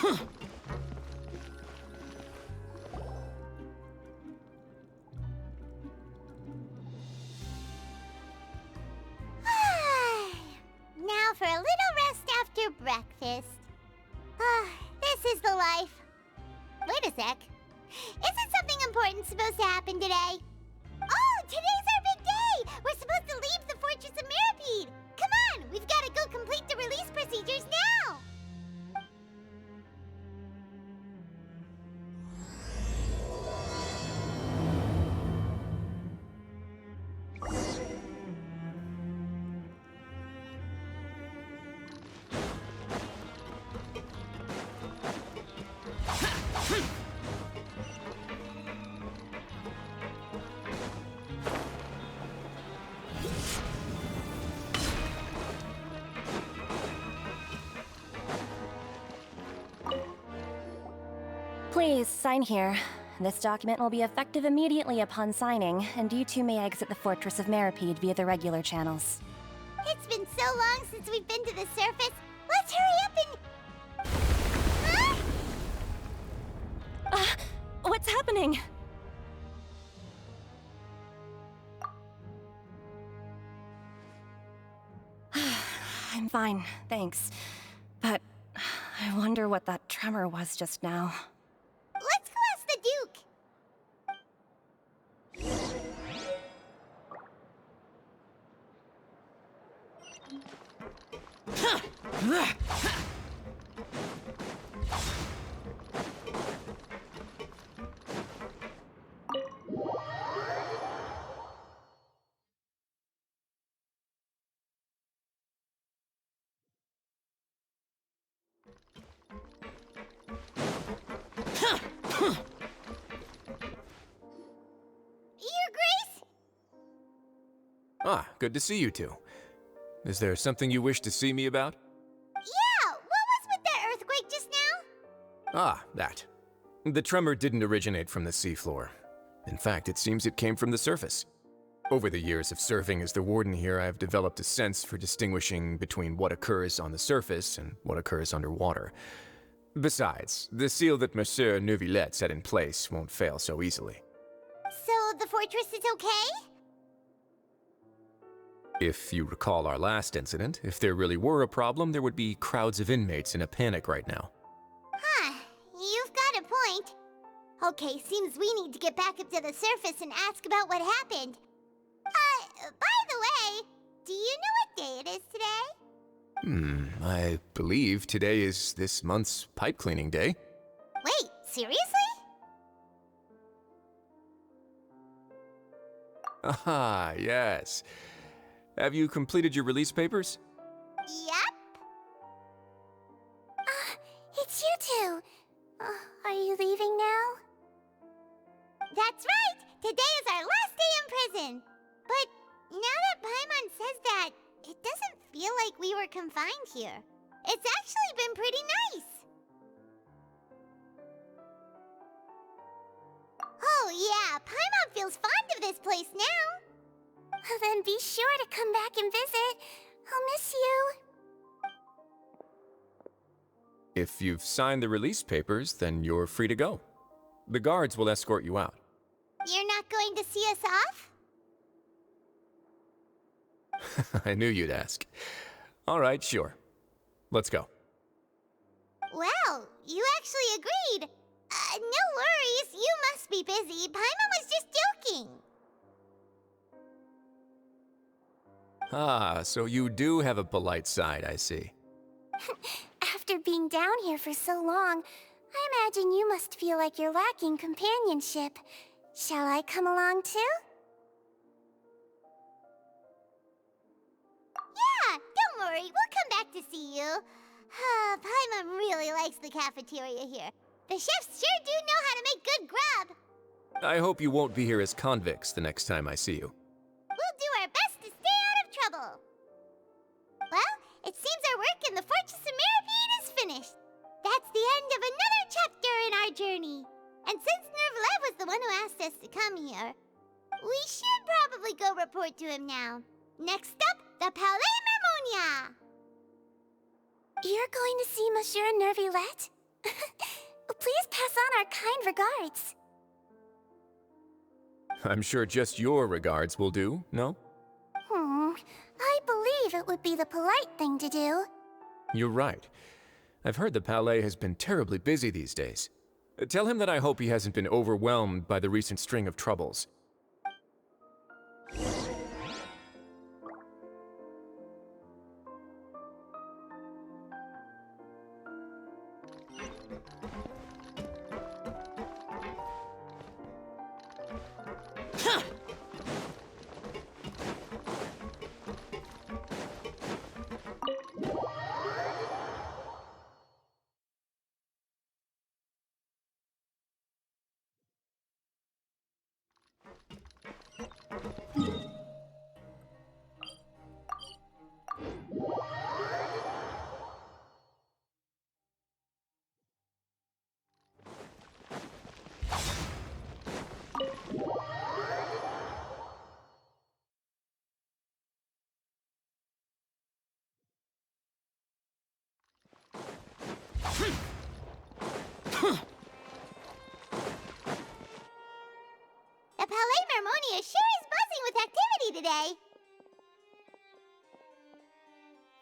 Now for a little rest after breakfast. This is the life. Wait a sec. Isn't something important supposed to happen today? Oh, today's our big day! We're supposed to leave the Fortress of Mirapede! Come on, we've got to go complete the release procedures now! Please, sign here. This document will be effective immediately upon signing, and you two may exit the Fortress of Mirapede via the regular channels. It's been so long since we've been to the surface. Let's hurry up and... Huh? What's happening? I'm fine, thanks. But I wonder what that tremor was just now. Let's go ask the Duke. Your Grace? Ah, good to see you two. Is there something you wish to see me about? Yeah, what was with that earthquake just now? Ah, that. The tremor didn't originate from the seafloor. In fact, it seems it came from the surface. Over the years of serving as the warden here, I have developed a sense for distinguishing between what occurs on the surface and what occurs underwater. Besides, the seal that Monsieur Neuvillette set in place won't fail so easily. So the fortress is okay? If you recall our last incident, if there really were a problem, there would be crowds of inmates in a panic right now. Huh, you've got a point. Okay, seems we need to get back up to the surface and ask about what happened. By the way, do you know what day it is today? I believe today is this month's pipe cleaning day. Wait, seriously? Ah, yes. Have you completed your release papers? Yep. It's you two. Are you leaving now? That's right! Today is our last day in prison! But now that Paimon says that, it doesn't feel like we were confined here. It's actually been pretty nice! Oh yeah, Paimon feels fond of this place now! Then be sure to come back and visit. I'll miss you. If you've signed the release papers, then you're free to go. The guards will escort you out. You're not going to see us off? I knew you'd ask. All right, sure. Let's go. Well, you actually agreed. No worries, you must be busy. Paimon was just joking. Ah, so you do have a polite side, I see. After being down here for so long, I imagine you must feel like you're lacking companionship. Shall I come along too? Yeah, don't worry, we'll come back to see you. Paimon really likes the cafeteria here. The chefs sure do know how to make good grub. I hope you won't be here as convicts the next time I see you. We'll do our best to stay out of trouble. Well, it seems our work in the Fortress of Mirapede is finished. That's the end of another chapter in our journey. And since Neuvillette was the one who asked us to come here, we should probably go report to him now. Next up, the Palais Mermonia. You're going to see Monsieur Neuvillette? Please pass on our kind regards. I'm sure just your regards will do, no? I believe it would be the polite thing to do. You're right. I've heard the Palais has been terribly busy these days. Tell him that I hope he hasn't been overwhelmed by the recent string of troubles. The Palais Mermonia sure is buzzing with activity today.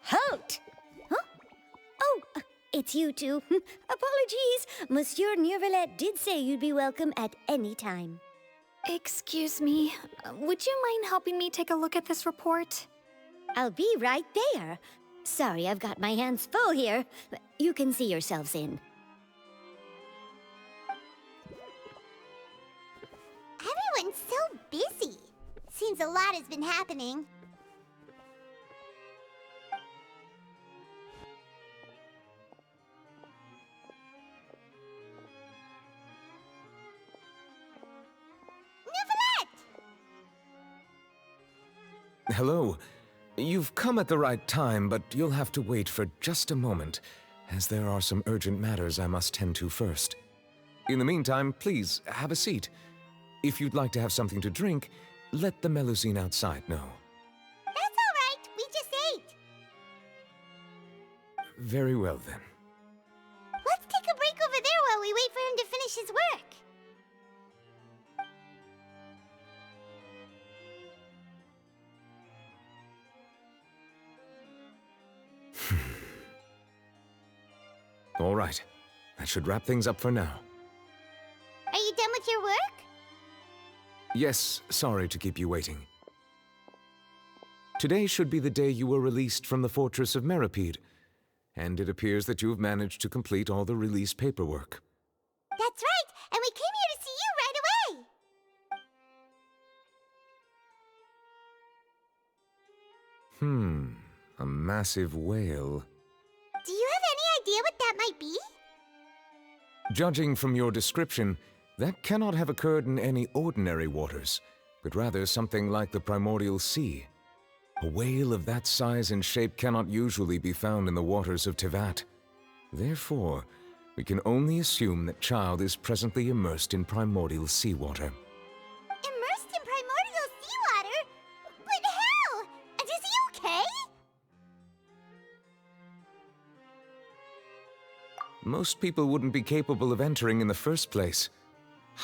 Halt! Huh? Oh, it's you two. Apologies. Monsieur Neurvalet did say you'd be welcome at any time. Excuse me, would you mind helping me take a look at this report? I'll be right there. Sorry, I've got my hands full here. You can see yourselves in. Everyone's so busy. Seems a lot has been happening. Hello. You've come at the right time, but you'll have to wait for just a moment, as there are some urgent matters I must tend to first. In the meantime, please, have a seat. If you'd like to have something to drink, let the Melusine outside know. That's all right. We just ate. Very well, then. Let's take a break over there while we wait for him to finish his work. All right. That should wrap things up for now. Are you done with your work? Yes, sorry to keep you waiting. Today should be the day you were released from the Fortress of Meripede, and it appears that you have managed to complete all the release paperwork. That's right, and we came here to see you right away. A massive whale. Do you have any idea what that might be? Judging from your description, that cannot have occurred in any ordinary waters, but rather something like the primordial sea. A whale of that size and shape cannot usually be found in the waters of Tevat. Therefore, we can only assume that Child is presently immersed in primordial seawater. Immersed in primordial seawater? But how? And is he okay? Most people wouldn't be capable of entering in the first place.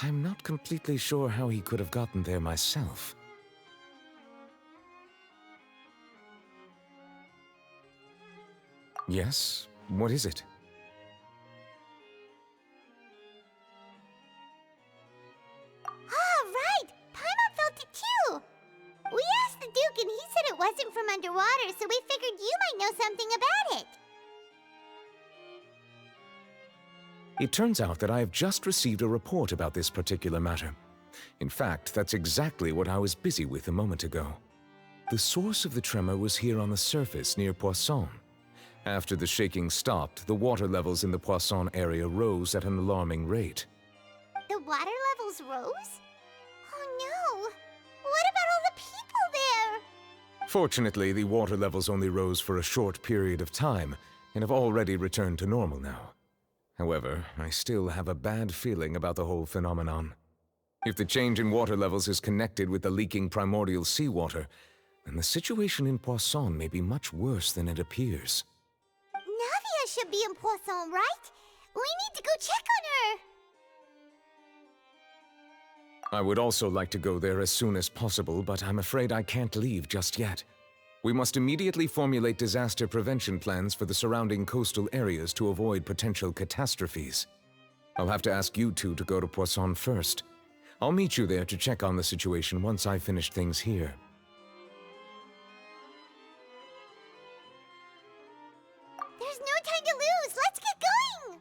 I'm not completely sure how he could have gotten there myself. Yes? What is it? Ah, right! Paimon felt it too! We asked the Duke and he said it wasn't from underwater, so we figured you might know something about it. It turns out that I have just received a report about this particular matter. In fact, that's exactly what I was busy with a moment ago. The source of the tremor was here on the surface near Poisson. After the shaking stopped, the water levels in the Poisson area rose at an alarming rate. The water levels rose? Oh no! What about all the people there? Fortunately, the water levels only rose for a short period of time and have already returned to normal now. However, I still have a bad feeling about the whole phenomenon. If the change in water levels is connected with the leaking primordial seawater, then the situation in Poisson may be much worse than it appears. Navia should be in Poisson, right? We need to go check on her! I would also like to go there as soon as possible, but I'm afraid I can't leave just yet. We must immediately formulate disaster prevention plans for the surrounding coastal areas to avoid potential catastrophes. I'll have to ask you two to go to Poisson first. I'll meet you there to check on the situation once I finish things here. There's no time to lose! Let's get going!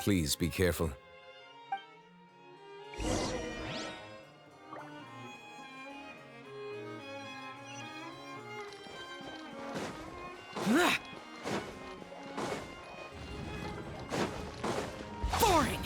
Please be careful. Boring!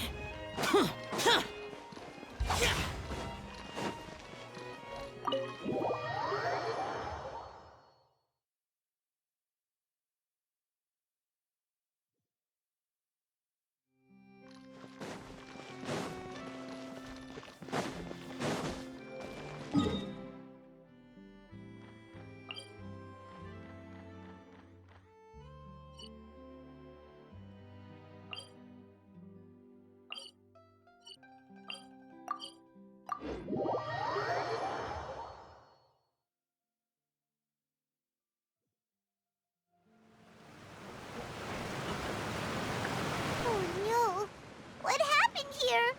Oh no! What happened here?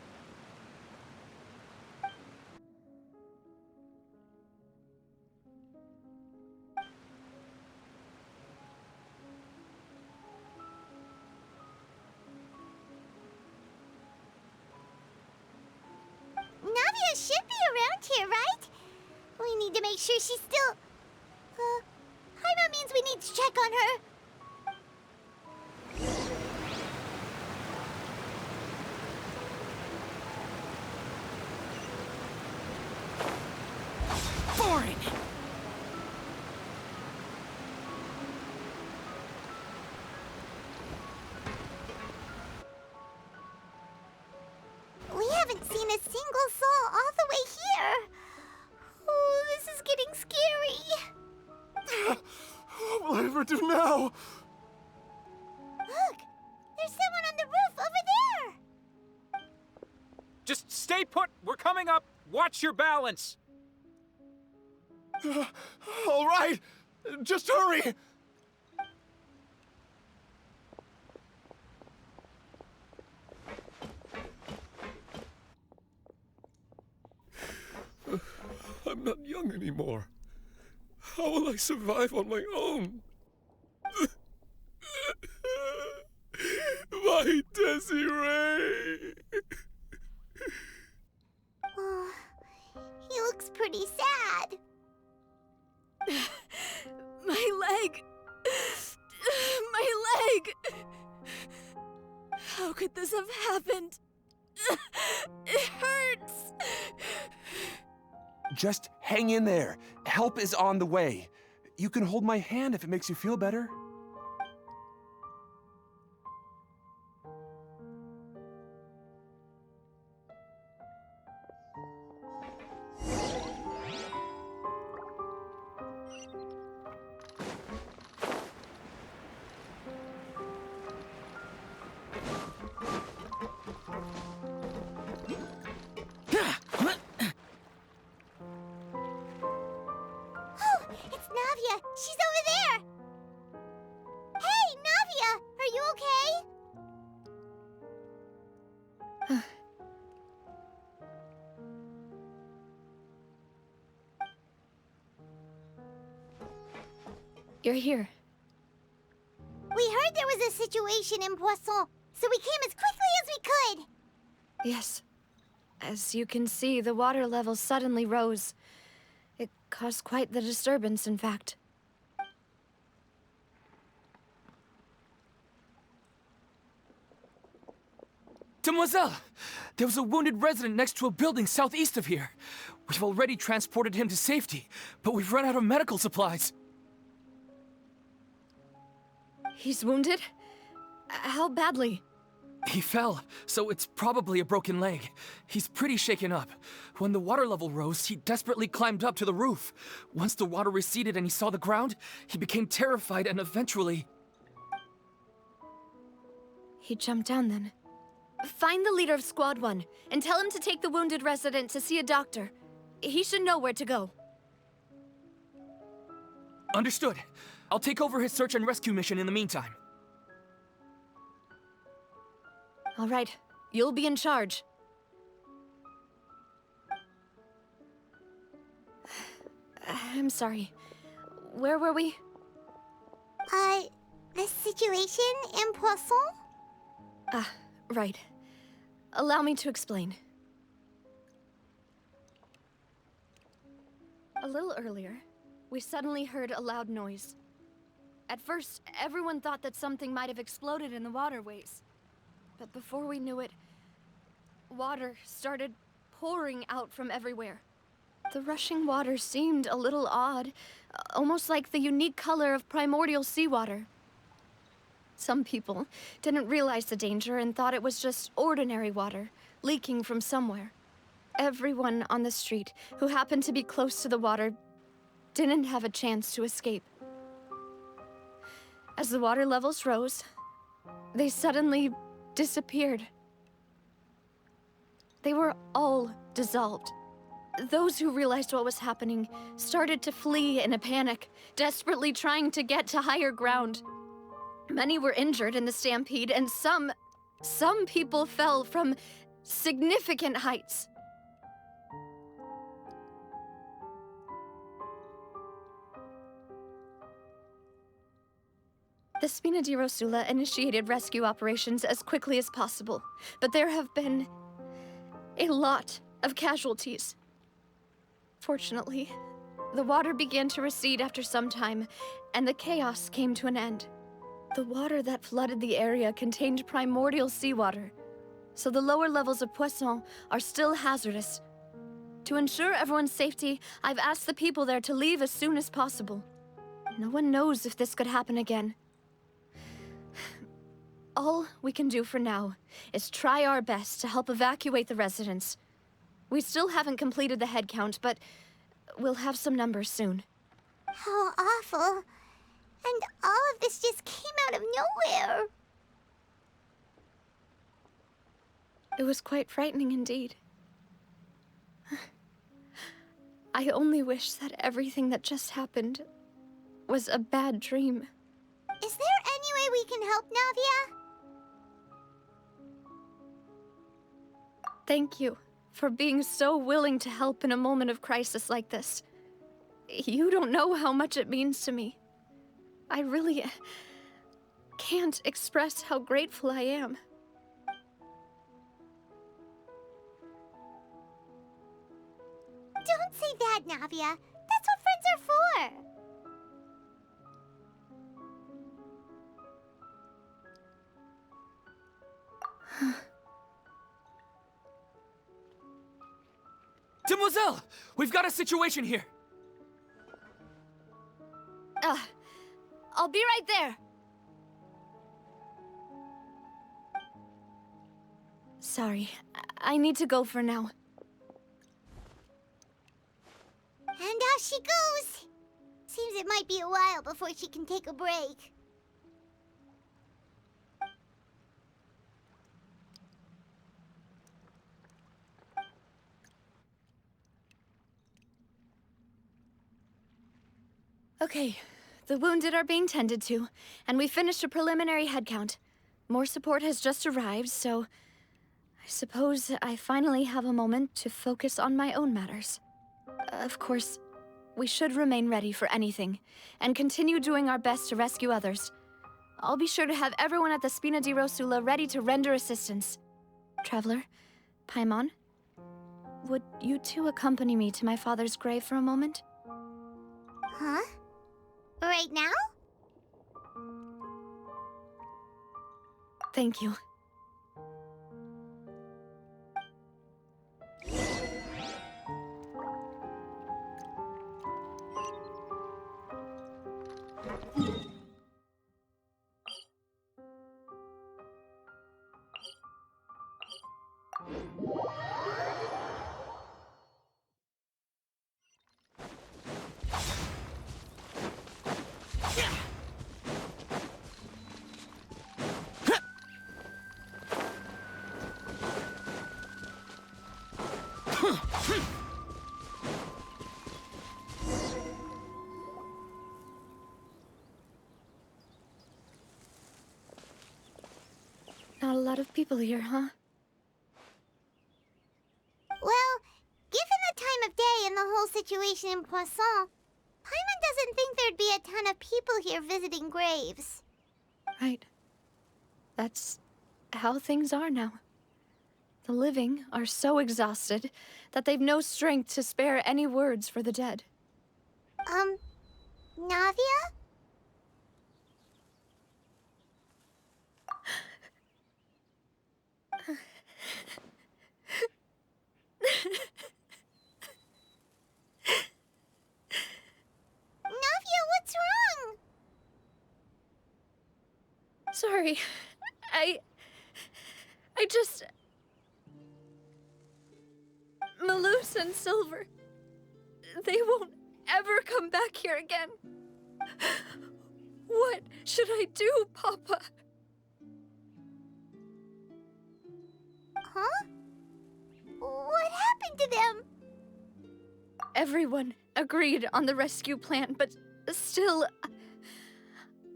Navia should be around here, right? We need to make sure she's still... Paimon means we need to check on her. Boring! We haven't seen a single soul all the way here. Oh, this is getting scary. What will I ever do now? Look, there's someone on the roof over there. Just stay put! We're coming up! Watch your balance! All right, just hurry! I'm not young anymore. How will I survive on my own? My Desiree! Oh, he looks pretty sad. My leg! My leg! How could this have happened? It hurts! Just hang in there. Help is on the way. You can hold my hand if it makes you feel better. It's Navia. She's over there. Hey, Navia, are you okay? You're here. We heard there was a situation in Poisson, so we came as quickly as we could. Yes. As you can see, the water level suddenly rose. It caused quite the disturbance, in fact. Demoiselle! There was a wounded resident next to a building southeast of here. We've already transported him to safety, but we've run out of medical supplies. He's wounded? How badly? He fell, so it's probably a broken leg. He's pretty shaken up. When the water level rose, he desperately climbed up to the roof. Once the water receded and he saw the ground, he became terrified and eventually... He jumped down then. Find the leader of Squad 1 and tell him to take the wounded resident to see a doctor. He should know where to go. Understood. I'll take over his search and rescue mission in the meantime. All right, you'll be in charge. I'm sorry. Where were we? The situation in Poisson? Ah, right. Allow me to explain. A little earlier, we suddenly heard a loud noise. At first, everyone thought that something might have exploded in the waterways. But before we knew it, water started pouring out from everywhere. The rushing water seemed a little odd, almost like the unique color of primordial seawater. Some people didn't realize the danger and thought it was just ordinary water, leaking from somewhere. Everyone on the street who happened to be close to the water didn't have a chance to escape. As the water levels rose, they suddenly disappeared. They were all dissolved. Those who realized what was happening started to flee in a panic, desperately trying to get to higher ground. Many were injured in the stampede, and some people fell from significant heights. The Spina di Rosula initiated rescue operations as quickly as possible, but there have been a lot of casualties. Fortunately, the water began to recede after some time, and the chaos came to an end. The water that flooded the area contained primordial seawater, so the lower levels of Poisson are still hazardous. To ensure everyone's safety, I've asked the people there to leave as soon as possible. No one knows if this could happen again. All we can do for now is try our best to help evacuate the residents. We still haven't completed the head count, but we'll have some numbers soon. How awful. And all of this just came out of nowhere. It was quite frightening indeed. I only wish that everything that just happened was a bad dream. Is there any way we can help, Navia? Thank you for being so willing to help in a moment of crisis like this. You don't know how much it means to me. I really can't express how grateful I am. Don't say that, Navia. That's what friends are for. Demoiselle! We've got a situation here! I'll be right there. Sorry, I need to go for now. And off she goes. Seems it might be a while before she can take a break. Okay, the wounded are being tended to, and we finished a preliminary head count. More support has just arrived, so I suppose I finally have a moment to focus on my own matters. Of course, we should remain ready for anything, and continue doing our best to rescue others. I'll be sure to have everyone at the Spina di Rosula ready to render assistance. Traveler, Paimon, would you two accompany me to my father's grave for a moment? Huh? Right now? Thank you. lot of people here, huh? Well, given the time of day and the whole situation in Poisson, Paimon doesn't think there'd be a ton of people here visiting graves. Right. That's how things are now. The living are so exhausted that they've no strength to spare any words for the dead. Navia? Navia, what's wrong? Sorry. I just... Malus and Silver. They won't ever come back here again. What should I do, Papa? Huh? What happened to them? Everyone agreed on the rescue plan, but still,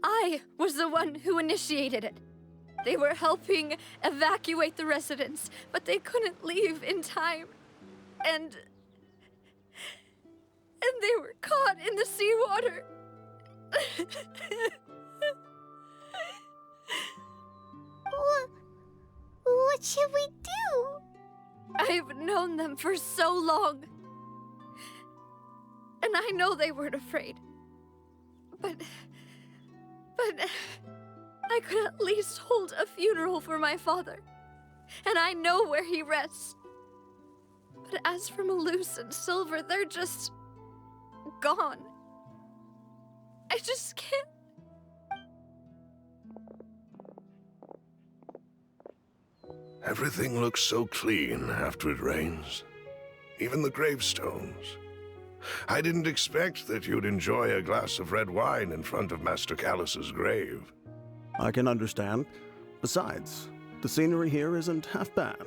I was the one who initiated it. They were helping evacuate the residents, but they couldn't leave in time. And they were caught in the seawater. What should we do? I've known them for so long. And I know they weren't afraid. But I could at least hold a funeral for my father. And I know where he rests. But as for Malus and Silver, they're just gone. I just can't. Everything looks so clean after it rains. Even the gravestones. I didn't expect that you'd enjoy a glass of red wine in front of Master Callus's grave. I can understand. Besides, the scenery here isn't half bad.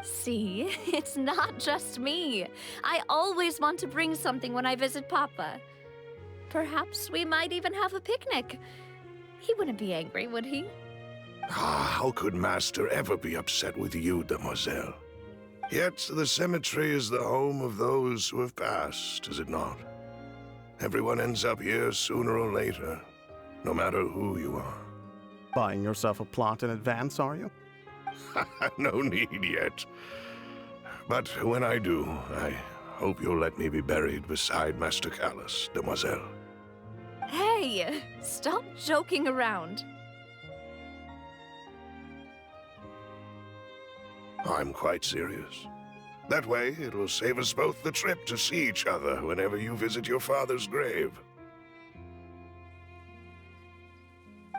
See, it's not just me. I always want to bring something when I visit Papa. Perhaps we might even have a picnic. He wouldn't be angry, would he? How could Master ever be upset with you, demoiselle? Yet the cemetery is the home of those who have passed, is it not? Everyone ends up here sooner or later, no matter who you are. Buying yourself a plot in advance, are you? No need yet. But when I do, I hope you'll let me be buried beside Master Callus, demoiselle. Hey, stop joking around. I'm quite serious. That way, it will save us both the trip to see each other whenever you visit your father's grave.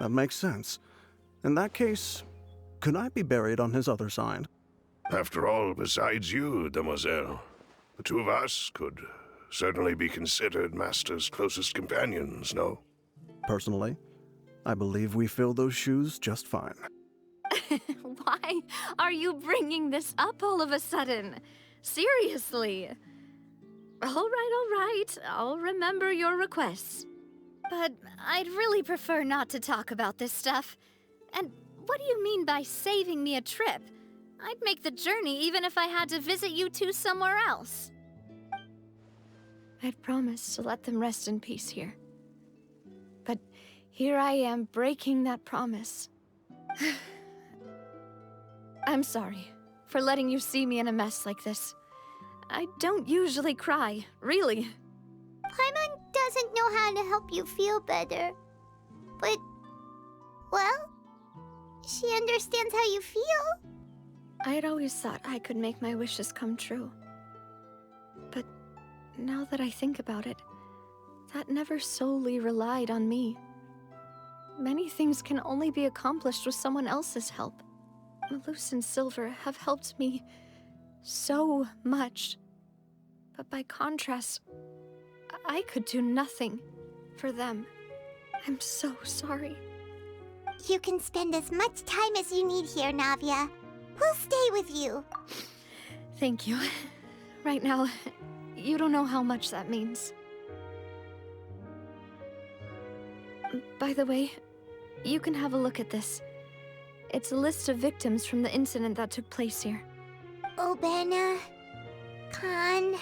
That makes sense. In that case, could I be buried on his other side? After all, besides you, demoiselle, the two of us could certainly be considered Master's closest companions, no? Personally, I believe we fill those shoes just fine. Why are you bringing this up all of a sudden? Seriously. All right. I'll remember your requests. But I'd really prefer not to talk about this stuff. And what do you mean by saving me a trip? I'd make the journey even if I had to visit you two somewhere else. I'd promised to let them rest in peace here. But here I am breaking that promise. I'm sorry for letting you see me in a mess like this. I don't usually cry, really. Paimon doesn't know how to help you feel better. But, well, she understands how you feel. I'd always thought I could make my wishes come true. But now that I think about it, that never solely relied on me. Many things can only be accomplished with someone else's help. Malus and Silver have helped me so much. But by contrast, I could do nothing for them. I'm so sorry. You can spend as much time as you need here, Navia. We'll stay with you. Thank you. Right now, you don't know how much that means. By the way, you can have a look at this. It's a list of victims from the incident that took place here. Obena, Khan,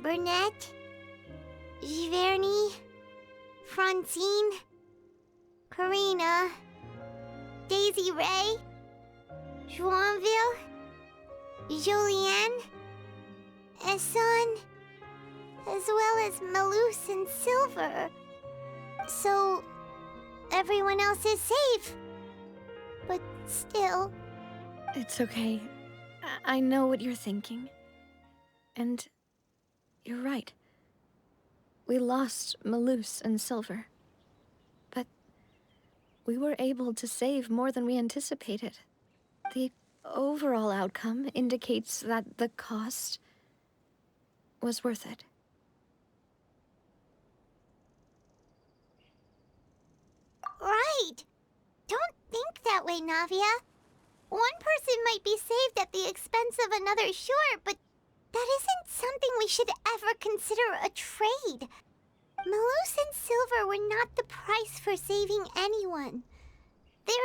Burnett, Giverny, Francine, Karina, Daisy Ray, Joinville, Julianne, Esson, as well as Malus and Silver. So, everyone else is safe. But still... It's okay. I know what you're thinking. And you're right. We lost Malus and Silver. But we were able to save more than we anticipated. The overall outcome indicates that the cost was worth it. Right! Don't think that way, Navia. One person might be saved at the expense of another, sure, but that isn't something we should ever consider a trade. Malus and Silver were not the price for saving anyone. They're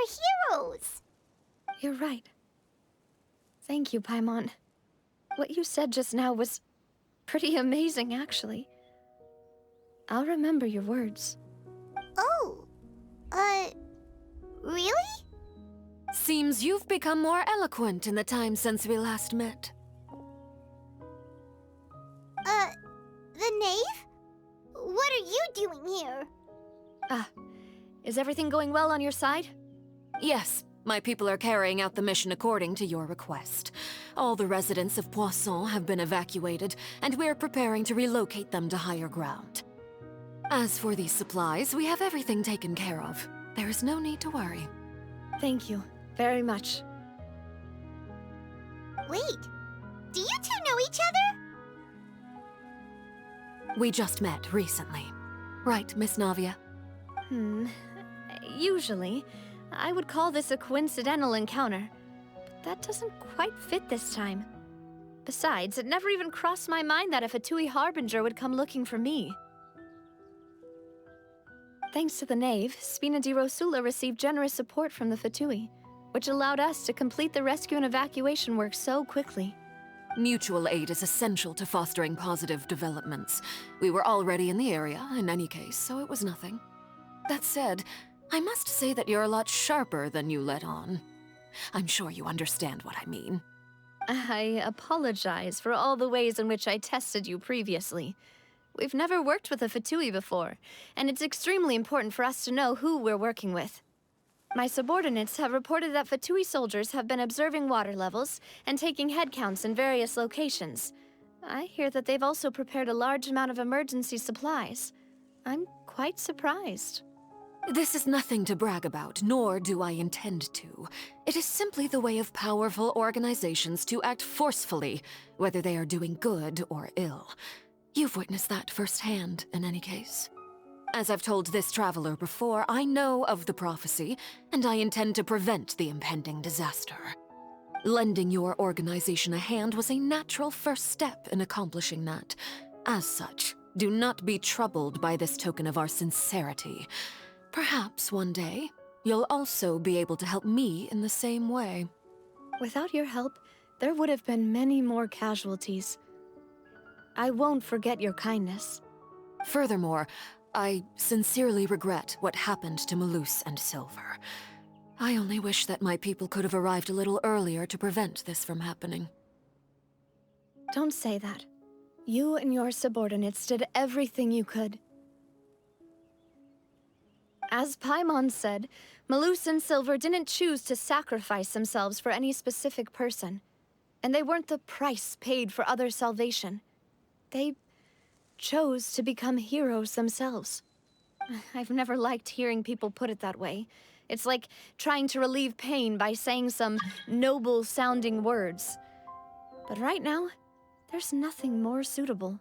heroes. You're right. Thank you, Paimon. What you said just now was pretty amazing, actually. I'll remember your words. Oh, really? Seems you've become more eloquent in the time since we last met. The knave? What are you doing here? Is everything going well on your side? Yes, my people are carrying out the mission according to your request. All the residents of Poisson have been evacuated, and we're preparing to relocate them to higher ground. As for these supplies, we have everything taken care of. There is no need to worry. Thank you very much. Wait, do you two know each other? We just met recently. Right, Miss Navia? Usually, I would call this a coincidental encounter. But that doesn't quite fit this time. Besides, it never even crossed my mind that a Fatui Harbinger would come looking for me. Thanks to the Knave, Spina di Rosula received generous support from the Fatui, which allowed us to complete the rescue and evacuation work so quickly. Mutual aid is essential to fostering positive developments. We were already in the area, in any case, so it was nothing. That said, I must say that you're a lot sharper than you let on. I'm sure you understand what I mean. I apologize for all the ways in which I tested you previously. We've never worked with a Fatui before, and it's extremely important for us to know who we're working with. My subordinates have reported that Fatui soldiers have been observing water levels and taking head counts in various locations. I hear that they've also prepared a large amount of emergency supplies. I'm quite surprised. This is nothing to brag about, nor do I intend to. It is simply the way of powerful organizations to act forcefully, whether they are doing good or ill. You've witnessed that firsthand, in any case. As I've told this traveler before, I know of the prophecy, and I intend to prevent the impending disaster. Lending your organization a hand was a natural first step in accomplishing that. As such, do not be troubled by this token of our sincerity. Perhaps one day, you'll also be able to help me in the same way. Without your help, there would have been many more casualties. I won't forget your kindness. Furthermore, I sincerely regret what happened to Malus and Silver. I only wish that my people could have arrived a little earlier to prevent this from happening. Don't say that. You and your subordinates did everything you could. As Paimon said, Malus and Silver didn't choose to sacrifice themselves for any specific person. And they weren't the price paid for other salvation. They chose to become heroes themselves. I've never liked hearing people put it that way. It's like trying to relieve pain by saying some noble-sounding words. But right now, there's nothing more suitable.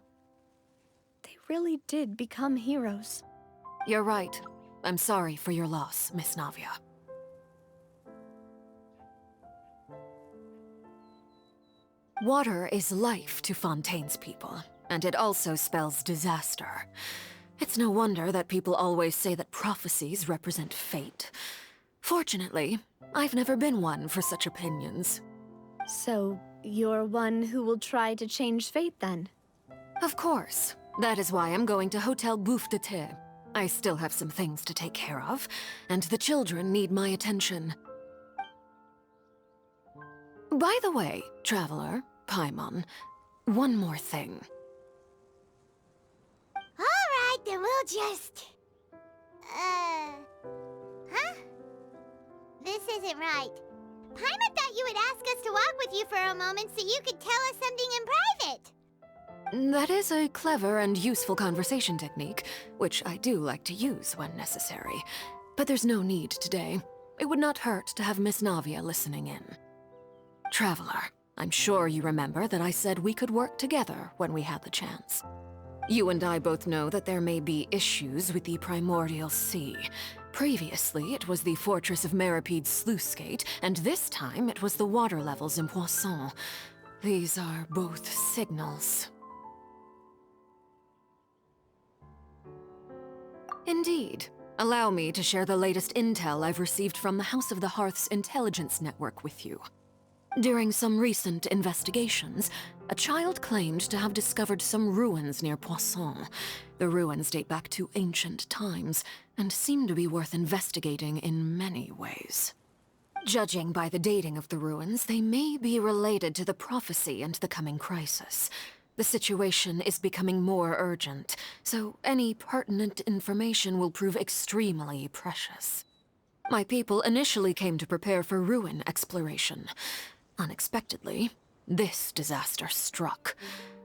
They really did become heroes. You're right. I'm sorry for your loss, Miss Navia. Water is life to Fontaine's people, and it also spells disaster. It's no wonder that people always say that prophecies represent fate. Fortunately, I've never been one for such opinions. So, you're one who will try to change fate then? Of course. That is why I'm going to Hotel Bouffe de Thé. I still have some things to take care of, and the children need my attention. By the way, Traveler, Paimon, one more thing. Alright, then we'll just... Huh? This isn't right. Paimon thought you would ask us to walk with you for a moment so you could tell us something in private. That is a clever and useful conversation technique, which I do like to use when necessary. But there's no need today. It would not hurt to have Miss Navia listening in. Traveler, I'm sure you remember that I said we could work together when we had the chance. You and I both know that there may be issues with the Primordial Sea. Previously, it was the Fortress of Meripede's sluice gate, and this time it was the water levels in Poisson. These are both signals. Indeed. Allow me to share the latest intel I've received from the House of the Hearth's intelligence network with you. During some recent investigations, a child claimed to have discovered some ruins near Poisson. The ruins date back to ancient times, and seem to be worth investigating in many ways. Judging by the dating of the ruins, they may be related to the prophecy and the coming crisis. The situation is becoming more urgent, so any pertinent information will prove extremely precious. My people initially came to prepare for ruin exploration. Unexpectedly, this disaster struck,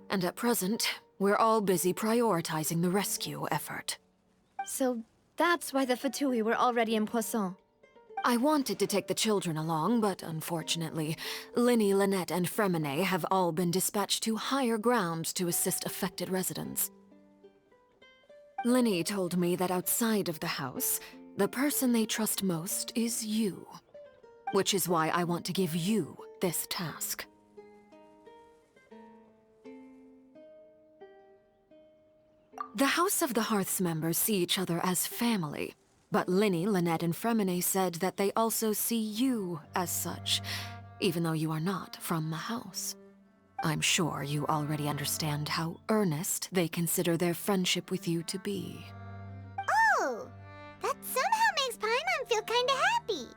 and at present, we're all busy prioritizing the rescue effort. So that's why the Fatui were already in Poisson. I wanted to take the children along, but unfortunately, Linny, Lynette, and Fremine have all been dispatched to higher ground to assist affected residents. Linny told me that outside of the house, the person they trust most is you. Which is why I want to give you this task. The House of the Hearth's members see each other as family, but Linny, Lynette, and Fremine said that they also see you as such, even though you are not from the house. I'm sure you already understand how earnest they consider their friendship with you to be. Oh, that somehow makes Paimon feel kinda happy.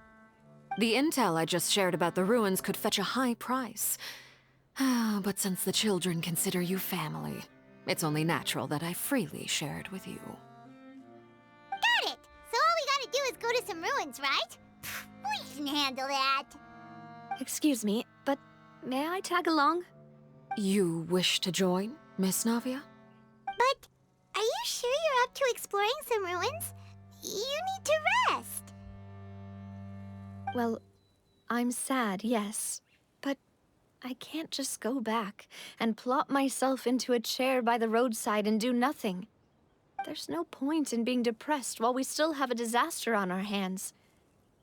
The intel I just shared about the ruins could fetch a high price. But since the children consider you family, it's only natural that I freely share it with you. Got it! So all we gotta do is go to some ruins, right? We can handle that. Excuse me, but may I tag along? You wish to join, Miss Navia? But are you sure you're up to exploring some ruins? You need to rest. Well, I'm sad, yes. But I can't just go back and plop myself into a chair by the roadside and do nothing. There's no point in being depressed while we still have a disaster on our hands.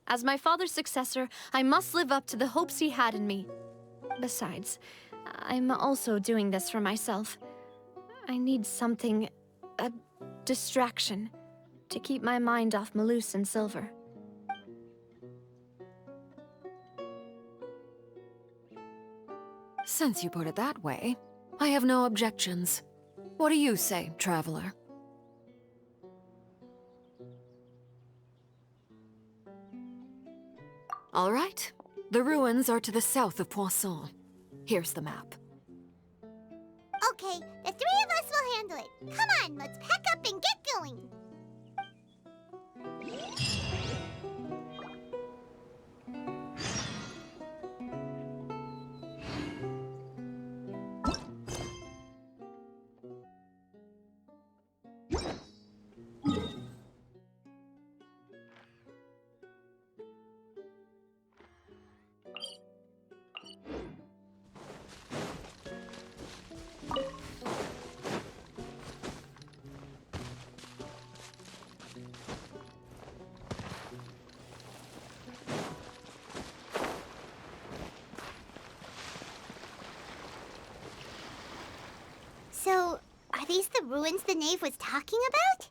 As my father's successor, I must live up to the hopes he had in me. Besides, I'm also doing this for myself. I need something, a distraction, to keep my mind off Malus and Silver. Since you put it that way, I have no objections. What do you say, Traveler? All right. The ruins are to the south of Poisson. Here's the map. Okay, the three of us will handle it. Come on, let's pack up and get going. So, are these the ruins the knave was talking about?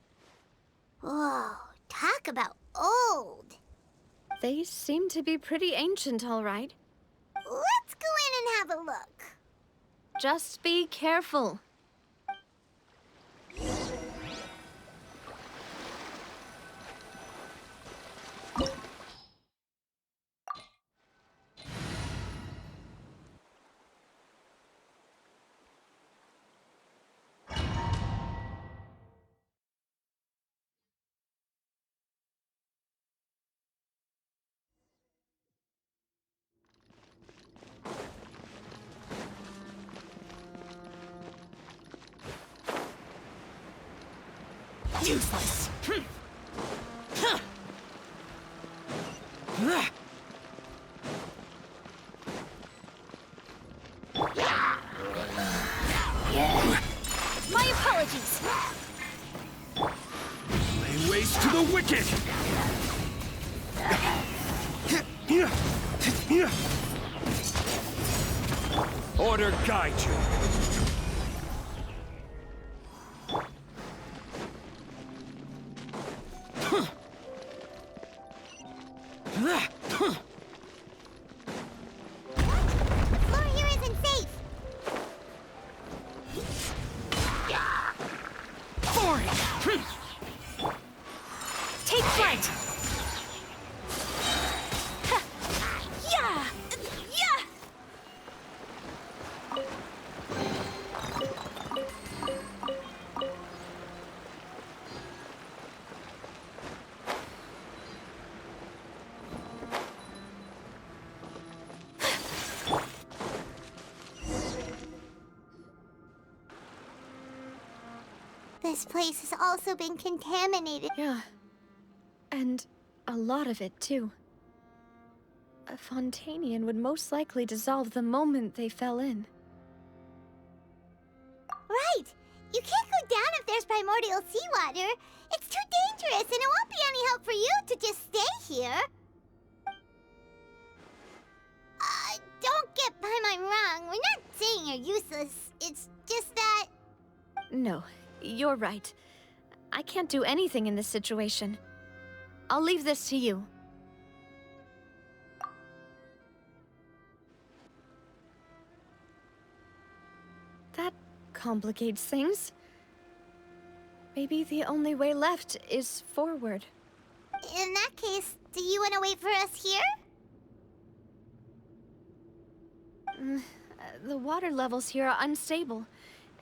Whoa, talk about old. They seem to be pretty ancient, all right. Let's go in and have a look. Just be careful. Useless. My apologies. Lay waste to the wicked! Order guide you. Floor here isn't safe. Take flight. Yeah. Yeah. This place has also been contaminated. Yeah. And a lot of it, too. A Fontanian would most likely dissolve the moment they fell in. Right! You can't go down if there's primordial seawater. It's too dangerous, and it won't be any help for you to just stay here. Don't get by my wrong. We're not saying you're useless. It's just that... No, you're right. I can't do anything in this situation. I'll leave this to you. That complicates things. Maybe the only way left is forward. In that case, do you want to wait for us here? The water levels here are unstable,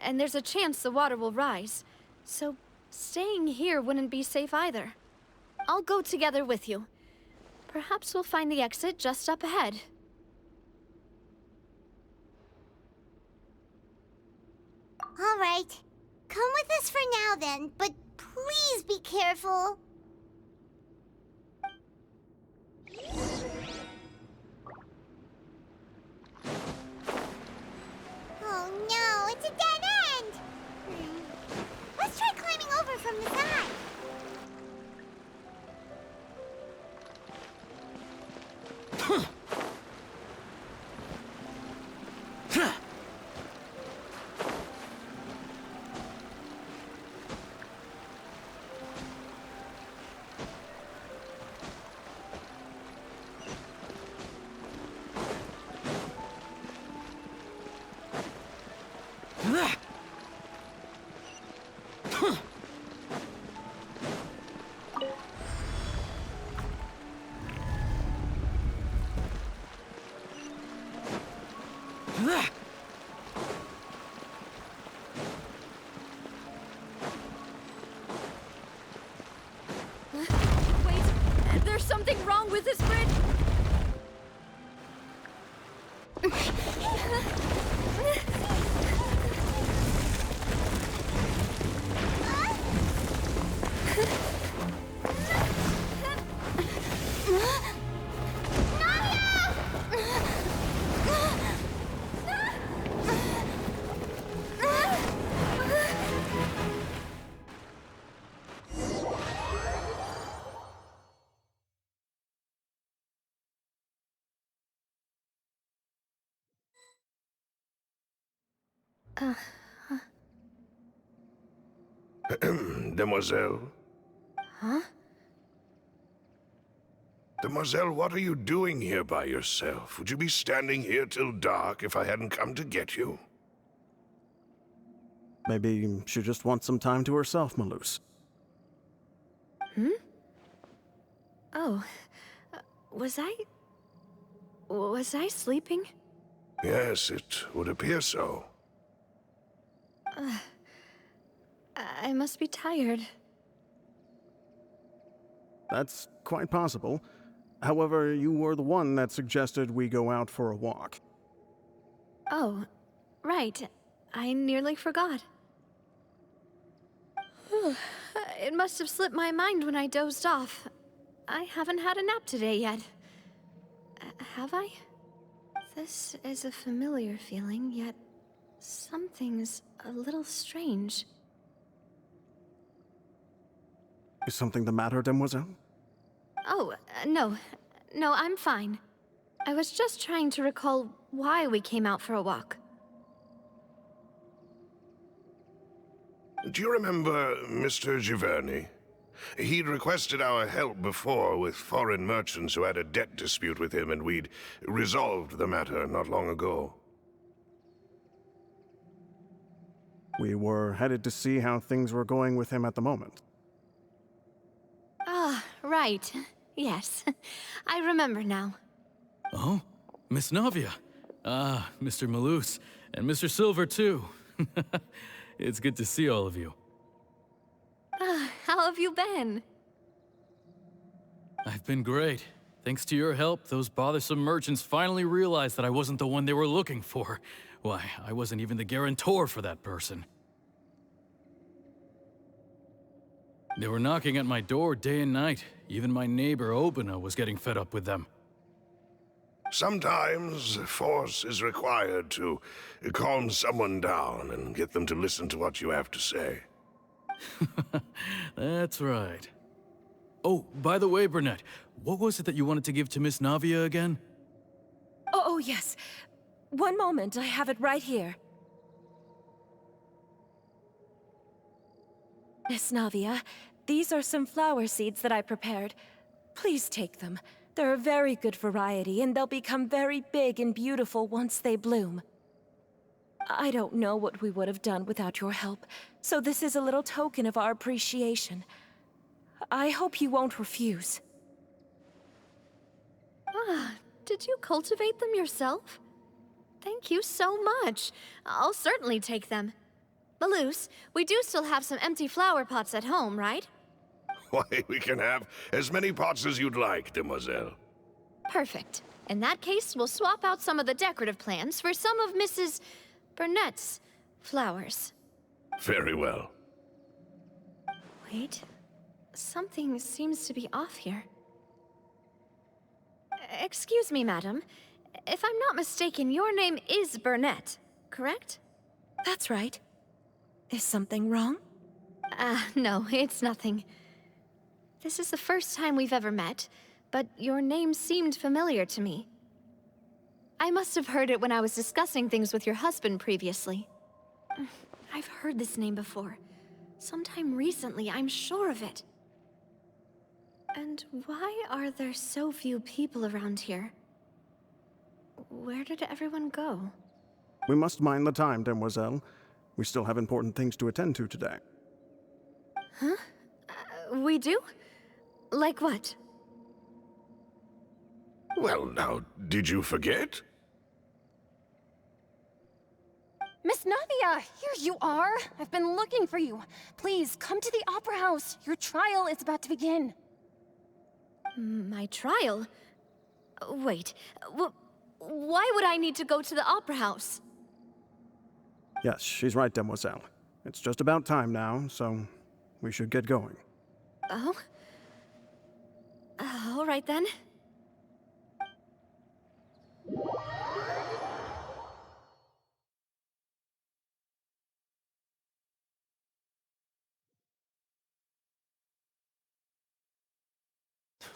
and there's a chance the water will rise. So staying here wouldn't be safe either. I'll go together with you. Perhaps we'll find the exit just up ahead. All right. Come with us for now then, but please be careful. Oh no, it's a dead end! Let's try climbing over from the side. Wait, there's something wrong with this bridge! Demoiselle? Huh? Demoiselle, what are you doing here by yourself? Would you be standing here till dark if I hadn't come to get you? Maybe she just wants some time to herself, Malus. Oh, was I sleeping? Yes, it would appear so. I must be tired. That's quite possible. However, you were the one that suggested we go out for a walk. Oh, right. I nearly forgot. It must have slipped my mind when I dozed off. I haven't had a nap today yet. Have I? This is a familiar feeling, yet something's a little strange. Is something the matter, Demoiselle? Oh, no. No, I'm fine. I was just trying to recall why we came out for a walk. Do you remember Mr. Giverny? He'd requested our help before with foreign merchants who had a debt dispute with him, and we'd resolved the matter not long ago. We were headed to see how things were going with him at the moment. Ah, right. Yes. I remember now. Oh, Miss Navia. Ah, Mr. Malus. And Mr. Silver, too. It's good to see all of you. How have you been? I've been great. Thanks to your help, those bothersome merchants finally realized that I wasn't the one they were looking for. Why, I wasn't even the guarantor for that person. They were knocking at my door day and night. Even my neighbor, Obina, was getting fed up with them. Sometimes force is required to calm someone down and get them to listen to what you have to say. That's right. Oh, by the way, Burnett, what was it that you wanted to give to Miss Navia again? Oh, yes. One moment, I have it right here. Miss Navia, these are some flower seeds that I prepared. Please take them. They're a very good variety, and they'll become very big and beautiful once they bloom. I don't know what we would have done without your help, so this is a little token of our appreciation. I hope you won't refuse. Ah, did you cultivate them yourself? Thank you so much. I'll certainly take them. Malus, we do still have some empty flower pots at home, right? Why, we can have as many pots as you'd like, Demoiselle. Perfect. In that case, we'll swap out some of the decorative plants for some of Mrs. Burnett's flowers. Very well. Wait. Something seems to be off here. Excuse me, madam. If I'm not mistaken, your name is Burnett, correct? That's right. Is something wrong? No, it's nothing. This is the first time we've ever met, but your name seemed familiar to me. I must have heard it when I was discussing things with your husband previously. I've heard this name before. Sometime recently, I'm sure of it. And why are there so few people around here? Where did everyone go? We must mind the time, Demoiselle. We still have important things to attend to today. Huh? We do? Like what? Well, now, did you forget? Miss Navia, here you are. I've been looking for you. Please, come to the Opera House. Your trial is about to begin. My trial? Wait, why would I need to go to the Opera House? Yes, she's right, Demoiselle. It's just about time now, so we should get going. Oh? All right then.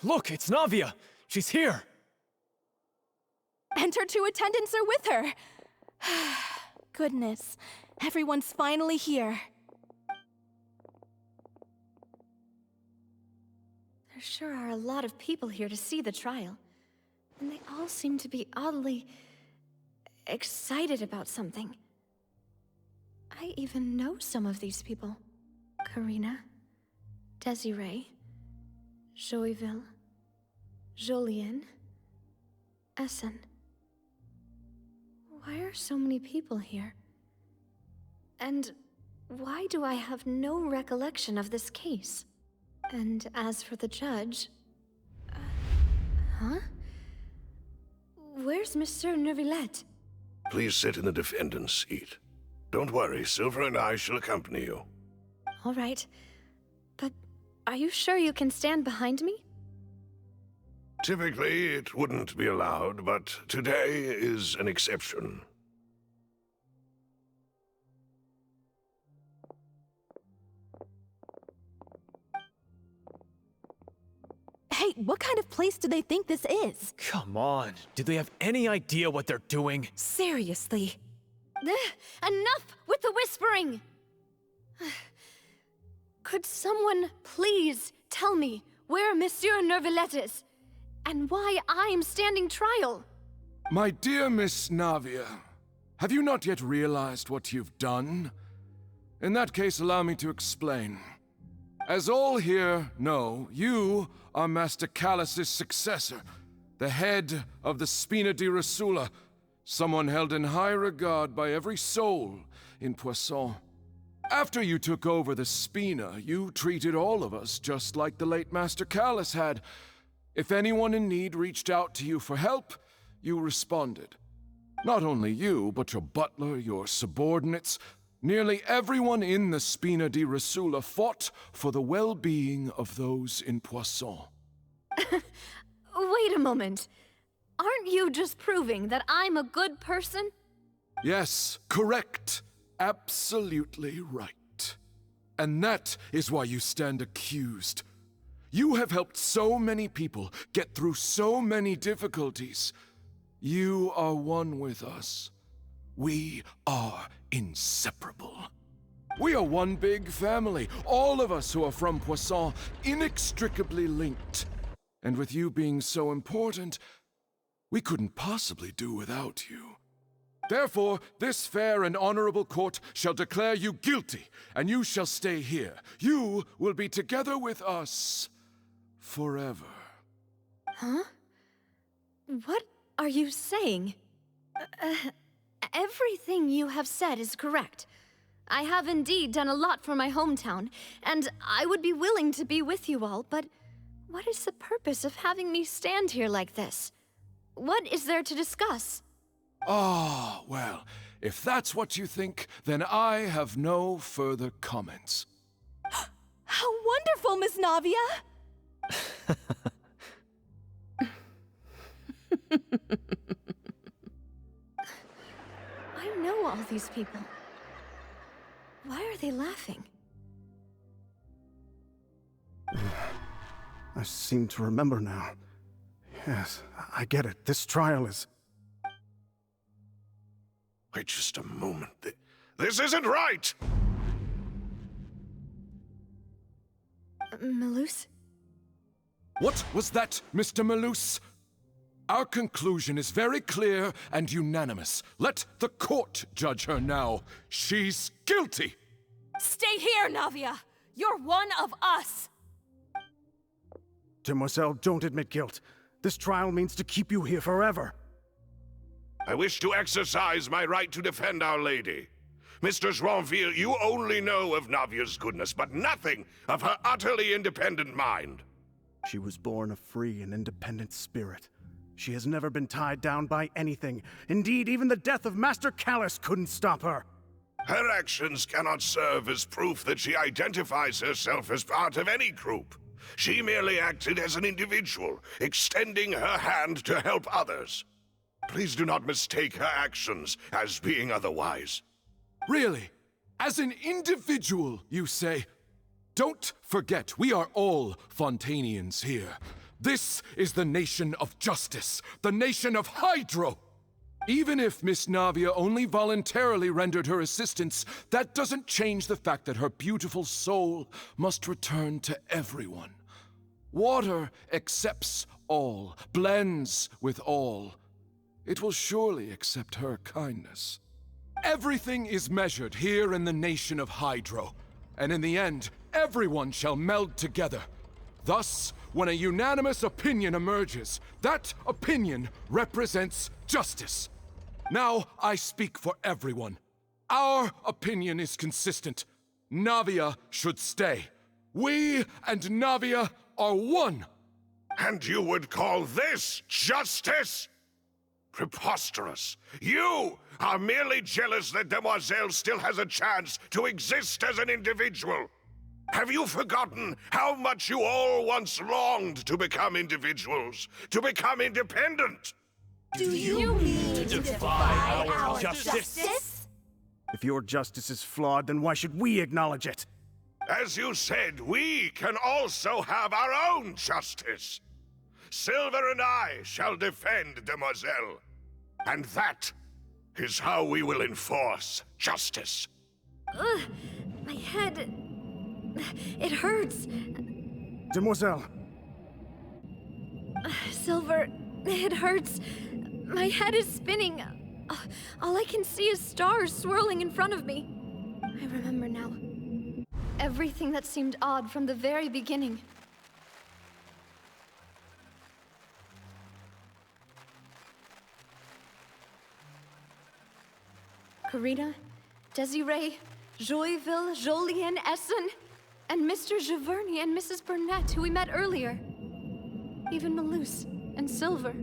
Look, it's Navia! She's here! And her two attendants are with her! Goodness, everyone's finally here. There sure are a lot of people here to see the trial. And they all seem to be oddly excited about something. I even know some of these people. Karina, Desiree, Joyville, Jolien, Essen. Why are so many people here? And why do I have no recollection of this case? And as for the judge... huh? Where's Monsieur Neuvillette? Please sit in the defendant's seat. Don't worry, Silver and I shall accompany you. All right. But are you sure you can stand behind me? Typically, it wouldn't be allowed, but today is an exception. Hey, what kind of place do they think this is? Come on, do they have any idea what they're doing? Seriously. Enough with the whispering! Could someone please tell me where Monsieur Neuvillette is? And why I'm standing trial? My dear Miss Navia, have you not yet realized what you've done? In that case, allow me to explain. As all here know, you are Master Callus's successor, the head of the Spina di Rosula, someone held in high regard by every soul in Poisson. After you took over the Spina, you treated all of us just like the late Master Callus had. If anyone in need reached out to you for help, you responded. Not only you, but your butler, your subordinates, nearly everyone in the Spina di Rosula fought for the well-being of those in Poisson. Wait a moment. Aren't you just proving that I'm a good person? Yes, correct. Absolutely right. And that is why you stand accused. You have helped so many people get through so many difficulties. You are one with us. We are inseparable. We are one big family, all of us who are from Poisson, inextricably linked. And with you being so important, we couldn't possibly do without you. Therefore, this fair and honorable court shall declare you guilty, and you shall stay here. You will be together with us forever. Huh? What are you saying? Everything you have said is correct. I have indeed done a lot for my hometown, and I would be willing to be with you all, but what is the purpose of having me stand here like this? What is there to discuss? Ah, well, if that's what you think, then I have no further comments. How wonderful, Miss Navia! I know all these people. Why are they laughing? I seem to remember now. Yes, I get it. This trial is... Wait just a moment. This isn't right! Malus? What was that, Mr. Malus? Our conclusion is very clear and unanimous. Let the court judge her now. She's guilty! Stay here, Navia! You're one of us! Demoiselle, don't admit guilt. This trial means to keep you here forever. I wish to exercise my right to defend Our Lady. Mr. Joinville, you only know of Navia's goodness, but nothing of her utterly independent mind. She was born a free and independent spirit. She has never been tied down by anything. Indeed, even the death of Master Callus couldn't stop her. Her actions cannot serve as proof that she identifies herself as part of any group. She merely acted as an individual, extending her hand to help others. Please do not mistake her actions as being otherwise. Really? As an individual, you say? Don't forget, we are all Fontanians here. This is the nation of justice, the nation of Hydro. Even if Miss Navia only voluntarily rendered her assistance, that doesn't change the fact that her beautiful soul must return to everyone. Water accepts all, blends with all. It will surely accept her kindness. Everything is measured here in the nation of Hydro, and in the end, everyone shall meld together. Thus, when a unanimous opinion emerges, that opinion represents justice. Now I speak for everyone. Our opinion is consistent. Navia should stay. We and Navia are one. And you would call this justice? Preposterous. You are merely jealous that Demoiselle still has a chance to exist as an individual. Have you forgotten how much you all once longed to become individuals, to become independent? Do you mean to defy our justice? If your justice is flawed, then why should we acknowledge it? As you said, we can also have our own justice. Silver and I shall defend Demoiselle. And that is how we will enforce justice. Ugh, my head... it hurts. Demoiselle. Silver, it hurts. My head is spinning. All I can see is stars swirling in front of me. I remember now. Everything that seemed odd from the very beginning. Karina, Desiree, Joyville, Jolien, Essen, and Mr. Giverny and Mrs. Burnett, who we met earlier. Even Malus and Silver.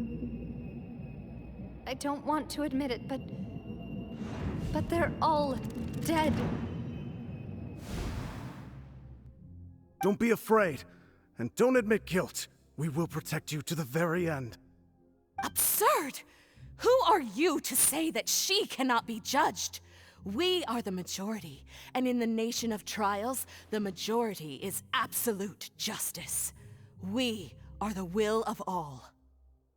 I don't want to admit it, but they're all dead. Don't be afraid, and don't admit guilt. We will protect you to the very end. Absurd! Who are you to say that she cannot be judged? We are the majority, and in the nation of trials, the majority is absolute justice. We are the will of all.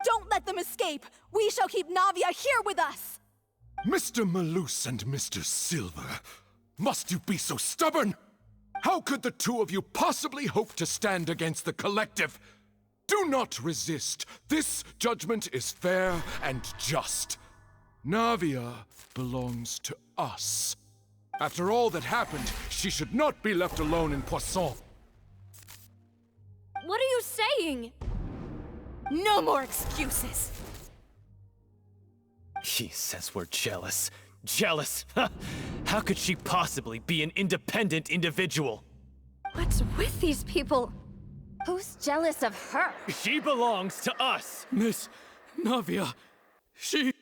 Don't let them escape! We shall keep Navia here with us! Mr. Malus and Mr. Silver, must you be so stubborn? How could the two of you possibly hope to stand against the collective? Do not resist. This judgment is fair and just. Navia belongs to us. After all that happened, she should not be left alone in Poisson. What are you saying? No more excuses! She says we're jealous. Jealous? How could she possibly be an independent individual? What's with these people? Who's jealous of her? She belongs to us! Miss Navia, she...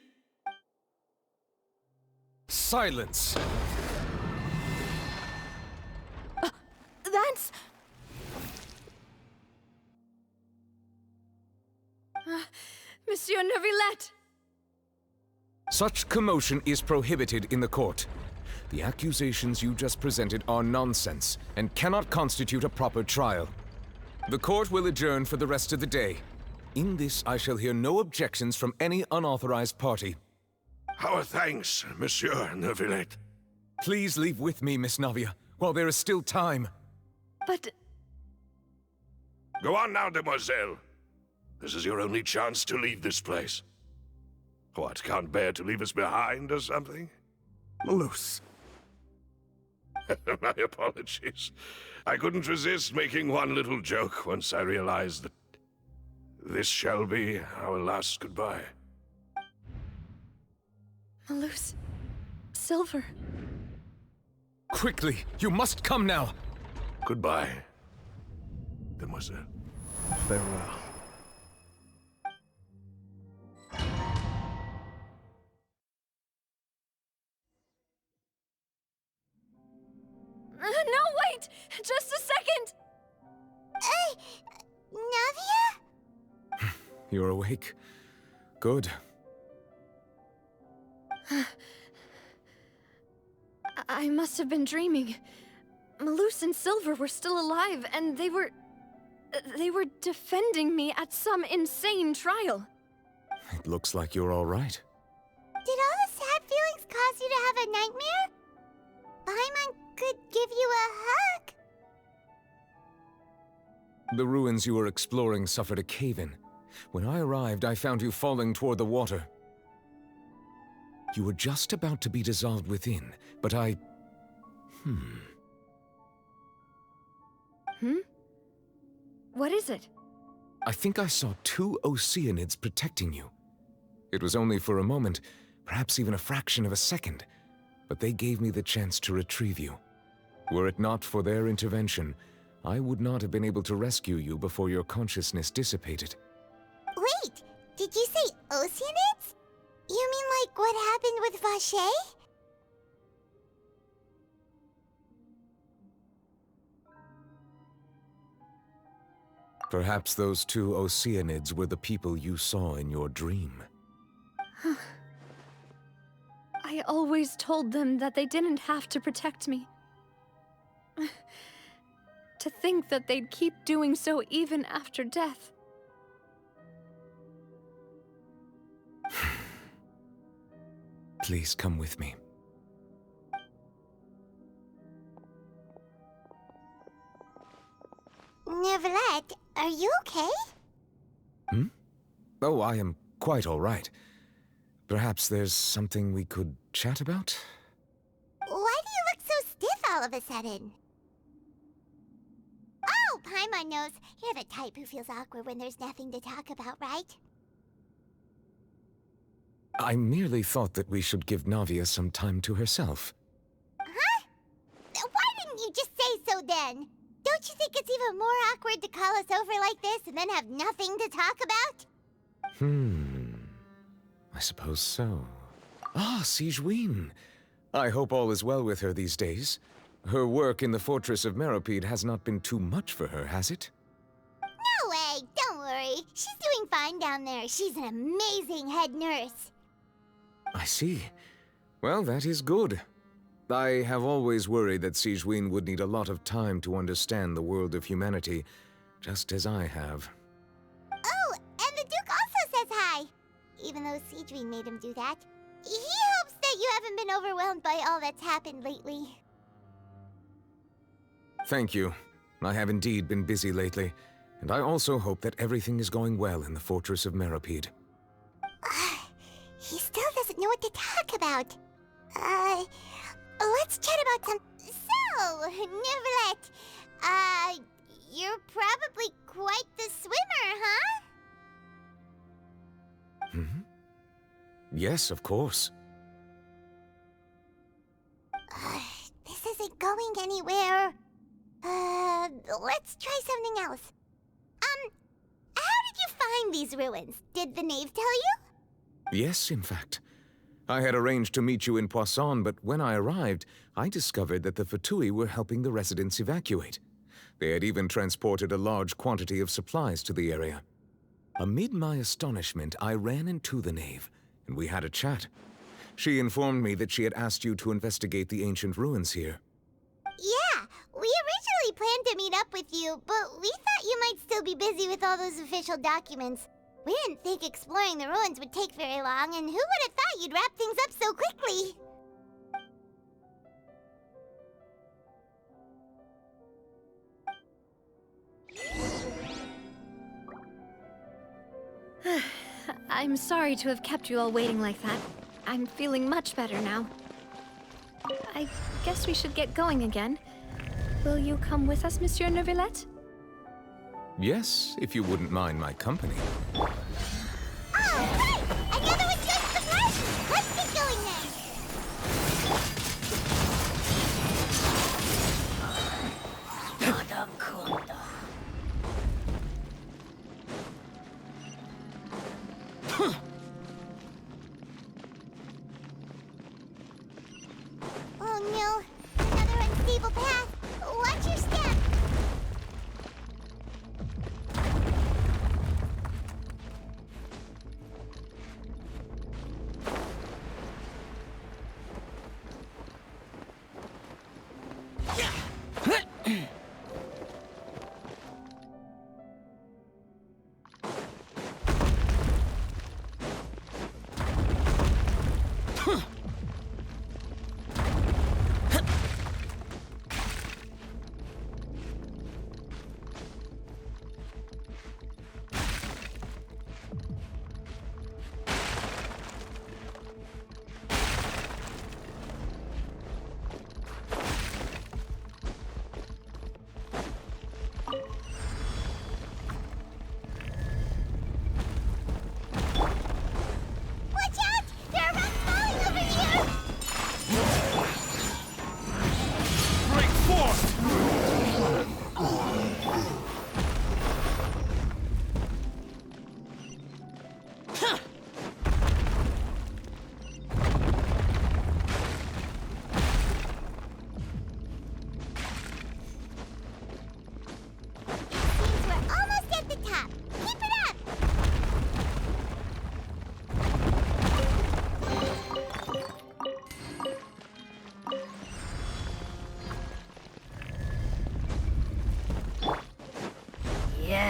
Silence! That's... Monsieur Neuvillette! Such commotion is prohibited in the court. The accusations you just presented are nonsense and cannot constitute a proper trial. The court will adjourn for the rest of the day. In this, I shall hear no objections from any unauthorized party. Our thanks, Monsieur Neuvillette. Please leave with me, Miss Navia, while there is still time. But... Go on now, Demoiselle. This is your only chance to leave this place. What, can't bear to leave us behind or something? Malus. My apologies. I couldn't resist making one little joke once I realized that this shall be our last goodbye. Malus... Silver... Quickly, you must come now! Goodbye, Demoiselle. Farewell. No, wait! Just a second! Navia? You're awake? Good. I must have been dreaming. Malus and Silver were still alive, and they were defending me at some insane trial. It looks like you're all right. Did all the sad feelings cause you to have a nightmare? Paimon could give you a hug. The ruins you were exploring suffered a cave-in. When I arrived, I found you falling toward the water. You were just about to be dissolved within, but I... What is it? I think I saw 2 Oceanids protecting you. It was only for a moment, perhaps even a fraction of a second, but they gave me the chance to retrieve you. Were it not for their intervention, I would not have been able to rescue you before your consciousness dissipated. Wait, did you say Oceanids? You mean like what happened with Vache? Perhaps those 2 Oceanids were the people you saw in your dream. I always told them that they didn't have to protect me. To think that they'd keep doing so even after death. Please come with me. Neverlet, are you okay? Oh, I am quite all right. Perhaps there's something we could chat about? Why do you look so stiff all of a sudden? Oh, Paimon knows. You're the type who feels awkward when there's nothing to talk about, right? I merely thought that we should give Navia some time to herself. Huh? Why didn't you just say so then? Don't you think it's even more awkward to call us over like this and then have nothing to talk about? I suppose so. Ah, Sigewinne. I hope all is well with her these days. Her work in the Fortress of Meropide has not been too much for her, has it? No way, don't worry. She's doing fine down there. She's an amazing head nurse. I see. Well, that is good. I have always worried that Sigewinne would need a lot of time to understand the world of humanity, just as I have. Oh, and the Duke also says hi. Even though Sigewinne made him do that. He hopes that you haven't been overwhelmed by all that's happened lately. Thank you. I have indeed been busy lately, and I also hope that everything is going well in the Fortress of Meropide. He still doesn't know what to talk about. Let's chat about some... So, Neverlet, you're probably quite the swimmer, huh? Yes, of course. This isn't going anywhere. Let's try something else. How did you find these ruins? Did the knave tell you? Yes, in fact. I had arranged to meet you in Poisson, but when I arrived, I discovered that the Fatui were helping the residents evacuate. They had even transported a large quantity of supplies to the area. Amid my astonishment, I ran into the knave, and we had a chat. She informed me that she had asked you to investigate the ancient ruins here. Yeah, we originally planned to meet up with you, but we thought you might still be busy with all those official documents. We didn't think exploring the ruins would take very long, and who would have thought you'd wrap things up so quickly? I'm sorry to have kept you all waiting like that. I'm feeling much better now. I guess we should get going again. Will you come with us, Monsieur Neuvillette? Yes, if you wouldn't mind my company. Oh, right! And the other one's going to the party! Let's get going then! Oh no, another unstable path. Watch your step.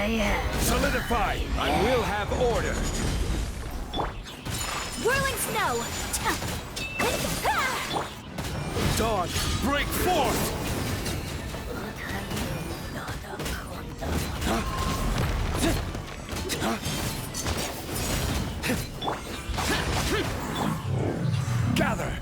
Solidify! I will have order! Whirling snow! Dawn, break forth! Gather!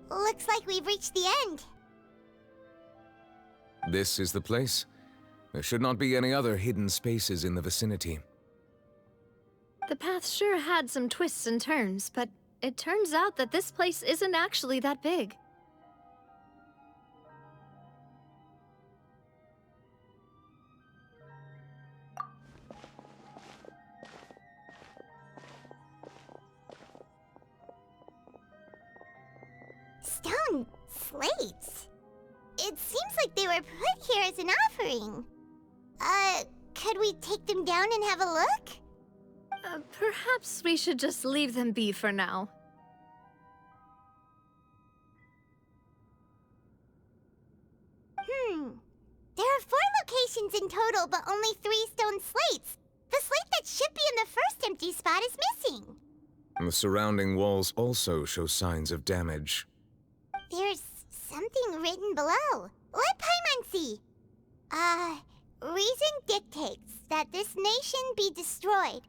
Looks like we've reached the end. This is the place? There should not be any other hidden spaces in the vicinity. The path sure had some twists and turns, but it turns out that this place isn't actually that big. Stone slates? It seems like they were put here as an offering. Could we take them down and have a look? Perhaps we should just leave them be for now. There are 4 locations in total, but only 3 stone slates. The slate that should be in the first empty spot is missing. The surrounding walls also show signs of damage. There's something written below. Let Paimon see. Reason dictates that this nation be destroyed.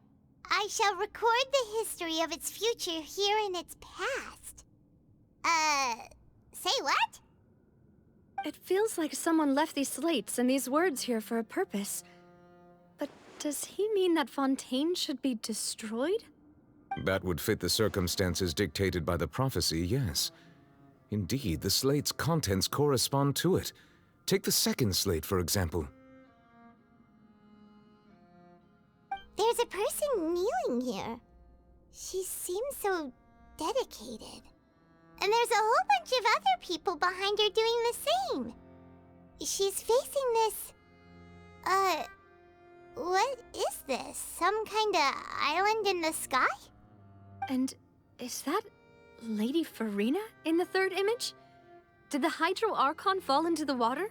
I shall record the history of its future here in its past. Say what? It feels like someone left these slates and these words here for a purpose. But does he mean that Fontaine should be destroyed? That would fit the circumstances dictated by the prophecy, yes. Indeed, the slate's contents correspond to it. Take the second slate, for example. There's a person kneeling here. She seems so dedicated. And there's a whole bunch of other people behind her doing the same. She's facing this... what is this? Some kind of island in the sky? And is that Lady Farina in the third image? Did the Hydro Archon fall into the water?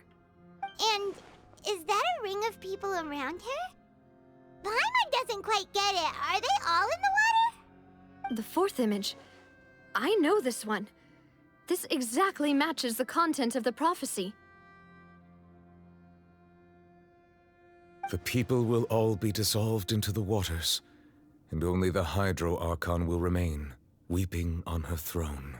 And is that a ring of people around her? Paimon doesn't quite get it. Are they all in the water? The fourth image. I know this one. This exactly matches the content of the prophecy. The people will all be dissolved into the waters, and only the Hydro Archon will remain, weeping on her throne.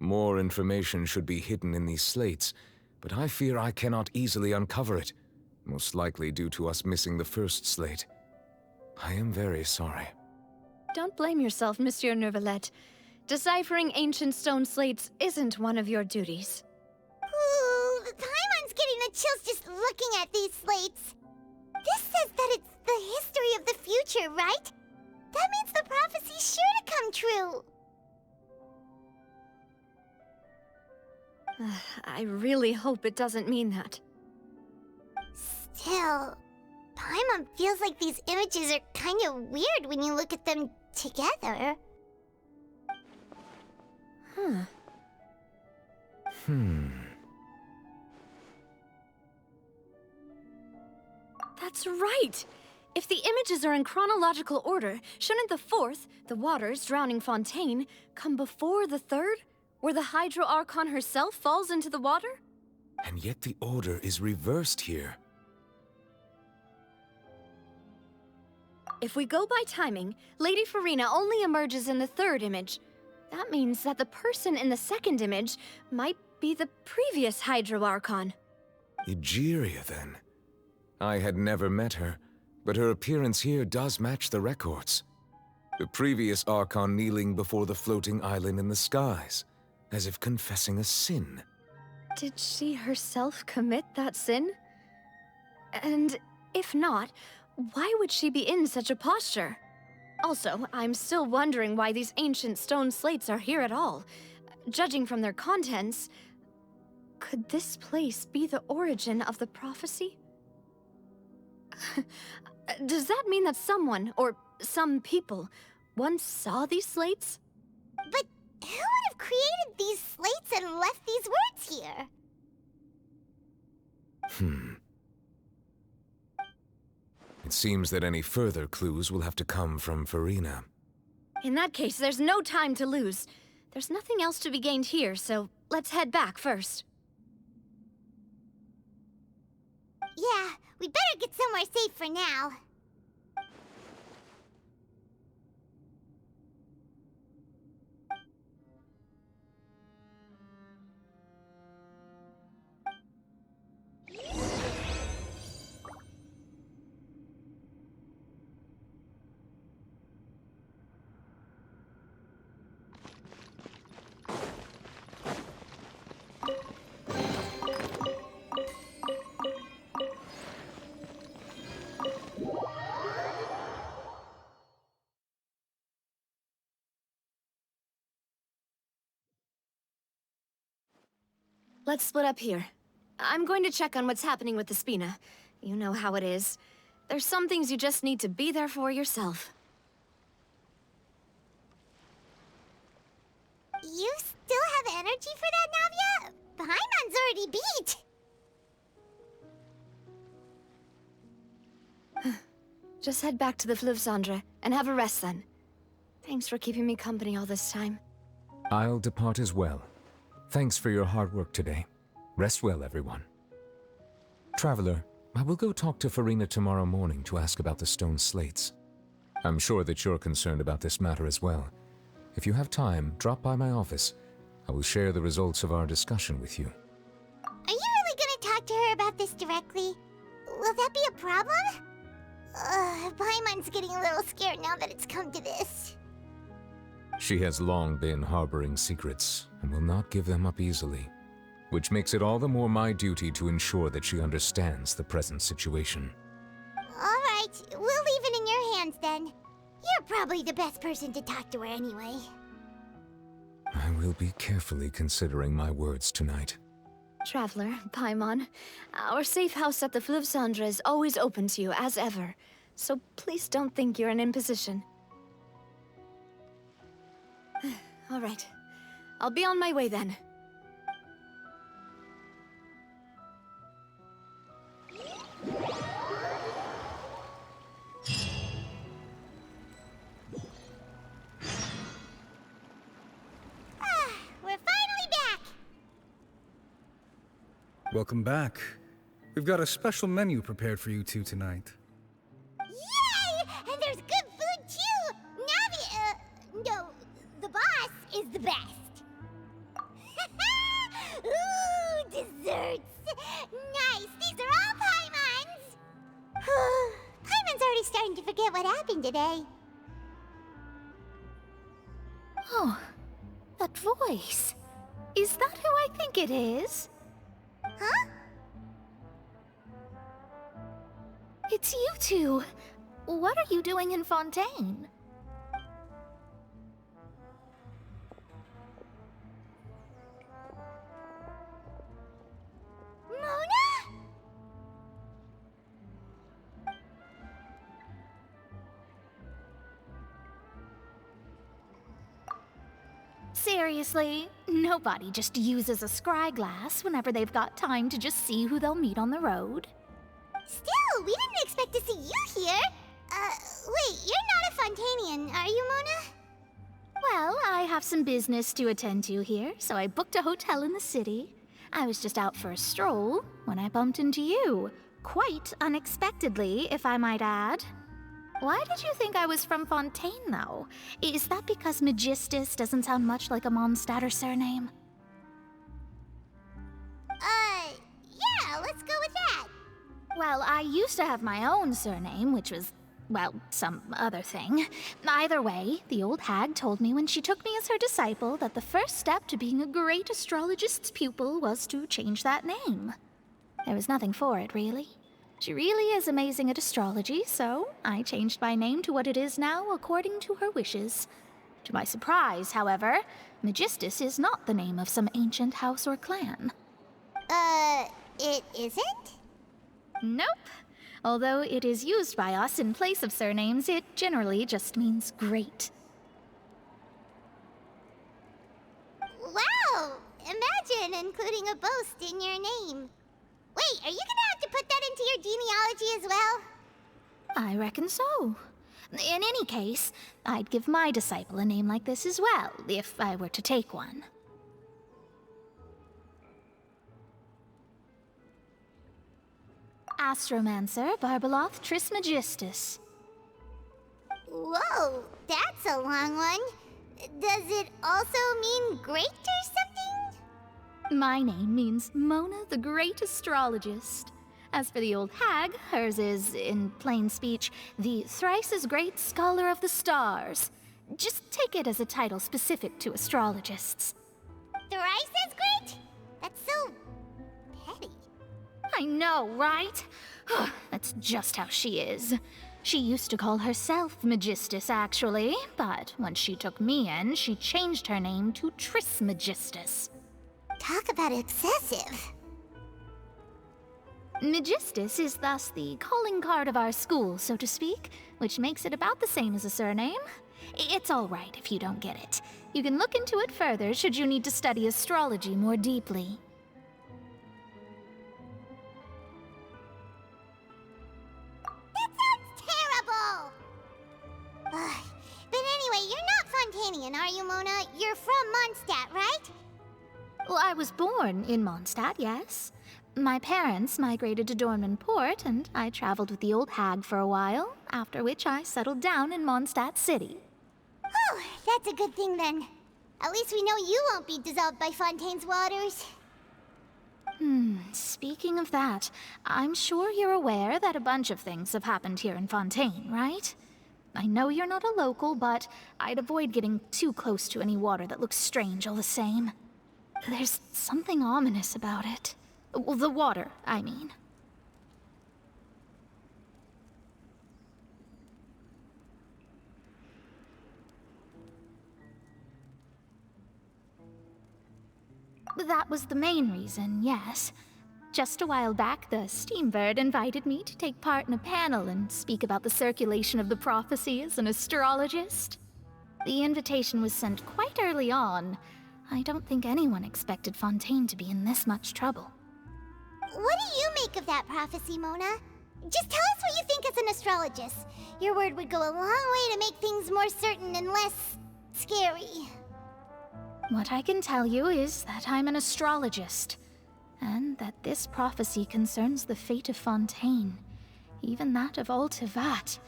More information should be hidden in these slates, but I fear I cannot easily uncover it, most likely due to us missing the first slate. I am very sorry. Don't blame yourself, Monsieur Neuvillette. Deciphering ancient stone slates isn't one of your duties. Ooh, Paimon's getting the chills just looking at these slates. This says that it's the history of the future, right? That means the prophecy's sure to come true. I really hope it doesn't mean that. Still, Paimon feels like these images are kind of weird when you look at them together. That's right! If the images are in chronological order, shouldn't the fourth, the water's drowning fontaine, come before the third, where the Hydro Archon herself falls into the water? And yet the order is reversed here. If we go by timing, Lady Farina only emerges in the third image. That means that the person in the second image might be the previous Hydro Archon. Egeria, then. I had never met her, but her appearance here does match the records. The previous Archon kneeling before the floating island in the skies, as if confessing a sin. Did she herself commit that sin? And if not, why would she be in such a posture? Also, I'm still wondering why these ancient stone slates are here at all. Judging from their contents, could this place be the origin of the prophecy? Does that mean that someone, or some people, once saw these slates? But who would have created these slates and left these words here? It seems that any further clues will have to come from Farina. In that case, there's no time to lose. There's nothing else to be gained here, so let's head back first. Yeah, we better get somewhere safe for now. Let's split up here. I'm going to check on what's happening with the Spina. You know how it is. There's some things you just need to be there for yourself. You still have energy for that, Navia? Paimon's already beat. Just head back to the Fleuve Cendre and have a rest then. Thanks for keeping me company all this time. I'll depart as well. Thanks for your hard work today. Rest well, everyone. Traveler, I will go talk to Farina tomorrow morning to ask about the stone slates. I'm sure that you're concerned about this matter as well. If you have time, drop by my office. I will share the results of our discussion with you. Are you really gonna talk to her about this directly? Will that be a problem? Paimon's getting a little scared now that it's come to this. She has long been harboring secrets and will not give them up easily, which makes it all the more my duty to ensure that she understands the present situation. All right, we'll leave it in your hands then. You're probably the best person to talk to her anyway. I will be carefully considering my words tonight. Traveler, Paimon, our safe house at the Fleuve Cendre is always open to you as ever, so please don't think you're an imposition. All right. I'll be on my way then. We're finally back! Welcome back. We've got a special menu prepared for you two tonight. Yay! And there's good food too! Navi, no, the boss is the best. Ooh, desserts! Nice, these are all Paimon's! Paimon's already starting to forget what happened today. Oh, that voice. Is that who I think it is? Huh? It's you two. What are you doing in Fontaine? Mona? Seriously, nobody just uses a scry glass whenever they've got time to just see who they'll meet on the road. Still, we didn't expect to see you here. Wait, you're not a Fontanian, are you, Mona? Well, I have some business to attend to here, so I booked a hotel in the city. I was just out for a stroll when I bumped into you. Quite unexpectedly, if I might add. Why did you think I was from Fontaine, though? Is that because Magistus doesn't sound much like a Mondstadter surname? Yeah, let's go with that. Well, I used to have my own surname, which was, well, some other thing. Either way, the old hag told me when she took me as her disciple that the first step to being a great astrologist's pupil was to change that name. There was nothing for it, really. She really is amazing at astrology, so I changed my name to what it is now according to her wishes. To my surprise, however, Magistus is not the name of some ancient house or clan. It isn't? Nope. Although it is used by us in place of surnames, it generally just means great. Wow! Imagine including a boast in your name. Wait, are you gonna have to put that into your genealogy as well? I reckon so. In any case, I'd give my disciple a name like this as well, if I were to take one. Astromancer Barbeloth Trismegistus. Whoa, that's a long one. Does it also mean great or something? My name means Mona the Great Astrologist. As for the old hag, hers is, in plain speech, the thrice-as-great Scholar of the Stars. Just take it as a title specific to astrologists. Thrice as great? That's so petty. I know, right? That's just how she is. She used to call herself Magistus, actually, but when she took me in, she changed her name to Trismegistus. Talk about excessive. Magistus is thus the calling card of our school, so to speak, which makes it about the same as a surname. It's all right if you don't get it. You can look into it further should you need to study astrology more deeply. That sounds terrible! But anyway, you're not Fontanian, are you, Mona? You're from Mondstadt, right? Well, I was born in Mondstadt, yes. My parents migrated to Dornman Port, and I traveled with the old hag for a while, after which I settled down in Mondstadt City. Oh, that's a good thing then. At least we know you won't be dissolved by Fontaine's waters. Speaking of that, I'm sure you're aware that a bunch of things have happened here in Fontaine, right? I know you're not a local, but I'd avoid getting too close to any water that looks strange all the same. There's something ominous about it. Well, the water, I mean. That was the main reason, yes. Just a while back, the Steambird invited me to take part in a panel and speak about the circulation of the prophecy as an astrologist. The invitation was sent quite early on. I don't think anyone expected Fontaine to be in this much trouble. What do you make of that prophecy, Mona? Just tell us what you think as an astrologist. Your word would go a long way to make things more certain and less scary. What I can tell you is that I'm an astrologist, and that this prophecy concerns the fate of Fontaine, even that of all Tevat.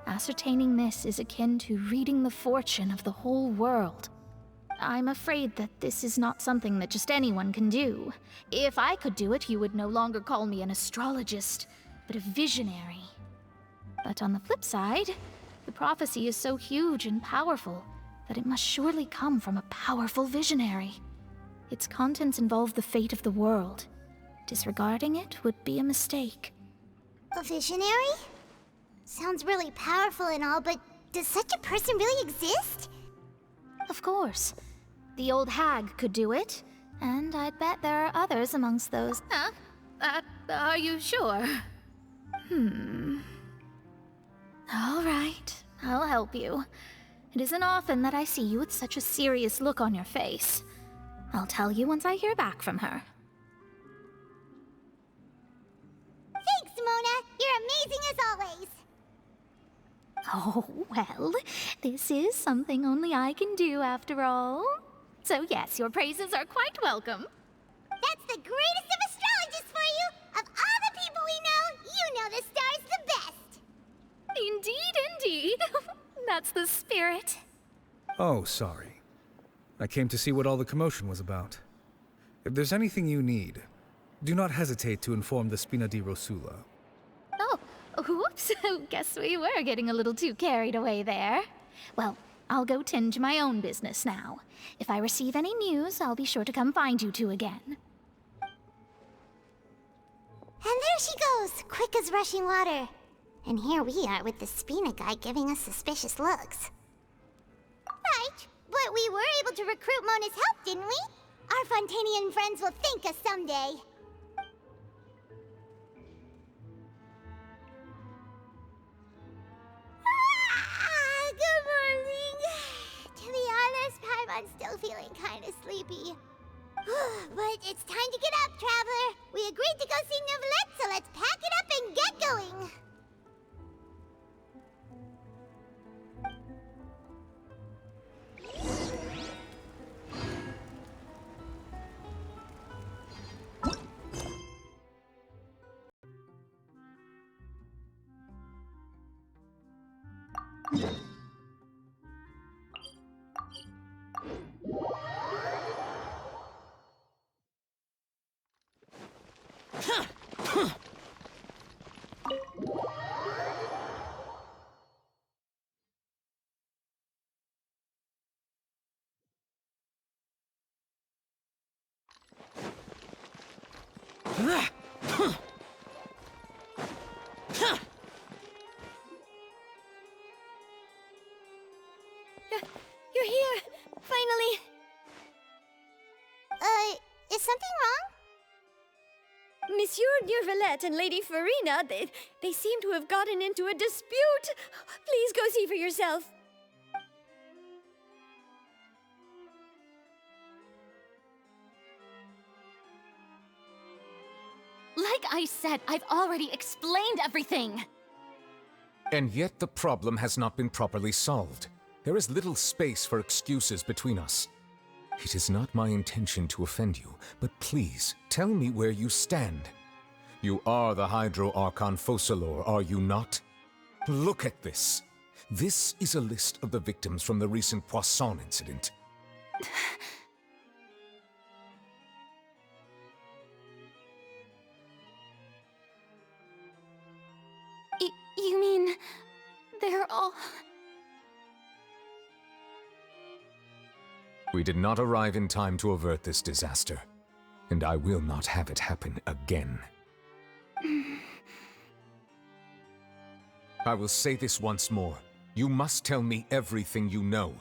Ascertaining this is akin to reading the fortune of the whole world. I'm afraid that this is not something that just anyone can do. If I could do it, you would no longer call me an astrologist, but a visionary. But on the flip side, the prophecy is so huge and powerful that it must surely come from a powerful visionary. Its contents involve the fate of the world. Disregarding it would be a mistake. A visionary? Sounds really powerful and all, but does such a person really exist? Of course. The old hag could do it, and I'd bet there are others amongst those. Huh? Are you sure? All right, I'll help you. It isn't often that I see you with such a serious look on your face. I'll tell you once I hear back from her. Thanks, Mona. You're amazing as always. Oh, well, this is something only I can do after all. So yes, your praises are quite welcome. That's the greatest of astrologists for you! Of all the people we know, you know the star's the best! Indeed, indeed. That's the spirit. Oh, sorry. I came to see what all the commotion was about. If there's anything you need, do not hesitate to inform the Spina di Rosula. Oh, whoops. Guess we were getting a little too carried away there. Well, I'll go tend to my own business now. If I receive any news, I'll be sure to come find you two again. And there she goes, quick as rushing water. And here we are with the Spina guy giving us suspicious looks. Right, but we were able to recruit Mona's help, didn't we? Our Fontanian friends will thank us someday. Good morning. To be honest, I'm still feeling kind of sleepy. But it's time to get up, Traveler. We agreed to go see Novelette, so let's pack it up and get going. You're here! Finally! Is something wrong? Monsieur Noirceur and Lady Farina, they seem to have gotten into a dispute. Please go see for yourself. Like I said, I've already explained everything! And yet the problem has not been properly solved. There is little space for excuses between us. It is not my intention to offend you, but please, tell me where you stand. You are the Hydro Archon Focalor, are you not? Look at this. This is a list of the victims from the recent Poisson incident. You mean... they're all... We did not arrive in time to avert this disaster, and I will not have it happen again. I will say this once more. You must tell me everything you know.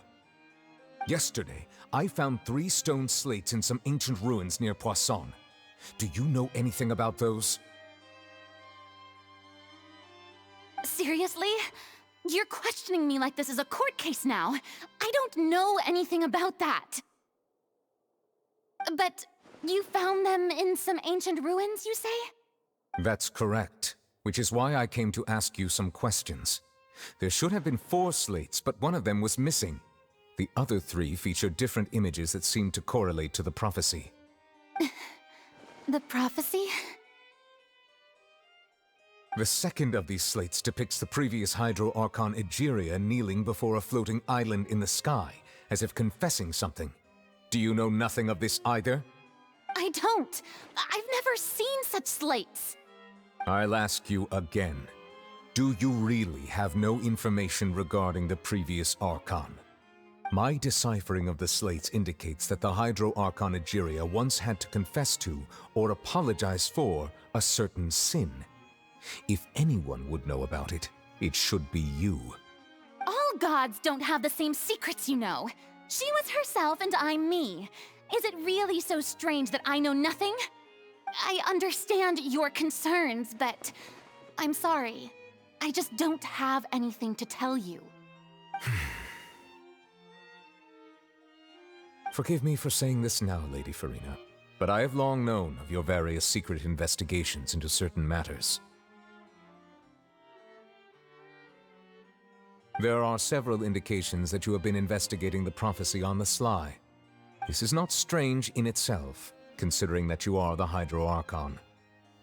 Yesterday, I found 3 stone slates in some ancient ruins near Poisson. Do you know anything about those? Seriously? You're questioning me like this is a court case now. I don't know anything about that. But you found them in some ancient ruins, you say? That's correct, which is why I came to ask you some questions. There should have been 4 slates, but one of them was missing. The other 3 featured different images that seemed to correlate to the prophecy. The prophecy? The second of these slates depicts the previous Hydro Archon Egeria kneeling before a floating island in the sky, as if confessing something. Do you know nothing of this either? I don't. I've never seen such slates. I'll ask you again. Do you really have no information regarding the previous Archon? My deciphering of the slates indicates that the Hydro Archon Egeria once had to confess to, or apologize for, a certain sin. If anyone would know about it, it should be you. All gods don't have the same secrets, you know. She was herself and I'm me. Is it really so strange that I know nothing? I understand your concerns, but I'm sorry. I just don't have anything to tell you. Forgive me for saying this now, Lady Farina, but I have long known of your various secret investigations into certain matters. There are several indications that you have been investigating the prophecy on the sly. This is not strange in itself, considering that you are the Hydro Archon.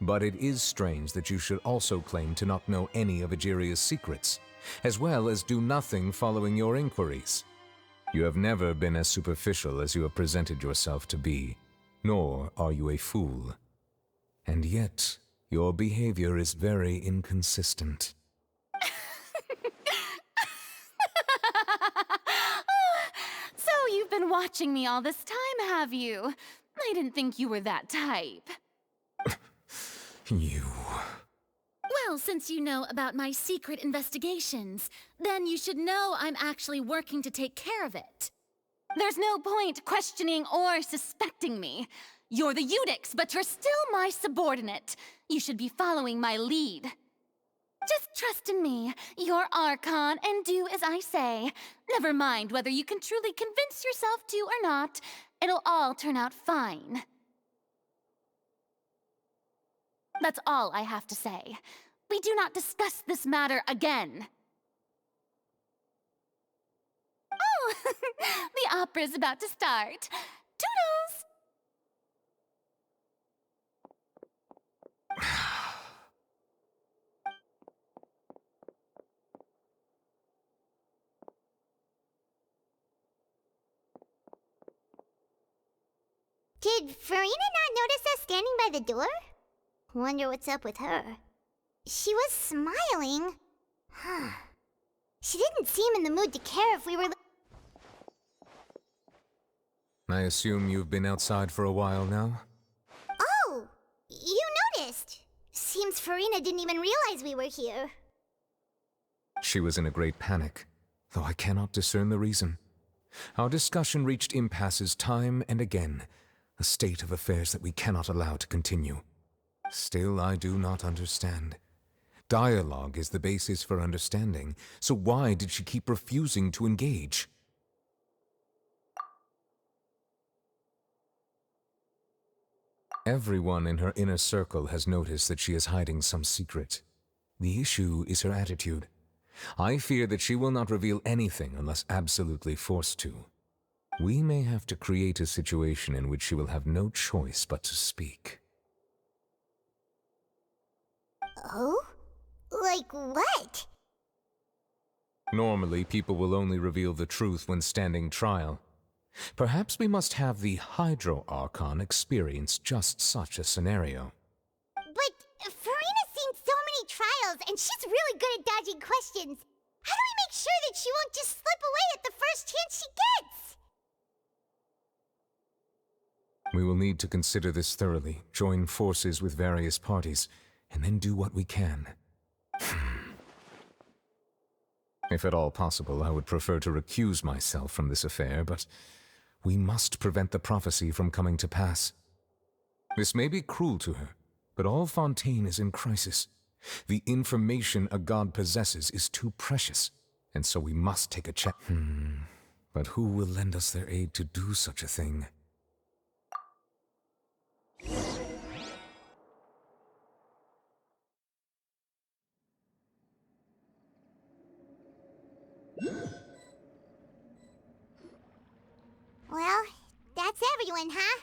But it is strange that you should also claim to not know any of Egeria's secrets, as well as do nothing following your inquiries. You have never been as superficial as you have presented yourself to be, nor are you a fool. And yet, your behavior is very inconsistent. So you've been watching me all this time, have you? I didn't think you were that type. You... Well, since you know about my secret investigations, then you should know I'm actually working to take care of it. There's no point questioning or suspecting me. You're the Eudix, but you're still my subordinate. You should be following my lead. Just trust in me, you're Archon, and do as I say. Never mind whether you can truly convince yourself to or not. It'll all turn out fine. That's all I have to say. We do not discuss this matter again. Oh, the opera's about to start. Toodles! Did Farina not notice us standing by the door? Wonder what's up with her. She was smiling. She didn't seem in the mood to care if we were... I assume you've been outside for a while now? Oh! You noticed! Seems Farina didn't even realize we were here. She was in a great panic, though I cannot discern the reason. Our discussion reached impasses time and again, a state of affairs that we cannot allow to continue. Still, I do not understand. Dialogue is the basis for understanding, so why did she keep refusing to engage? Everyone in her inner circle has noticed that she is hiding some secret. The issue is her attitude. I fear that she will not reveal anything unless absolutely forced to. We may have to create a situation in which she will have no choice but to speak. Oh? Like what? Normally, people will only reveal the truth when standing trial. Perhaps we must have the Hydro Archon experience just such a scenario. But Farina's seen so many trials, and she's really good at dodging questions. How do we make sure that she won't just slip away at the first chance she gets? We will need to consider this thoroughly, join forces with various parties, and then do what we can. If at all possible, I would prefer to recuse myself from this affair, but we must prevent the prophecy from coming to pass. This may be cruel to her, but all Fontaine is in crisis. The information a god possesses is too precious, and so we must take a check. But who will lend us their aid to do such a thing? Well, that's everyone, huh?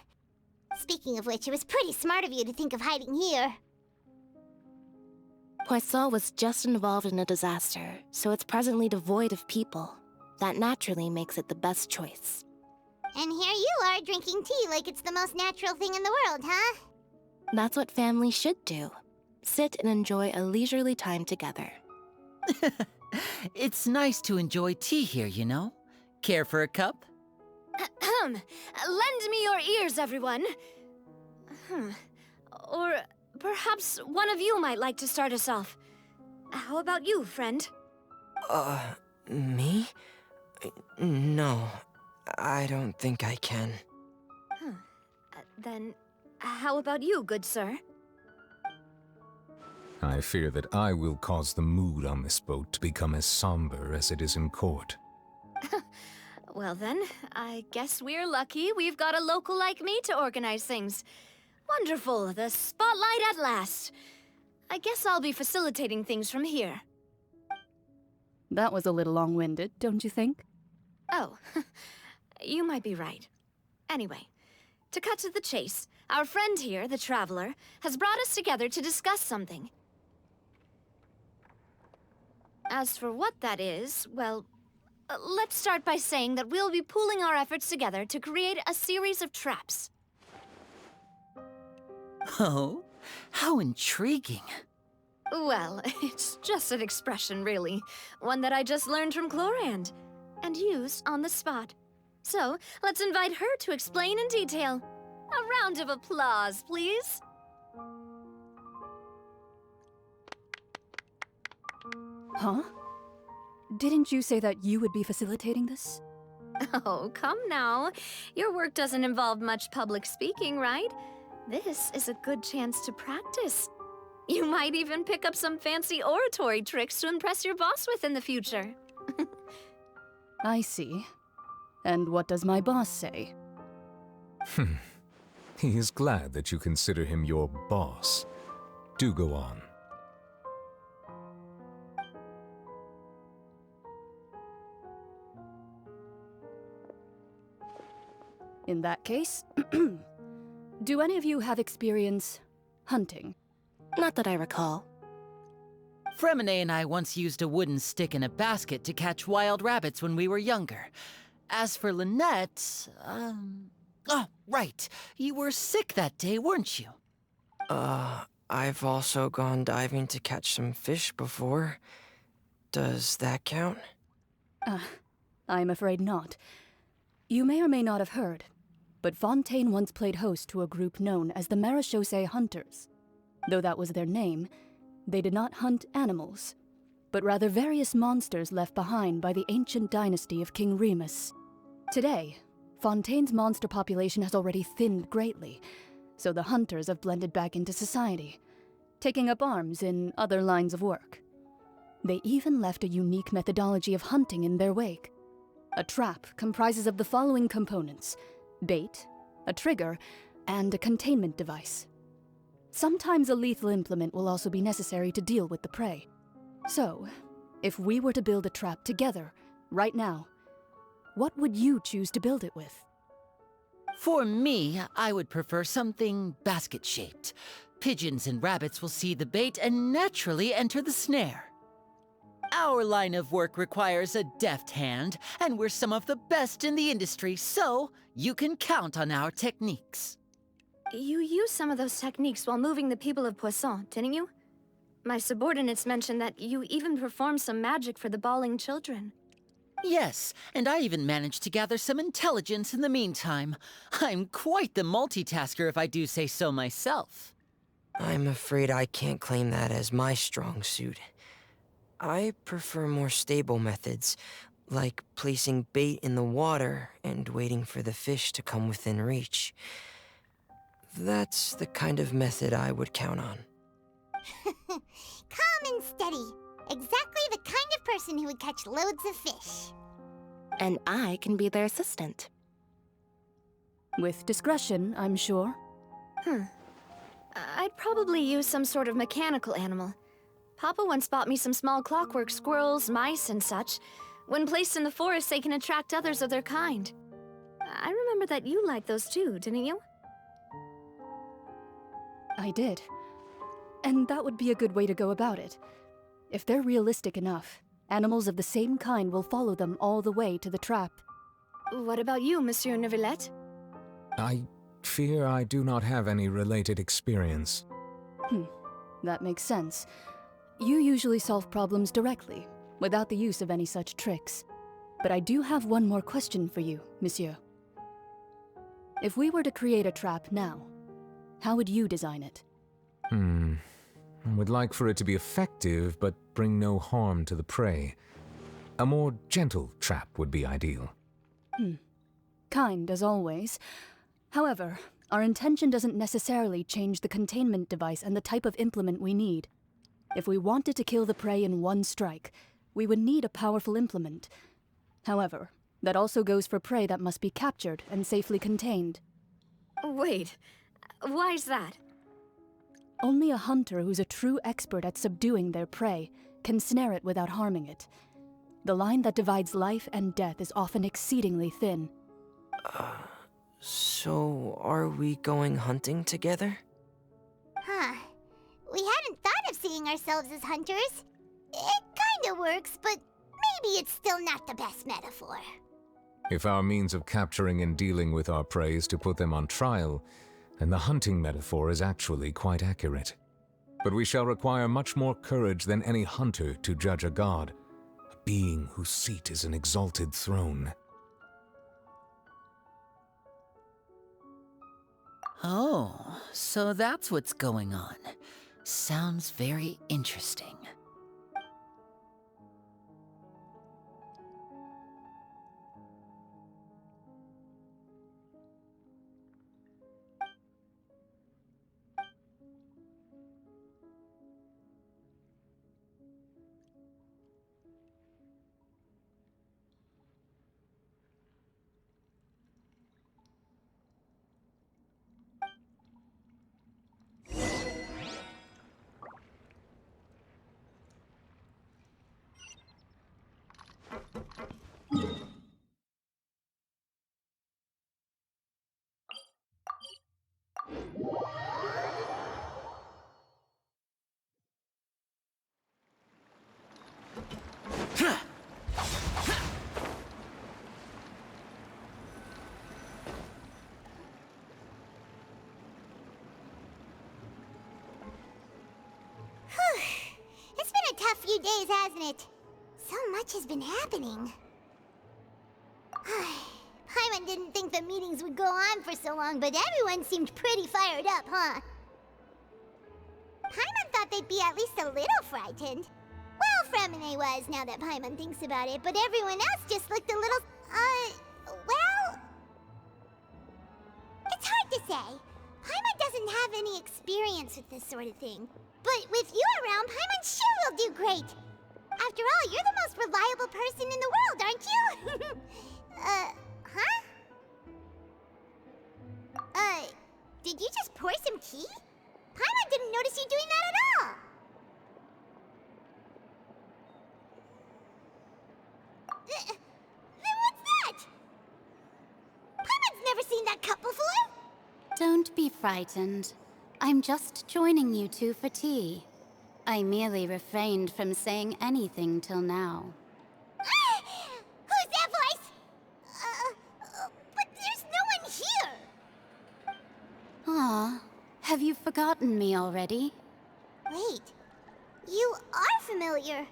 Speaking of which, it was pretty smart of you to think of hiding here. Poisson was just involved in a disaster, so it's presently devoid of people. That naturally makes it the best choice. And here you are drinking tea like it's the most natural thing in the world, huh? That's what families should do. Sit and enjoy a leisurely time together. It's nice to enjoy tea here, you know? Care for a cup? Lend me your ears, everyone. Or perhaps one of you might like to start us off. How about you, friend? Me? No, I don't think I can. Then, how about you, good sir? I fear that I will cause the mood on this boat to become as somber as it is in court. Well then, I guess we're lucky we've got a local like me to organize things. Wonderful, the spotlight at last. I guess I'll be facilitating things from here. That was a little long-winded, don't you think? Oh, you might be right. Anyway, to cut to the chase, our friend here, the Traveler, has brought us together to discuss something. As for what that is, well, let's start by saying that we'll be pooling our efforts together to create a series of traps. Oh, how intriguing. Well, it's just an expression, really. One that I just learned from Chlorand, and used on the spot. So, let's invite her to explain in detail. A round of applause, please. Huh? Didn't you say that you would be facilitating this? Oh, come now. Your work doesn't involve much public speaking, right? This is a good chance to practice. You might even pick up some fancy oratory tricks to impress your boss with in the future. I see. And what does my boss say? He is glad that you consider him your boss. Do go on. In that case, do any of you have experience hunting? Not that I recall. Fremine and I once used a wooden stick in a basket to catch wild rabbits when we were younger. As for Lynette, oh, right. You were sick that day, weren't you? I've also gone diving to catch some fish before. Does that count? I'm afraid not. You may or may not have heard, but Fontaine once played host to a group known as the Marechaussee Hunters. Though that was their name, they did not hunt animals, but rather various monsters left behind by the ancient dynasty of King Remus. Today, Fontaine's monster population has already thinned greatly, so the hunters have blended back into society, taking up arms in other lines of work. They even left a unique methodology of hunting in their wake. A trap comprises of the following components: bait, a trigger, and a containment device. Sometimes a lethal implement will also be necessary to deal with the prey. So, if we were to build a trap together, right now, what would you choose to build it with? For me, I would prefer something basket-shaped. Pigeons and rabbits will see the bait and naturally enter the snare. Our line of work requires a deft hand, and we're some of the best in the industry, so you can count on our techniques. You used some of those techniques while moving the people of Poisson, didn't you? My subordinates mentioned that you even performed some magic for the bawling children. Yes, and I even managed to gather some intelligence in the meantime. I'm quite the multitasker if I do say so myself. I'm afraid I can't claim that as my strong suit. I prefer more stable methods, like placing bait in the water and waiting for the fish to come within reach. That's the kind of method I would count on. Calm and steady. Exactly the kind of person who would catch loads of fish. And I can be their assistant. With discretion, I'm sure. I'd probably use some sort of mechanical animal. Papa once bought me some small clockwork squirrels, mice, and such. When placed in the forest, they can attract others of their kind. I remember that you liked those too, didn't you? I did. And that would be a good way to go about it. If they're realistic enough, animals of the same kind will follow them all the way to the trap. What about you, Monsieur Neuvillette? I fear I do not have any related experience. That makes sense. You usually solve problems directly, without the use of any such tricks. But I do have one more question for you, Monsieur. If we were to create a trap now, how would you design it? I would like for it to be effective, but bring no harm to the prey. A more gentle trap would be ideal. Kind, as always. However, our intention doesn't necessarily change the containment device and the type of implement we need. If we wanted to kill the prey in one strike, we would need a powerful implement. However, That also goes for prey that must be captured and safely contained. Wait, why's that? Only a hunter who's a true expert at subduing their prey can snare it without harming it. The line that divides life and death is often exceedingly thin. So are we going hunting together? Huh. We hadn't thought of seeing ourselves as hunters. It kinda works, but maybe it's still not the best metaphor. If our means of capturing and dealing with our prey is to put them on trial, then the hunting metaphor is actually quite accurate. But we shall require much more courage than any hunter to judge a god, a being whose seat is an exalted throne. Oh, so that's what's going on. Sounds very interesting. It's been a tough few days, hasn't it? So much has been happening. Paimon didn't think the meetings would go on for so long, but everyone seemed pretty fired up, huh? Paimon thought they'd be at least a little frightened. Well, Fremine was, now that Paimon thinks about it, but everyone else just looked a little, well... It's hard to say. Paimon doesn't have any experience with this sort of thing. But with you around, Paimon sure will do great. After all, you're the most reliable person in the world, aren't you? Did you just pour some tea? Paimon didn't notice you doing that at all. Then what's that? Paimon's never seen that cup before. Don't be frightened. I'm just joining you two for tea. I merely refrained from saying anything till now. Who's that voice? But there's no one here. Aw, have you forgotten me already? Wait, you are familiar.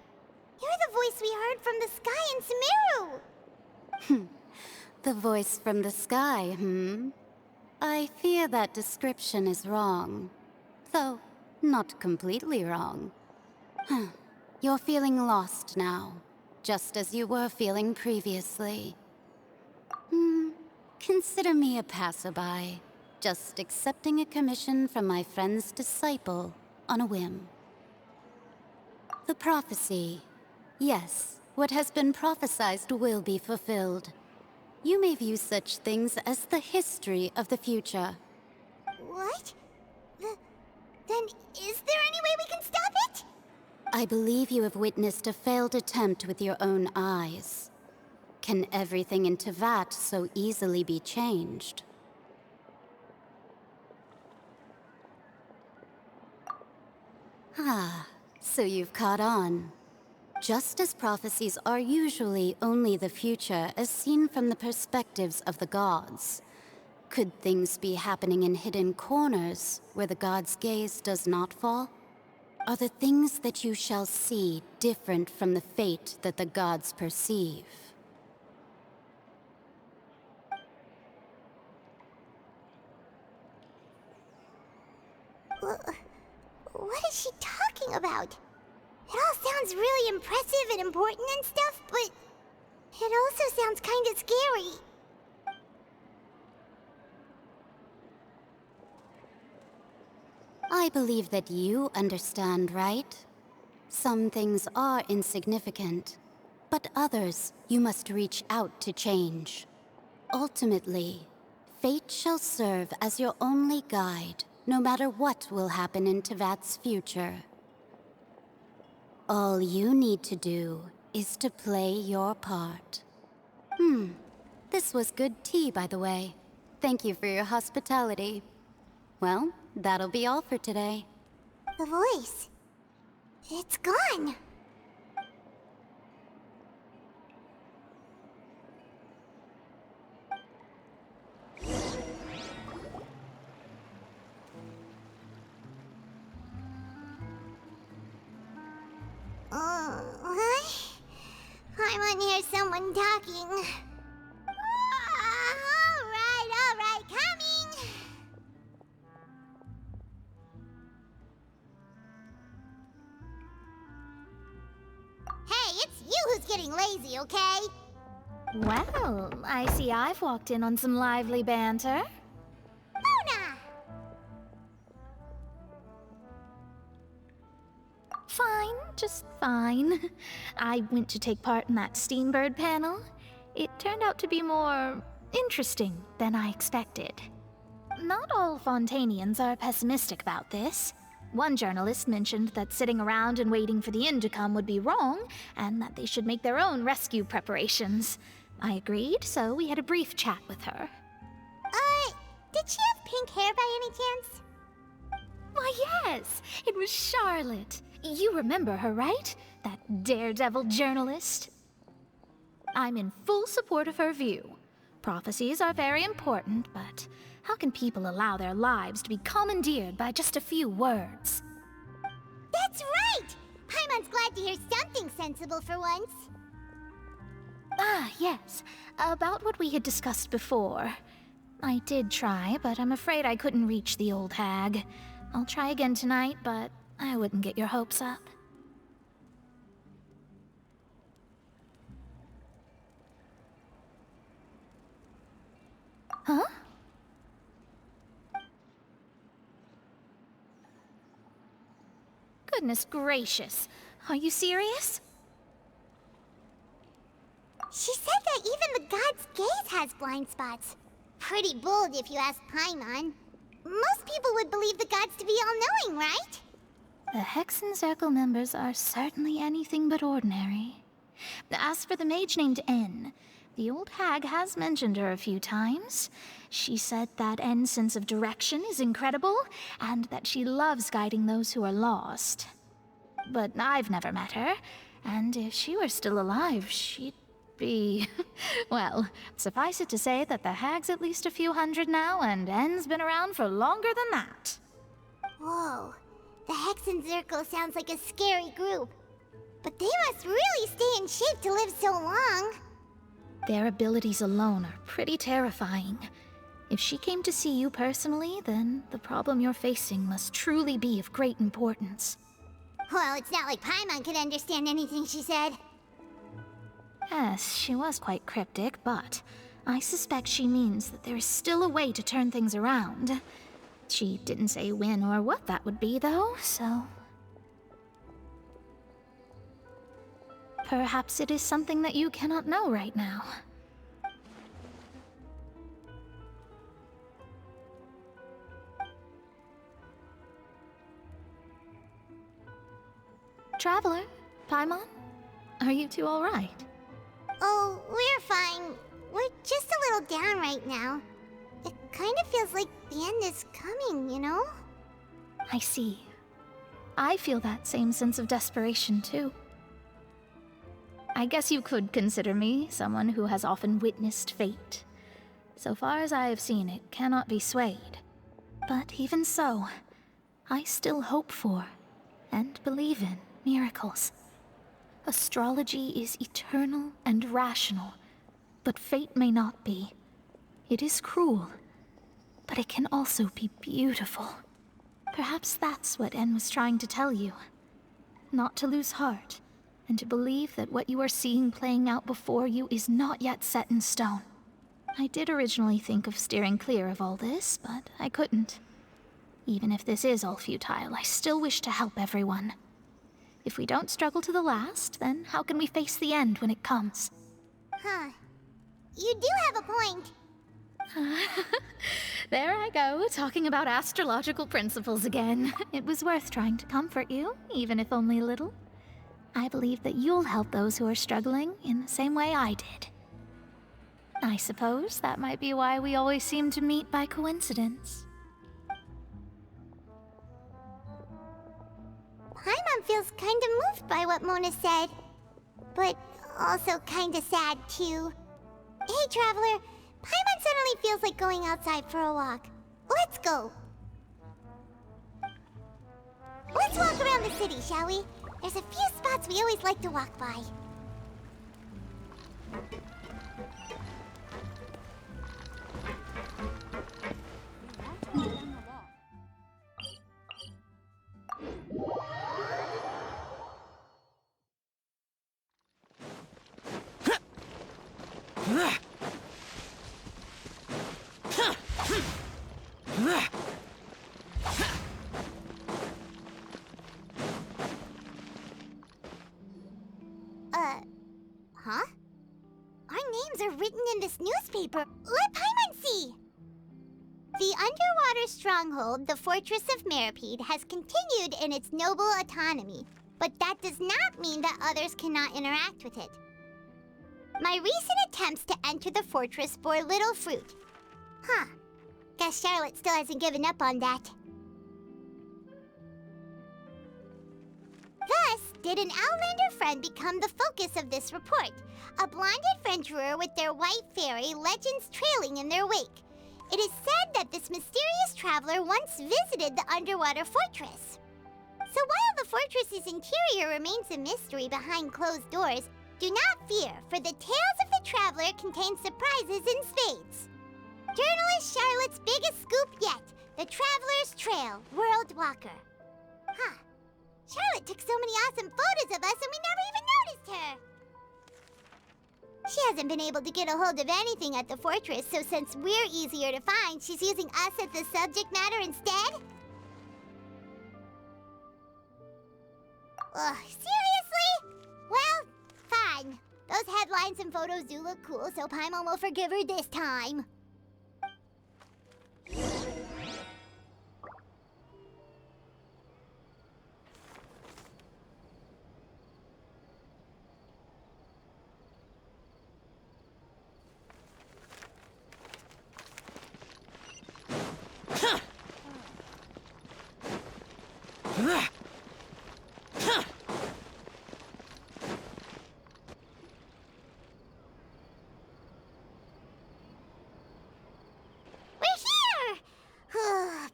You're the voice we heard from the sky in Sumeru. The voice from the sky, I fear that description is wrong. Though, not completely wrong. You're feeling lost now, just as you were feeling previously. Consider me a passerby, just accepting a commission from my friend's disciple on a whim. The prophecy. Yes, what has been prophesized will be fulfilled. You may view such things as the history of the future. What? Then is there any way we can stop it? I believe you have witnessed a failed attempt with your own eyes. Can everything in Tevat so easily be changed? So you've caught on. Just as prophecies are usually only the future as seen from the perspectives of the gods, could things be happening in hidden corners where the gods' gaze does not fall? Are the things that you shall see different from the fate that the gods perceive? What is she talking about? It all sounds really impressive and important and stuff, but it also sounds kind of scary. I believe that you understand, right? Some things are insignificant, but others you must reach out to change. Ultimately, fate shall serve as your only guide, no matter what will happen in Tevat's future. All you need to do is to play your part. This was good tea, by the way. Thank you for your hospitality. Well, that'll be all for today. The voice. It's gone. What? I want to hear someone talking. All right, coming. Hey, it's you who's getting lazy, okay? Well, I see I've walked in on some lively banter. Mona! Fine, just fine. I went to take part in that Steambird panel. It turned out to be more interesting than I expected. Not all Fontanians are pessimistic about this. One journalist mentioned that sitting around and waiting for the end to come would be wrong, and that they should make their own rescue preparations. I agreed, so we had a brief chat with her. Did she have pink hair by any chance? Why, yes, it was Charlotte. You remember her, right? That daredevil journalist? I'm in full support of her view. Prophecies are very important, but how can people allow their lives to be commandeered by just a few words? That's right! Paimon's glad to hear something sensible for once. Ah, yes. About what we had discussed before. I did try, but I'm afraid I couldn't reach the old hag. I'll try again tonight, but I wouldn't get your hopes up. Huh? Goodness gracious. Are you serious? She said that even the god's gaze has blind spots. Pretty bold if you ask Paimon. Most people would believe the gods to be all-knowing, right? The Hexen Circle members are certainly anything but ordinary. As for the mage named N, the old hag has mentioned her a few times. She said that N's sense of direction is incredible, and that she loves guiding those who are lost. But I've never met her, and if she were still alive, she'd be... well, suffice it to say that the hag's at least a few hundred now, and N's been around for longer than that. Whoa, the Hexen Circle sounds like a scary group. But they must really stay in shape to live so long. Their abilities alone are pretty terrifying. If she came to see you personally, then the problem you're facing must truly be of great importance. Well, it's not like Paimon could understand anything she said. Yes, she was quite cryptic, but I suspect she means that there is still a way to turn things around. She didn't say when or what that would be, though, so... perhaps it is something that you cannot know right now. Traveler, Paimon, are you two all right? Oh, we're fine. We're just a little down right now. It kind of feels like the end is coming, you know? I see. I feel that same sense of desperation, too. I guess you could consider me someone who has often witnessed fate. So far as I have seen, it cannot be swayed. But even so, I still hope for, and believe in, miracles. Astrology is eternal and rational, but fate may not be. It is cruel, but it can also be beautiful. Perhaps that's what En was trying to tell you. Not to lose heart, and to believe that what you are seeing playing out before you is not yet set in stone. I did originally think of steering clear of all this, but I couldn't. Even if this is all futile, I still wish to help everyone. If we don't struggle to the last, then how can we face the end when it comes? Huh. You do have a point. There I go, talking about astrological principles again. It was worth trying to comfort you, even if only a little. I believe that you'll help those who are struggling in the same way I did. I suppose that might be why we always seem to meet by coincidence. Paimon feels kinda moved by what Mona said. But also kinda sad, too. Hey, Traveler. Paimon suddenly feels like going outside for a walk. Let's go. Let's walk around the city, shall we? There's a few spots we always like to walk by. Huh? Our names are written in this newspaper. Let Paimon see! The underwater stronghold, the Fortress of Meripede, has continued in its noble autonomy, but that does not mean that others cannot interact with it. My recent attempts to enter the fortress bore little fruit. Huh. Guess Charlotte still hasn't given up on that. Thus, did an Outlander friend become the focus of this report, a blonde adventurer with their white fairy legends trailing in their wake. It is said that this mysterious traveler once visited the underwater fortress. So while the fortress's interior remains a mystery behind closed doors, do not fear, for the tales of the traveler contain surprises in spades. Journalist Charlotte's biggest scoop yet, the Traveler's Trail, World Walker. Huh. Charlotte took so many awesome photos of us and we never even noticed her! She hasn't been able to get a hold of anything at the fortress, so since we're easier to find, she's using us as the subject matter instead? Ugh, seriously? Well, fine. Those headlines and photos do look cool, so Paimon will forgive her this time.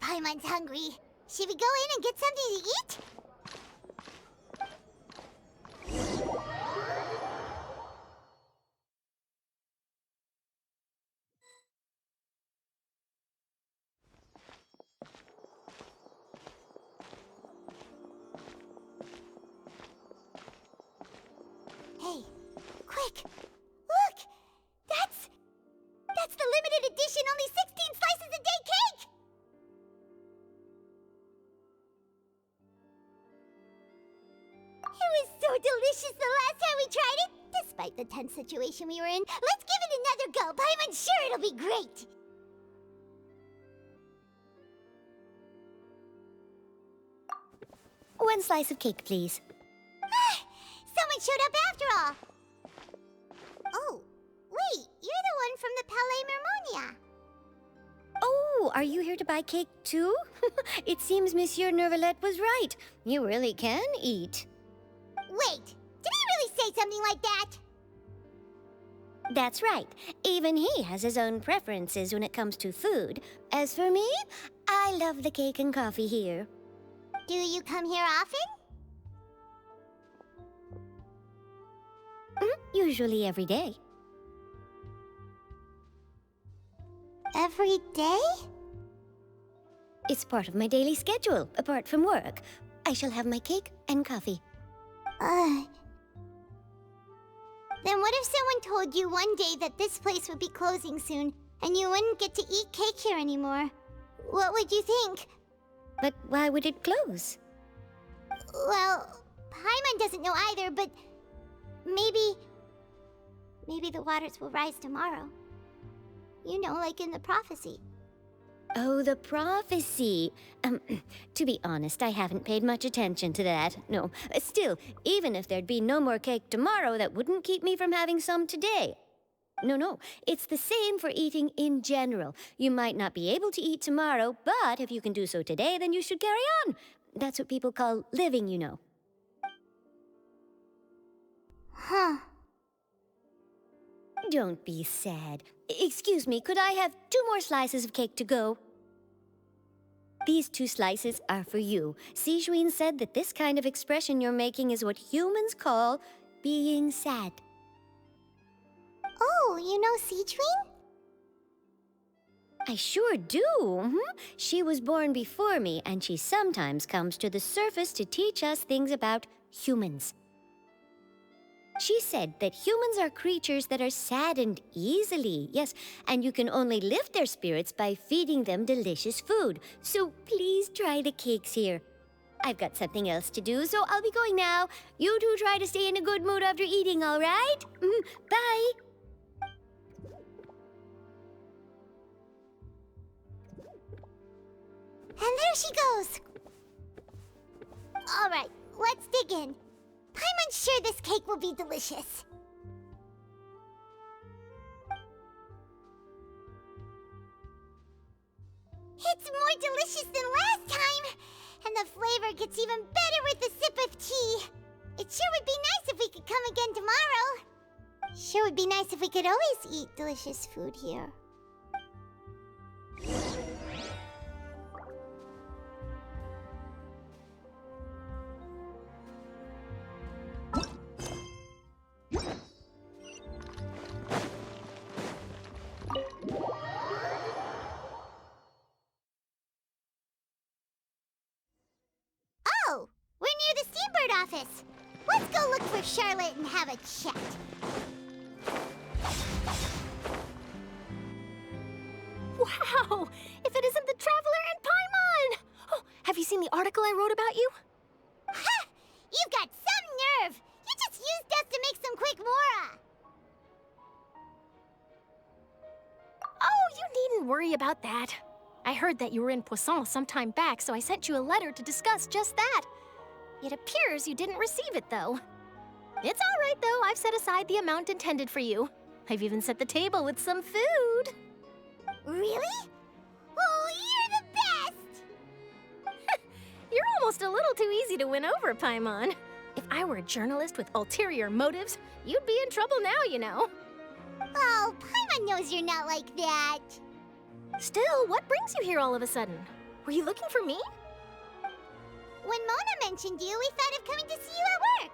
Paimon's hungry. Should we go in and get something to eat? Hey, quick! Look! That's the limited edition only 16 slices a day cake! It was so delicious the last time we tried it! Despite the tense situation we were in, let's give it another go! I'm sure it'll be great! One slice of cake, please. Someone showed up after all! Oh, wait, you're the one from the Palais Mermonia. Oh, are you here to buy cake too? It seems Monsieur Neuvillette was right. You really can eat. Wait, did he really say something like that? That's right. Even he has his own preferences when it comes to food. As for me, I love the cake and coffee here. Do you come here often? Usually every day. Every day? It's part of my daily schedule, apart from work. I shall have my cake and coffee. Then what if someone told you one day that this place would be closing soon, and you wouldn't get to eat cake here anymore? What would you think? But why would it close? Well, Paimon doesn't know either, but maybe the waters will rise tomorrow. You know, like in the prophecy. Oh, the prophecy. To be honest, I haven't paid much attention to that. No, still, even if there'd be no more cake tomorrow, that wouldn't keep me from having some today. No, it's the same for eating in general. You might not be able to eat tomorrow, but if you can do so today, then you should carry on. That's what people call living, you know. Huh. Don't be sad. Excuse me, could I have 2 more slices of cake to go? These 2 slices are for you. Sijuin said that this kind of expression you're making is what humans call being sad. Oh, you know Sijuin? I sure do. She was born before me, and she sometimes comes to the surface to teach us things about humans. She said that humans are creatures that are saddened easily, yes, and you can only lift their spirits by feeding them delicious food. So please try the cakes here. I've got something else to do, so I'll be going now. You two try to stay in a good mood after eating, all right? Bye. And there she goes. All right, let's dig in. Paimon's sure this cake will be delicious. It's more delicious than last time, and the flavor gets even better with a sip of tea. It sure would be nice if we could come again tomorrow. Sure would be nice if we could always eat delicious food here. Oh, we're near the Steambird office. Let's go look for Charlotte and have a chat. Wow! If it isn't the Traveler and Paimon! Oh, have you seen the article I wrote about you? Ha! You've got some nerve! You just used us to make some quick mora! Oh, you needn't worry about that. I heard that you were in Poisson some time back, so I sent you a letter to discuss just that. It appears you didn't receive it, though. It's all right, though. I've set aside the amount intended for you. I've even set the table with some food. Really? Oh, you're the best! You're almost a little too easy to win over, Paimon. If I were a journalist with ulterior motives, you'd be in trouble now, you know. Oh, Paimon knows you're not like that. Still, what brings you here all of a sudden? Were you looking for me? When Mona mentioned you, we thought of coming to see you at work.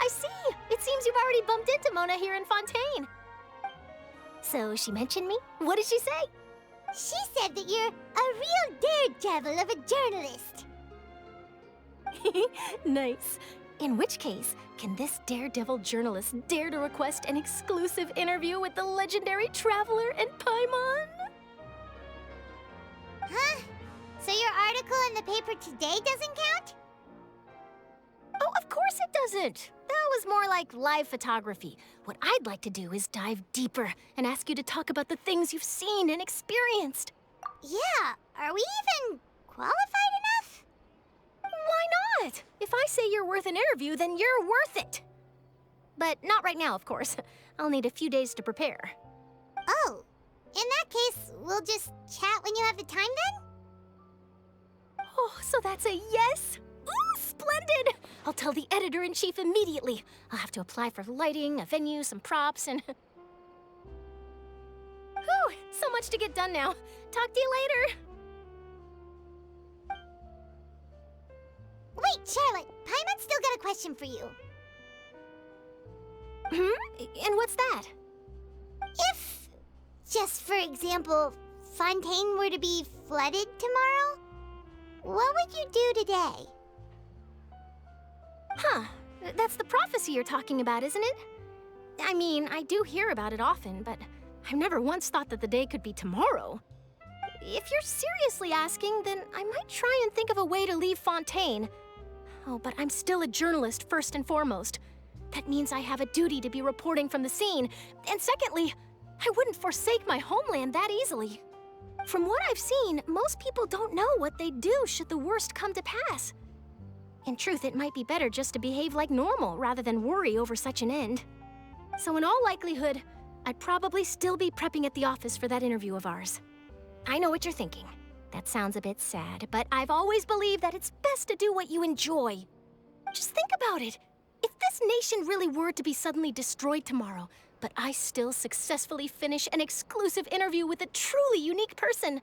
I see. It seems you've already bumped into Mona here in Fontaine. So she mentioned me? What did she say? She said that you're a real daredevil of a journalist. Nice. In which case, can this daredevil journalist dare to request an exclusive interview with the legendary Traveler and Paimon? Huh? So your article in the paper today doesn't count? Oh, of course it doesn't. That was more like live photography. What I'd like to do is dive deeper and ask you to talk about the things you've seen and experienced. Yeah, are we even qualified enough? Why not? If I say you're worth an interview, then you're worth it. But not right now, of course. I'll need a few days to prepare. Oh, in that case, we'll just chat when you have the time then? Oh, so that's a yes? Ooh, splendid! I'll tell the editor-in-chief immediately. I'll have to apply for lighting, a venue, some props, and... Whew, so much to get done now. Talk to you later. Wait, Charlotte, Paimon's still got a question for you. And what's that? If, just for example, Fontaine were to be flooded tomorrow, what would you do today? Huh, that's the prophecy you're talking about, isn't it? I mean, I do hear about it often, but I've never once thought that the day could be tomorrow. if you're seriously asking, then I might try and think of a way to leave Fontaine. Oh, but I'm still a journalist, first and foremost. That means I have a duty to be reporting from the scene. And secondly, I wouldn't forsake my homeland that easily. From what I've seen, most people don't know what they'd do should the worst come to pass. In truth, it might be better just to behave like normal rather than worry over such an end. So in all likelihood, I'd probably still be prepping at the office for that interview of ours. I know what you're thinking. That sounds a bit sad, but I've always believed that it's best to do what you enjoy. Just think about it. If this nation really were to be suddenly destroyed tomorrow, but I still successfully finish an exclusive interview with a truly unique person,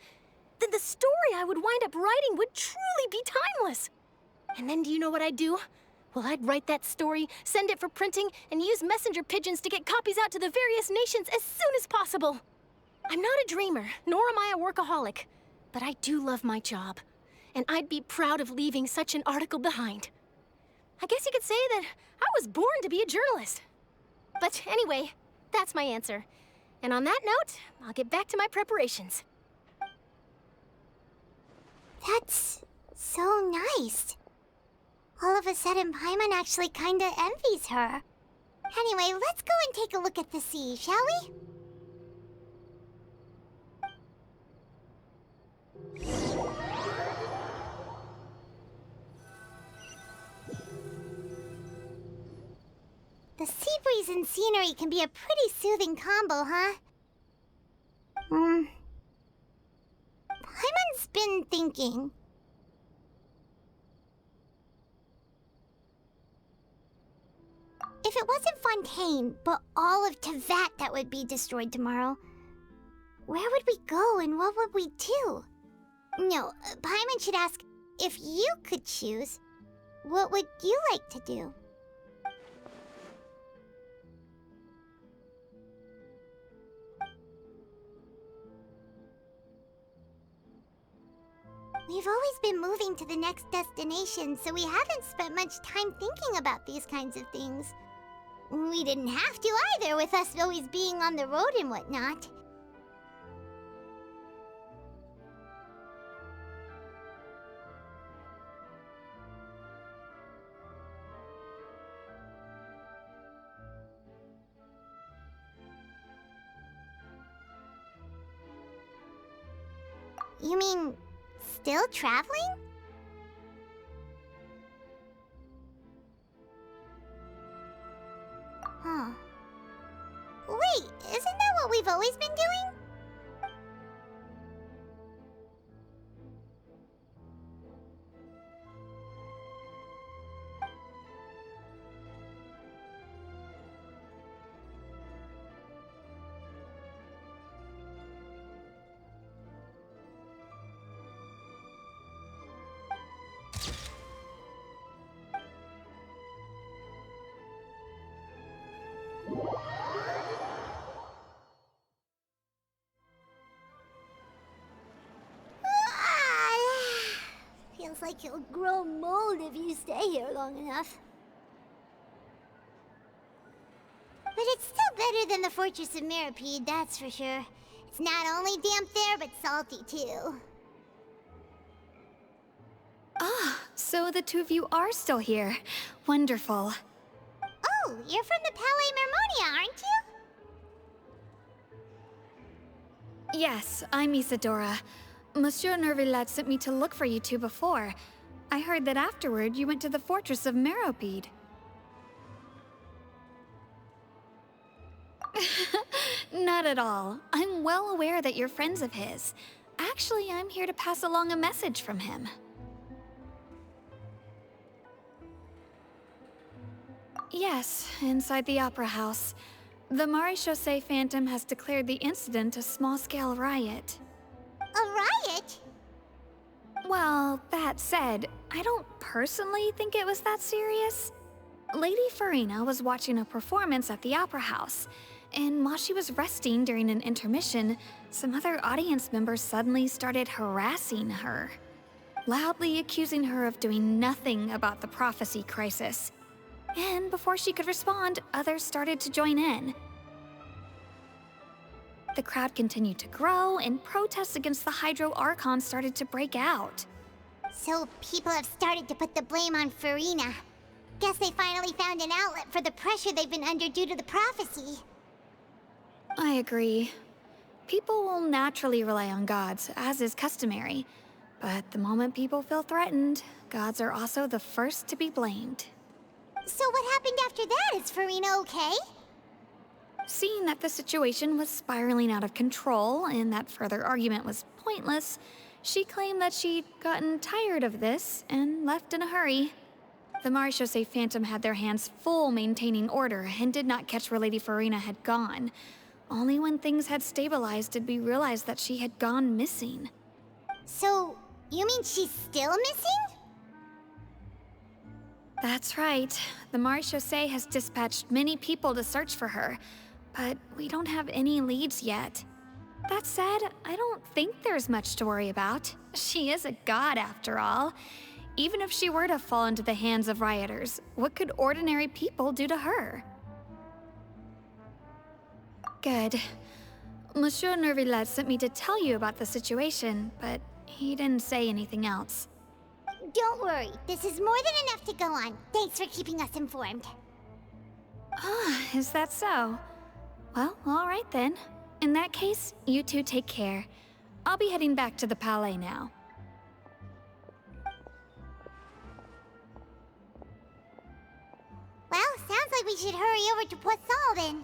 then the story I would wind up writing would truly be timeless. And then do you know what I'd do? Well, I'd write that story, send it for printing, and use messenger pigeons to get copies out to the various nations as soon as possible. I'm not a dreamer, nor am I a workaholic, but I do love my job, and I'd be proud of leaving such an article behind. I guess you could say that I was born to be a journalist. But anyway, that's my answer. And on that note, I'll get back to my preparations. That's so nice. All of a sudden, Paimon actually kinda envies her. Anyway, let's go and take a look at the sea, shall we? The sea breeze and scenery can be a pretty soothing combo, huh? Paimon's been thinking. If it wasn't Fontaine, but all of Tevat that would be destroyed tomorrow, where would we go and what would we do? No, Paimon should ask, if you could choose, what would you like to do? We've always been moving to the next destination, so we haven't spent much time thinking about these kinds of things. We didn't have to either, with us always being on the road and whatnot. You mean, still traveling? Huh. Wait, isn't that what we've always been doing? Feels like you'll grow mold if you stay here long enough. But it's still better than the Fortress of Mirapede, that's for sure. It's not only damp there, but salty too. Ah, so the two of you are still here. Wonderful. Oh, you're from the Palais Mermonia, aren't you? Yes, I'm Isadora. Monsieur Nervillet sent me to look for you two before. I heard that afterward you went to the Fortress of Mirapede. Not at all. I'm well aware that you're friends of his. Actually, I'm here to pass along a message from him. Yes, inside the Opera House. The Maréchaussée Phantom has declared the incident a small-scale riot. A riot? Well, that said, I don't personally think it was that serious. Lady Farina was watching a performance at the Opera House, and while she was resting during an intermission, some other audience members suddenly started harassing her, loudly accusing her of doing nothing about the prophecy crisis. And before she could respond, others started to join in. the crowd continued to grow, and protests against the Hydro Archon started to break out. So people have started to put the blame on Farina. Guess they finally found an outlet for the pressure they've been under due to the prophecy. I agree. People will naturally rely on gods, as is customary. But the moment people feel threatened, gods are also the first to be blamed. So what happened after that? Is Farina okay? Seeing that the situation was spiraling out of control and that further argument was pointless, she claimed that she'd gotten tired of this and left in a hurry. The Marechaussee Phantom had their hands full maintaining order and did not catch where Lady Farina had gone. Only when things had stabilized did we realize that she had gone missing. So, you mean she's still missing? That's right. The Marechaussee has dispatched many people to search for her, but we don't have any leads yet. That said, I don't think there's much to worry about. She is a god after all. Even if she were to fall into the hands of rioters, what could ordinary people do to her? Good. Monsieur Nervillette sent me to tell you about the situation, but he didn't say anything else. Don't worry, this is more than enough to go on. Thanks for keeping us informed. Ah, is that so? Well, all right then. In that case, you two take care. I'll be heading back to the Palais now. Well, sounds like we should hurry over to Poisson then.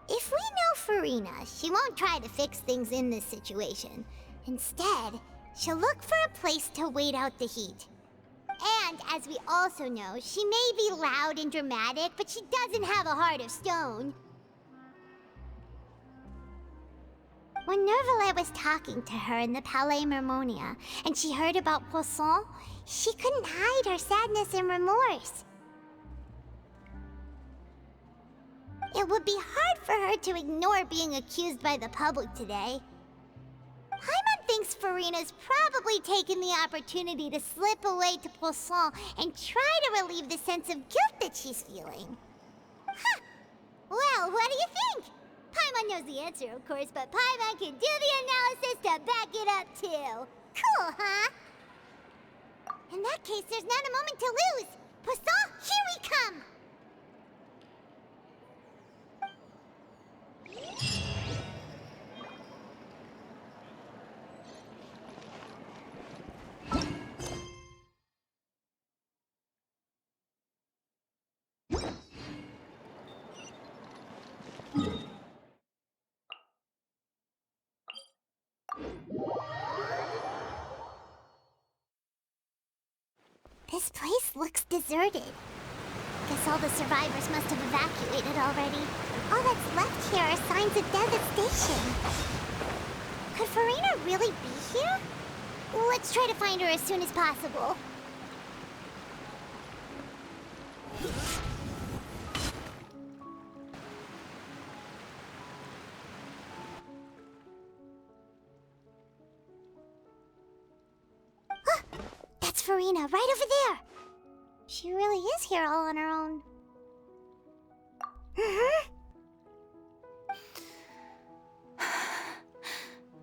If we know Farina, she won't try to fix things in this situation. Instead, she'll look for a place to wait out the heat. And, as we also know, she may be loud and dramatic, but she doesn't have a heart of stone. When Nervillette was talking to her in the Palais Mermonia, and she heard about Poisson, she couldn't hide her sadness and remorse. It would be hard for her to ignore being accused by the public today. Paimon thinks Farina's probably taken the opportunity to slip away to Poisson and try to relieve the sense of guilt that she's feeling. Huh. Well, what do you think? Paimon knows the answer, of course, but Paimon can do the analysis to back it up, too. Cool, huh? In that case, there's not a moment to lose. Poisson, here we come! This place looks deserted. Guess all the survivors must have evacuated already. All that's left here are signs of devastation. Could Farina really be here? Let's try to find her as soon as possible. That's Farina, right over there. She really is here all on her own.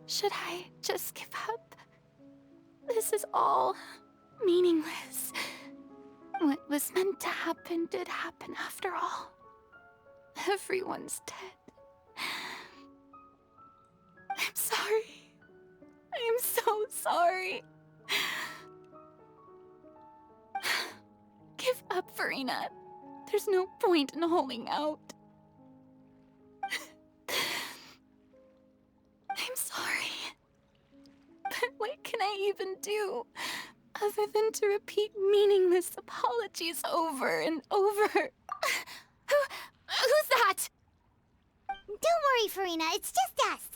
Should I just give up? This is all meaningless. What was meant to happen did happen after all. Everyone's dead. I'm sorry. I am so sorry. Give up, Farina. There's no point in holding out. I'm sorry. But what can I even do other than to repeat meaningless apologies over and over? Who's that? Don't worry, Farina. It's just us.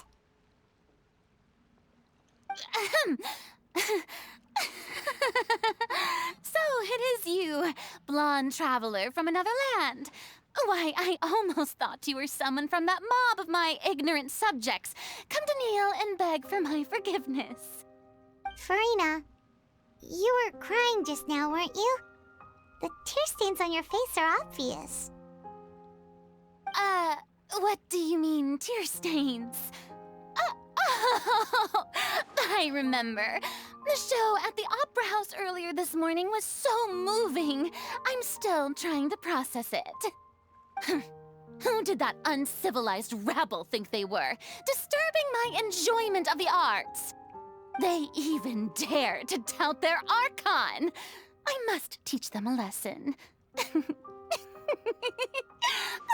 So it is you, blonde traveler from another land. Why, I almost thought you were someone from that mob of my ignorant subjects, come to kneel and beg for my forgiveness. Farina, you were crying just now, weren't you? The tear stains on your face are obvious. What do you mean, tear stains? Oh, I remember. The show at the Opera House earlier this morning was so moving. I'm still trying to process it. Who did that uncivilized rabble think they were, disturbing my enjoyment of the arts? They even dare to tout their Archon. I must teach them a lesson.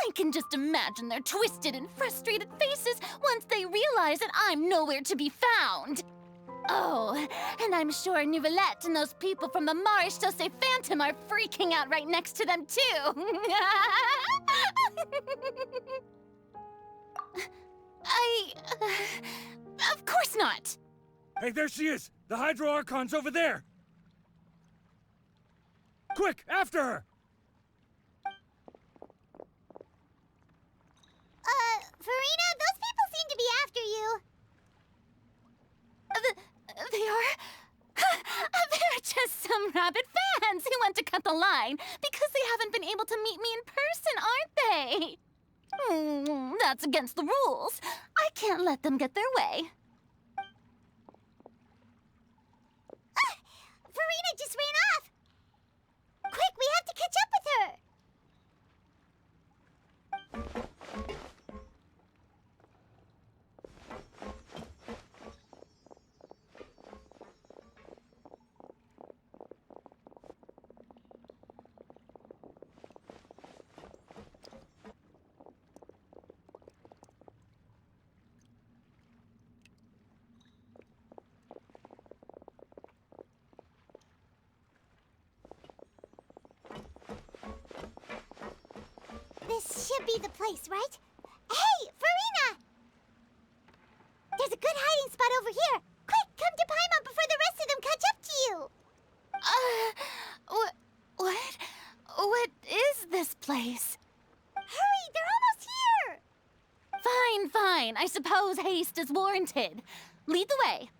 I can just imagine their twisted and frustrated faces once they realize that I'm nowhere to be found. Oh, and I'm sure Nouvellette and those people from the miHoYo Phantom are freaking out right next to them, too. Of course not. Hey, there she is! The Hydro Archon's over there! Quick, after her! Farina, those people seem to be after you. They are? They're just some rabid fans who want to cut the line because they haven't been able to meet me in person, aren't they? That's against the rules. I can't let them get their way. Farina just ran off! Quick, we have to catch up with her! This should be the place, right? Hey, Farina! There's a good hiding spot over here. Quick, come to Paimon before the rest of them catch up to you. What? What is this place? Hurry, they're almost here! Fine, fine. I suppose haste is warranted. Lead the way.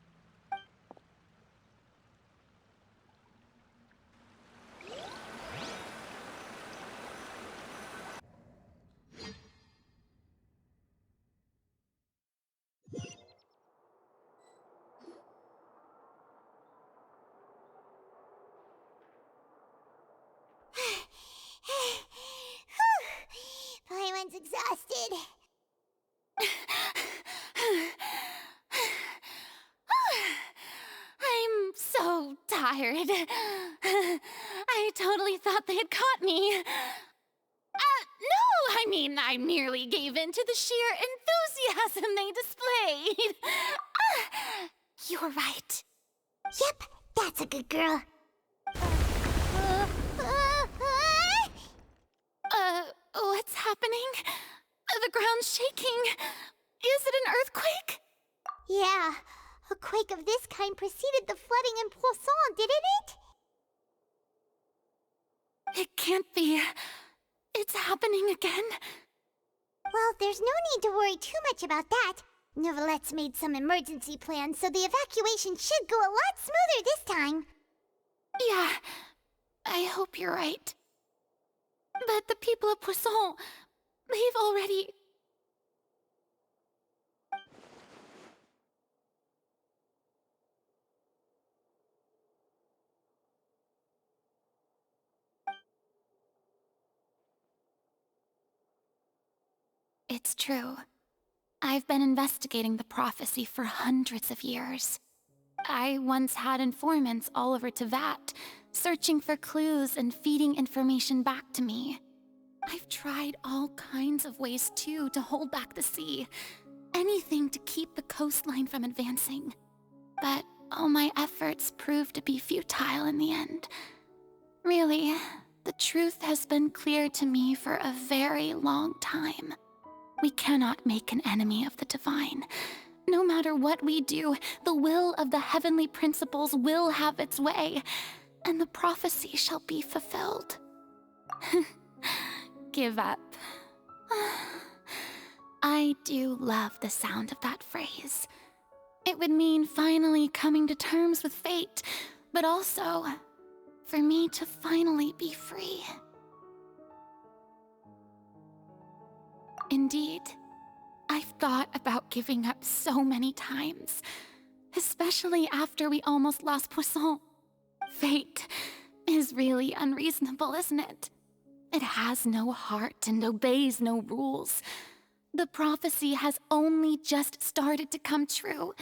Paimon's exhausted. I'm so tired. I totally thought they had caught me. No, I mean, I merely gave in to the sheer enthusiasm they displayed. You're right. Yep, that's a good girl. What's happening? The ground's shaking. Is it an earthquake? Yeah, a quake of this kind preceded the flooding in Poisson, didn't it? It can't be. It's happening again. Well, there's no need to worry too much about that. Nouvellette's made some emergency plans, so the evacuation should go a lot smoother this time. Yeah, I hope you're right. But the people of Poisson, they've already... It's true. I've been investigating the prophecy for hundreds of years. I once had informants all over Tevat, searching for clues and feeding information back to me. I've tried all kinds of ways, too, to hold back the sea. Anything to keep the coastline from advancing. But all my efforts proved to be futile in the end. Really, the truth has been clear to me for a very long time. We cannot make an enemy of the divine. No matter what we do, the will of the heavenly principles will have its way, and the prophecy shall be fulfilled. Give up. I do love the sound of that phrase. It would mean finally coming to terms with fate, but also for me to finally be free. Indeed. I've thought about giving up so many times, especially after we almost lost Poisson. Fate is really unreasonable, isn't it? It has no heart and obeys no rules. The prophecy has only just started to come true,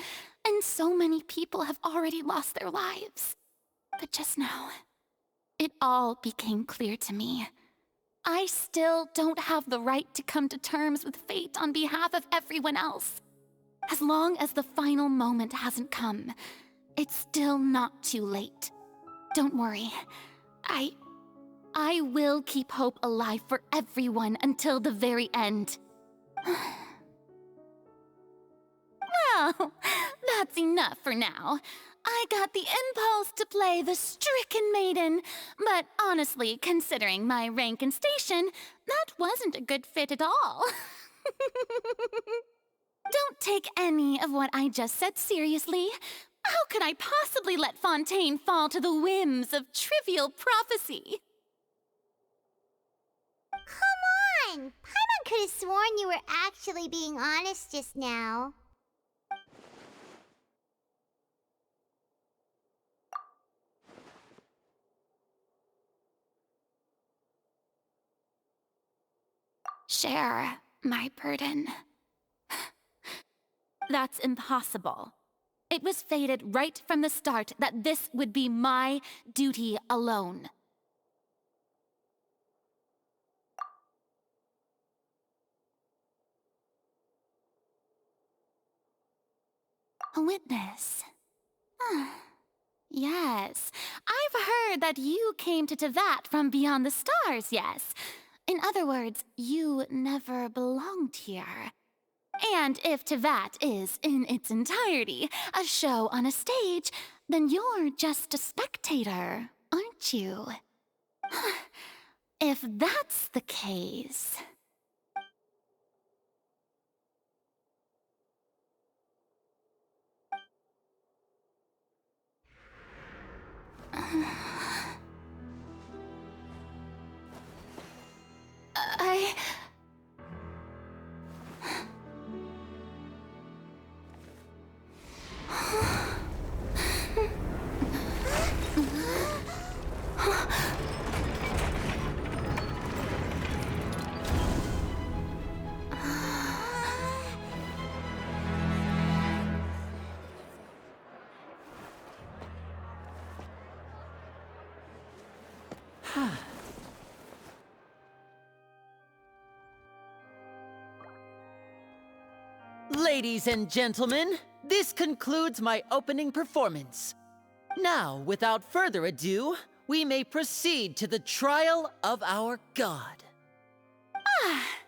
and so many people have already lost their lives. But just now, it all became clear to me. I still don't have the right to come to terms with fate on behalf of everyone else. As long as the final moment hasn't come, it's still not too late. Don't worry. I will keep hope alive for everyone until the very end. Well, that's enough for now. I got the impulse to play the stricken maiden, but honestly, considering my rank and station, that wasn't a good fit at all. Don't take any of what I just said seriously. How could I possibly let Fontaine fall to the whims of trivial prophecy? Come on! Paimon could have sworn you were actually being honest just now. Share my burden. That's impossible. It was fated right from the start that this would be my duty alone. A witness. Yes, I've heard that you came to Tevat from beyond the stars, yes. In other words, you never belonged here. And if Tevat is, in its entirety, a show on a stage, then you're just a spectator, aren't you? If that's the case... Ladies and gentlemen, this concludes my opening performance. Now, without further ado, we may proceed to the trial of our god.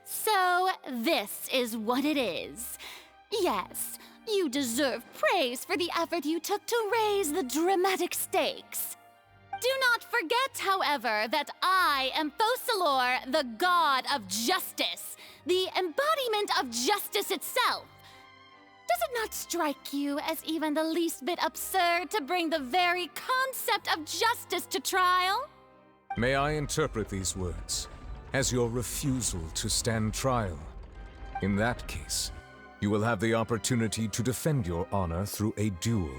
So this is what it is. Yes, you deserve praise for the effort you took to raise the dramatic stakes. Do not forget, however, that I am Focalor, the god of justice, the embodiment of justice itself. Does it not strike you as even the least bit absurd to bring the very concept of justice to trial? May I interpret these words as your refusal to stand trial? In that case, you will have the opportunity to defend your honor through a duel.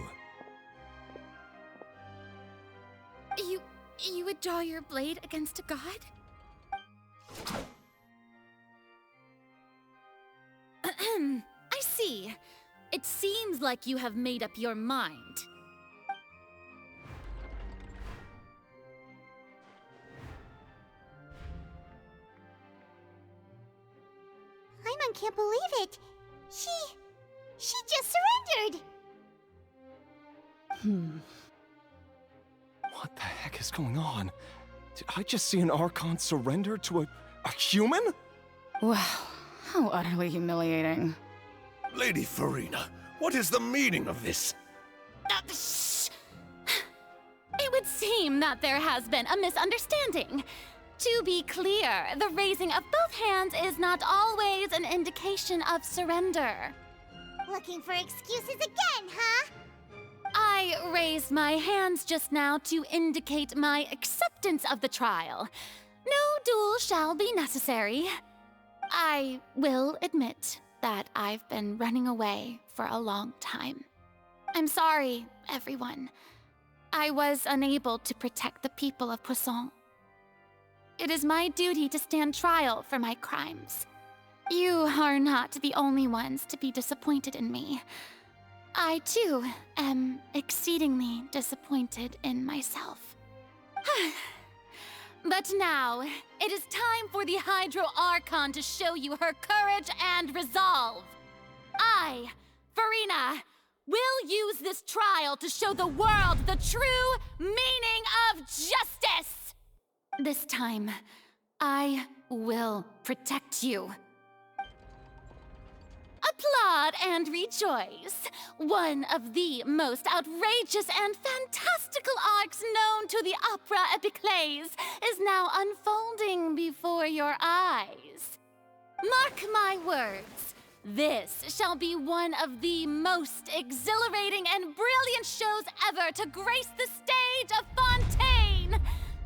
You would draw your blade against a god? I see. It seems like you have made up your mind. Paimon can't believe it. She just surrendered. What the heck is going on? Did I just see an Archon surrender to a human? Wow, how utterly humiliating. Lady Farina, what is the meaning of this? Shh! It would seem that there has been a misunderstanding. To be clear, the raising of both hands is not always an indication of surrender. Looking for excuses again, huh? I raised my hands just now to indicate my acceptance of the trial. No duel shall be necessary. I will admit that I've been running away for a long time. I'm sorry, everyone. I was unable to protect the people of Poisson. It is my duty to stand trial for my crimes. You are not the only ones to be disappointed in me. I, too, am exceedingly disappointed in myself. But now, it is time for the Hydro Archon to show you her courage and resolve. I, Farina, will use this trial to show the world the true meaning of justice! This time, I will protect you. Applaud and rejoice! One of the most outrageous and fantastical arcs known to the opera epiclese is now unfolding before your eyes. Mark my words, this shall be one of the most exhilarating and brilliant shows ever to grace the stage of Fontaine!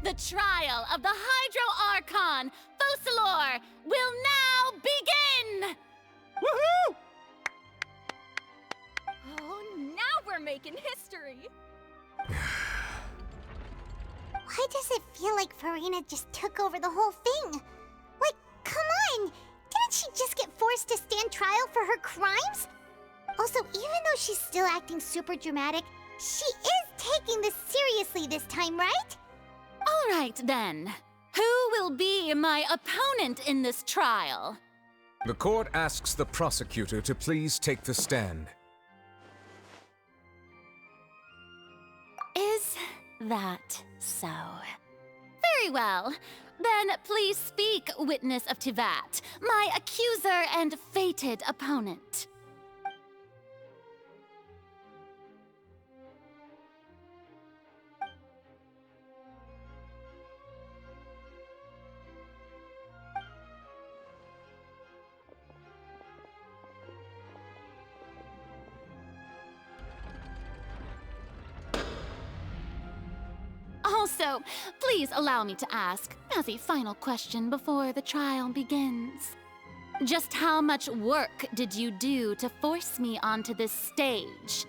The trial of the Hydro Archon, Focalor, will now begin! Woohoo! Oh, now we're making history! Why does it feel like Farina just took over the whole thing? Like, come on! Didn't she just get forced to stand trial for her crimes? Also, even though she's still acting super dramatic, she is taking this seriously this time, right? All right, then. Who will be my opponent in this trial? The court asks the prosecutor to please take the stand. Is that so? Very well. Then please speak, witness of Tivat, my accuser and fated opponent. Also, please allow me to ask, as a final question before the trial begins. Just how much work did you do to force me onto this stage?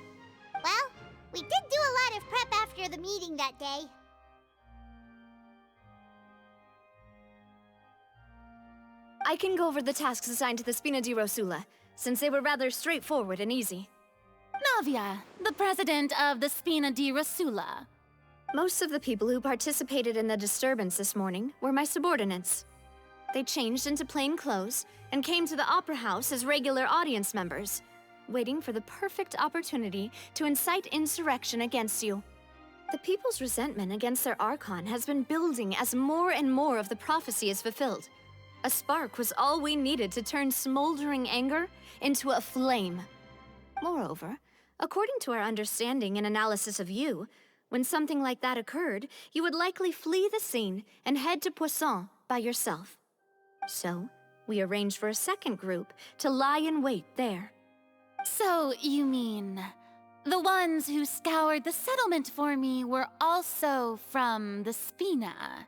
Well, we did do a lot of prep after the meeting that day. I can go over the tasks assigned to the Spina di Rosula, since they were rather straightforward and easy. Navia, the president of the Spina di Rosula. Most of the people who participated in the disturbance this morning were my subordinates. They changed into plain clothes and came to the Opera House as regular audience members, waiting for the perfect opportunity to incite insurrection against you. The people's resentment against their Archon has been building as more and more of the prophecy is fulfilled. A spark was all we needed to turn smoldering anger into a flame. Moreover, according to our understanding and analysis of you, when something like that occurred, you would likely flee the scene and head to Poisson by yourself. So, we arranged for a second group to lie in wait there. So, you mean, the ones who scoured the settlement for me were also from the Spina?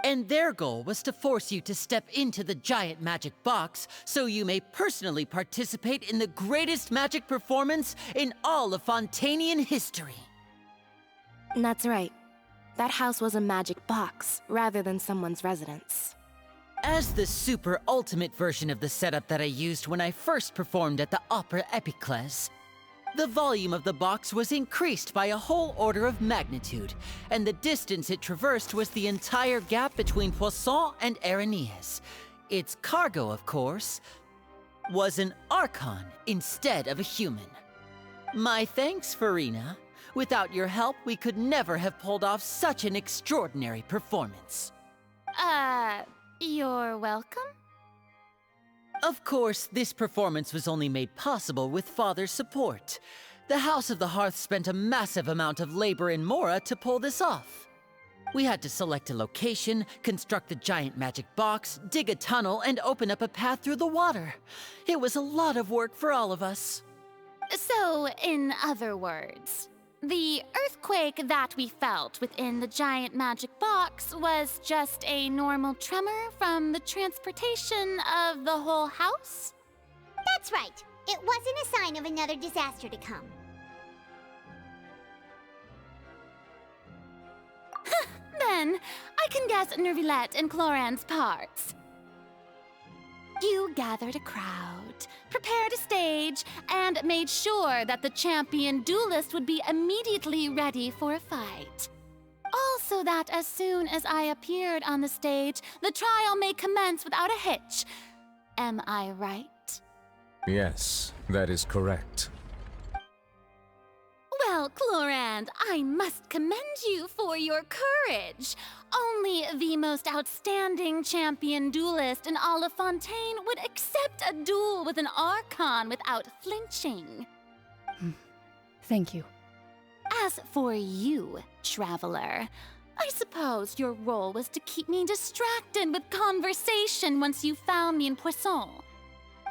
And their goal was to force you to step into the giant magic box so you may personally participate in the greatest magic performance in all of Fontanian history. That's right. That house was a magic box, rather than someone's residence. As the super ultimate version of the setup that I used when I first performed at the Opera Epiclese, the volume of the box was increased by a whole order of magnitude, and the distance it traversed was the entire gap between Poisson and Aranias. Its cargo, of course, was an Archon instead of a human. My thanks, Farina. Without your help, we could never have pulled off such an extraordinary performance. You're welcome? Of course, this performance was only made possible with Father's support. The House of the Hearth spent a massive amount of labor in Mora to pull this off. We had to select a location, construct the giant magic box, dig a tunnel, and open up a path through the water. It was a lot of work for all of us. So, in other words, The earthquake that we felt within the giant magic box was just a normal tremor from the transportation of the whole house? That's right. It wasn't a sign of another disaster to come. Then, I can guess Nervilette and Cloran's parts. You gathered a crowd, prepared a stage, and made sure that the champion duelist would be immediately ready for a fight. Also that as soon as I appeared on the stage, the trial may commence without a hitch. Am I right? Yes, that is correct. Well, Clorand, I must commend you for your courage. Only the most outstanding champion duelist in all of Fontaine would accept a duel with an Archon without flinching. Thank you. As for you, Traveler, I suppose your role was to keep me distracted with conversation once you found me in Poisson.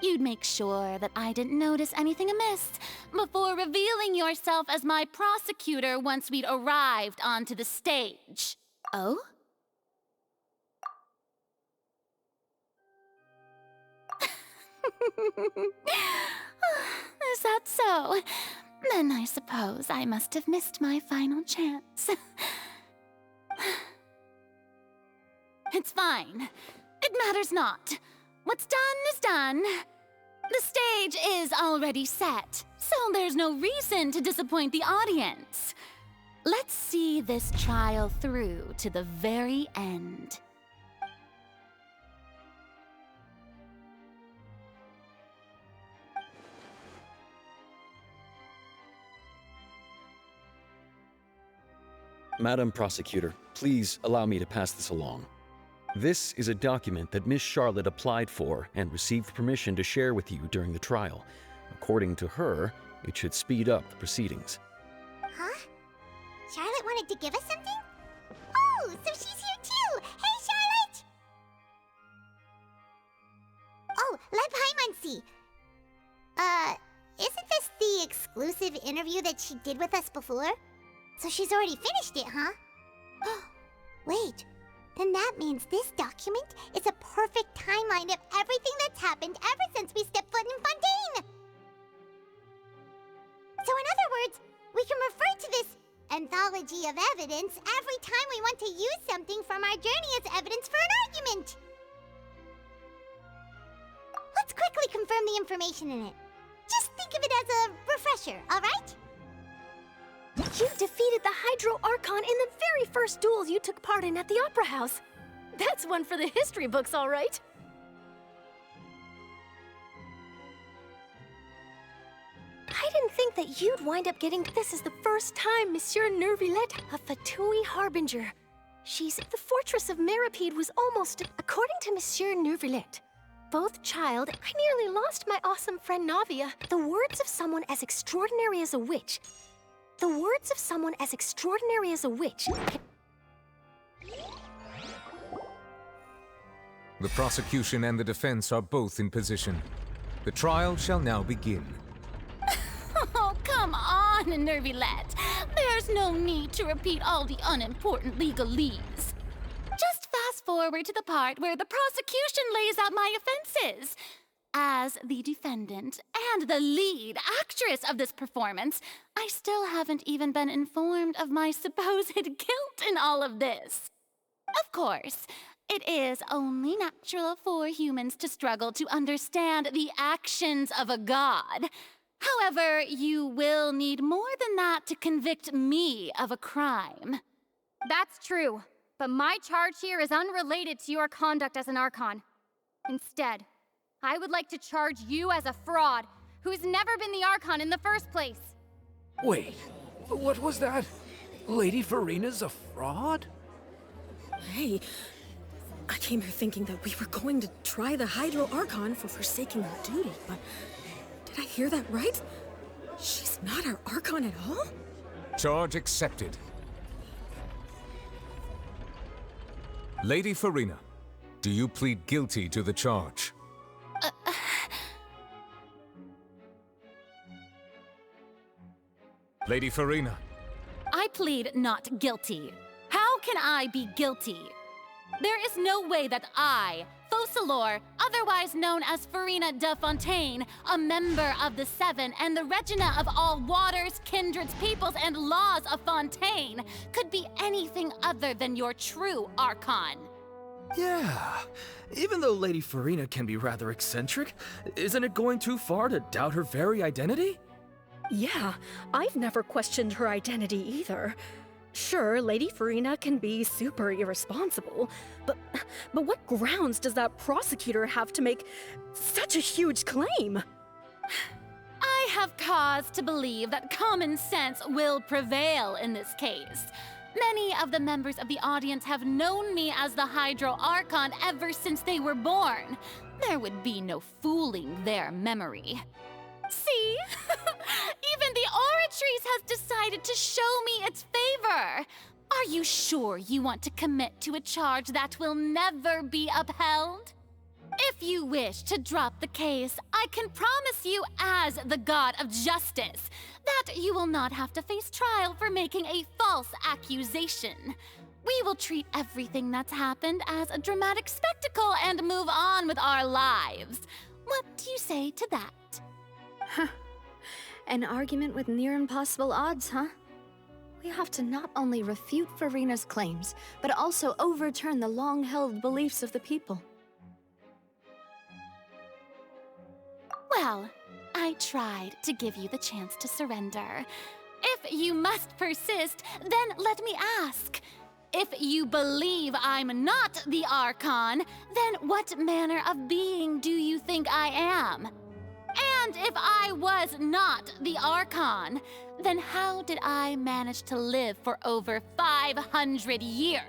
You'd make sure that I didn't notice anything amiss before revealing yourself as my prosecutor once we'd arrived onto the stage. Oh? Is that so? Then I suppose I must have missed my final chance. It's fine. It matters not. What's done is done. The stage is already set, so there's no reason to disappoint the audience. Let's see this trial through to the very end. Madam Prosecutor, please allow me to pass this along. This is a document that Miss Charlotte applied for and received permission to share with you during the trial. According to her, it should speed up the proceedings. Huh? Charlotte wanted to give us something? Oh, so she's here too! Hey, Charlotte! Oh, Leb Hymancy. Isn't this the exclusive interview that she did with us before? So she's already finished it, huh? Wait, then that means this document is a perfect timeline of everything that's happened ever since we stepped foot in Fontaine! So in other words, we can refer to this anthology of evidence every time we want to use something from our journey as evidence for an argument! Let's quickly confirm the information in it. Just think of it as a refresher, alright? You defeated the Hydro Archon in the very first duel you took part in at the Opera House. That's one for the history books, all right. I didn't think that you'd wind up getting this is the first time Monsieur Nervilette, a Fatui Harbinger. The fortress of Meripede was almost... According to Monsieur Nervilette, both child, I nearly lost my awesome friend Navia. The words of someone as extraordinary as a witch... The words of someone as extraordinary as a witch. The prosecution and the defense are both in position. The trial shall now begin. Oh, come on, Nervilette. There's no need to repeat all the unimportant legalese. Just fast forward to the part where the prosecution lays out my offenses. As the defendant and the lead actress of this performance, I still haven't even been informed of my supposed guilt in all of this. Of course, it is only natural for humans to struggle to understand the actions of a god. However, you will need more than that to convict me of a crime. That's true, but my charge here is unrelated to your conduct as an Archon. Instead, I would like to charge you as a fraud who's never been the Archon in the first place. Wait, what was that? Lady Farina's a fraud? Hey, I came here thinking that we were going to try the Hydro Archon for forsaking her duty, but did I hear that right? She's not our Archon at all? Charge accepted. Lady Farina, do you plead guilty to the charge? Lady Farina, plead not guilty. How can I be guilty? There is no way that I, Focalor, otherwise known as Farina de Fontaine, a member of the Seven and the Regina of all waters, kindreds, peoples, and laws of Fontaine, could be anything other than your true Archon. Yeah, even though Lady Farina can be rather eccentric, isn't it going too far to doubt her very identity? Yeah, I've never questioned her identity either. Sure, Lady Farina can be super irresponsible, but what grounds does that prosecutor have to make such a huge claim? I have cause to believe that common sense will prevail in this case. Many of the members of the audience have known me as the Hydro Archon ever since they were born. There would be no fooling their memory. See? Even the Oratrice has decided to show me its favor. Are you sure you want to commit to a charge that will never be upheld? If you wish to drop the case, I can promise you as the God of Justice that you will not have to face trial for making a false accusation. We will treat everything that's happened as a dramatic spectacle and move on with our lives. What do you say to that? Huh. An argument with near impossible odds, huh? We have to not only refute Farina's claims, but also overturn the long-held beliefs of the people. Well, I tried to give you the chance to surrender. If you must persist, then let me ask. If you believe I'm not the Archon, then what manner of being do you think I am? And if I was not the Archon, then how did I manage to live for over 500 years?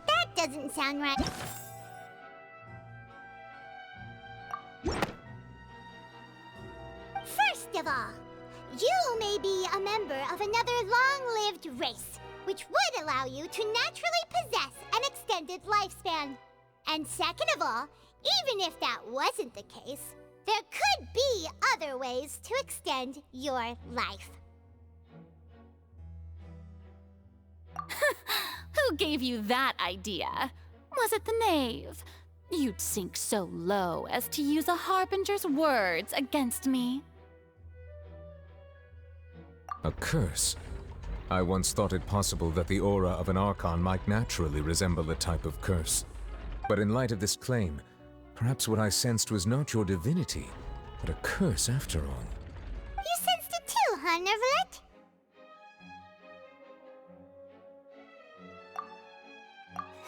That doesn't sound right. First of all, you may be a member of another long-lived race, which would allow you to naturally possess an extended lifespan. And second of all, even if that wasn't the case, there could be other ways to extend your life. Who gave you that idea? Was it the knave? You'd sink so low as to use a harbinger's words against me. A curse? I once thought it possible that the aura of an Archon might naturally resemble a type of curse. But in light of this claim, perhaps what I sensed was not your divinity, but a curse after all. You sensed it too, huh, Nervalet?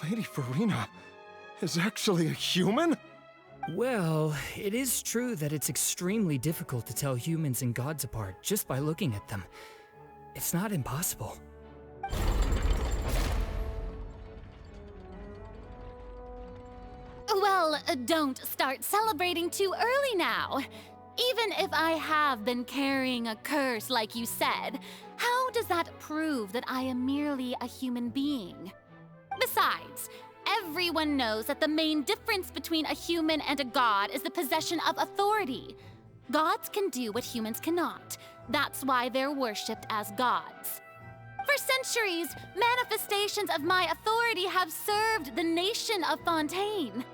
Lady Farina is actually a human? Well, it is true that it's extremely difficult to tell humans and gods apart just by looking at them. It's not impossible. Well, don't start celebrating too early now. Even if I have been carrying a curse like you said, how does that prove that I am merely a human being? Besides, everyone knows that the main difference between a human and a god is the possession of authority. Gods can do what humans cannot. That's why they're worshipped as gods. For centuries, manifestations of my authority have served the nation of Fontaine.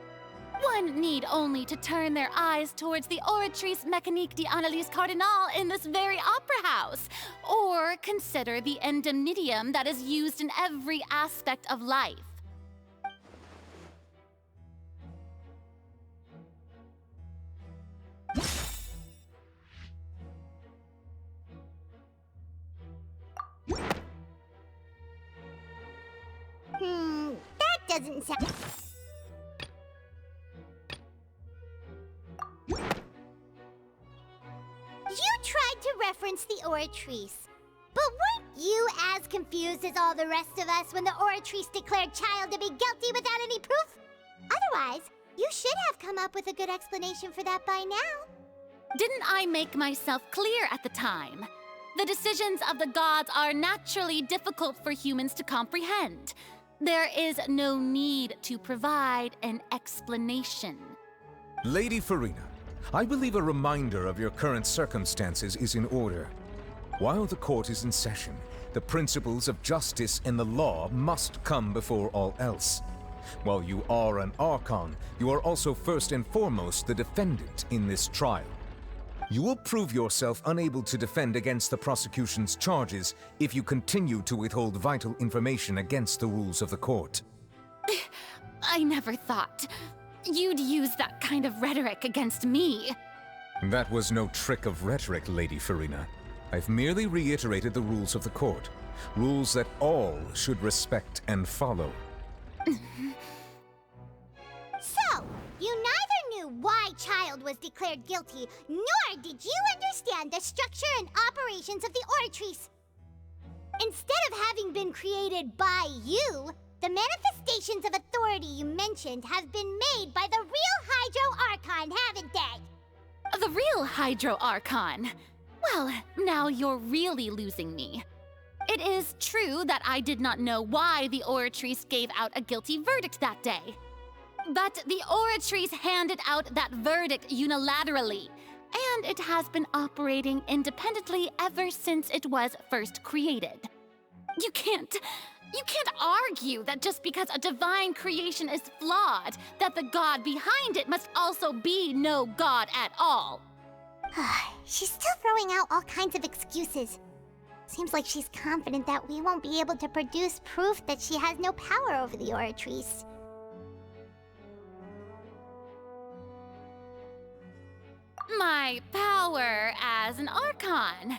One need only to turn their eyes towards the Oratrice Mécanique d'Analyse Cardinal in this very opera house, or consider the indemnitium that is used in every aspect of life. That doesn't sound... You tried to reference the Oratrice, but weren't you as confused as all the rest of us when the Oratrice declared Child to be guilty without any proof? Otherwise, you should have come up with a good explanation for that by now. Didn't I make myself clear at the time? The decisions of the gods are naturally difficult for humans to comprehend. There is no need to provide an explanation. Lady Farina, I believe a reminder of your current circumstances is in order. While the court is in session, the principles of justice and the law must come before all else. While you are an Archon, you are also first and foremost the defendant in this trial. You will prove yourself unable to defend against the prosecution's charges if you continue to withhold vital information against the rules of the court. I never thought you'd use that kind of rhetoric against me. That was no trick of rhetoric, Lady Farina. I've merely reiterated the rules of the court. Rules that all should respect and follow. So, you neither knew why Child was declared guilty, nor did you understand the structure and operations of the Oratrice. Instead of having been created by you, the manifestations of authority you mentioned have been made by the real Hydro Archon, haven't they? The real Hydro Archon? Well, now you're really losing me. It is true that I did not know why the Oratrice gave out a guilty verdict that day. But the Oratrice handed out that verdict unilaterally, and it has been operating independently ever since it was first created. You can't argue that just because a divine creation is flawed, that the god behind it must also be no god at all. She's still throwing out all kinds of excuses. Seems like she's confident that we won't be able to produce proof that she has no power over the Oratrice. My power as an Archon.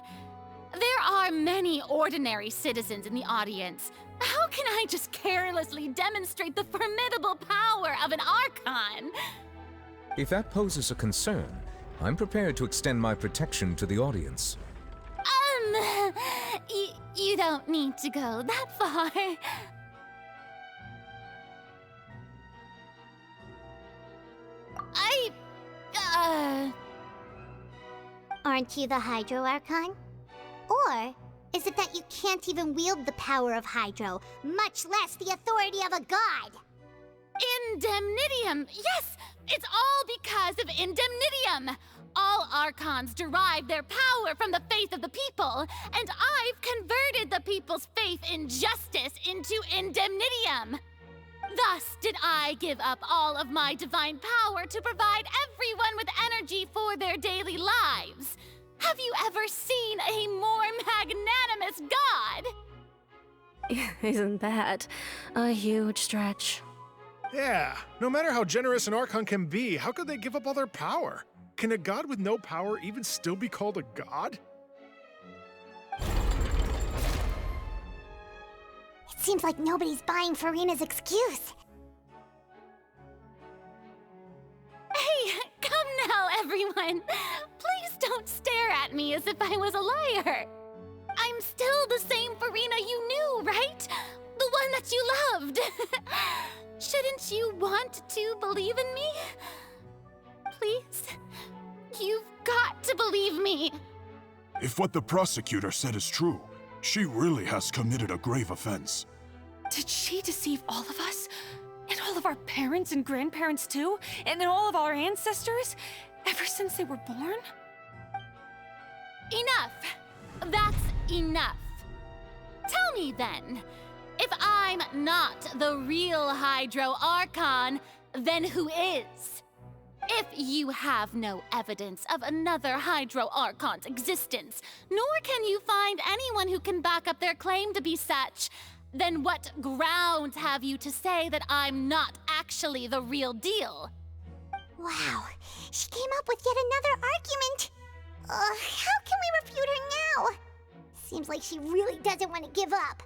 There are many ordinary citizens in the audience. How can I just carelessly demonstrate the formidable power of an Archon? If that poses a concern, I'm prepared to extend my protection to the audience. You don't need to go that far. Aren't you the Hydro Archon? Or is it that you can't even wield the power of Hydro, much less the authority of a god? Indemnitium! Yes! It's all because of Indemnitium! All Archons derive their power from the faith of the people, and I've converted the people's faith in justice into Indemnitium! Thus did I give up all of my divine power to provide everyone with energy for their daily lives. Have you ever seen a more magnanimous god? Isn't that a huge stretch? Yeah, no matter how generous an Archon can be, how could they give up all their power? Can a god with no power even still be called a god? It seems like nobody's buying Farina's excuse. Hey, come now, everyone. Please don't stare at me as if I was a liar. I'm still the same Farina you knew, right? The one that you loved. Shouldn't you want to believe in me? Please? You've got to believe me. If what the prosecutor said is true, she really has committed a grave offense. Did she deceive all of us? And all of our parents and grandparents too? And then all of our ancestors? Ever since they were born? Enough! That's enough. Tell me then, if I'm not the real Hydro Archon, then who is? If you have no evidence of another Hydro Archon's existence, nor can you find anyone who can back up their claim to be such, then what grounds have you to say that I'm not actually the real deal? Wow, she came up with yet another argument. How can we refute her now? Seems like she really doesn't want to give up.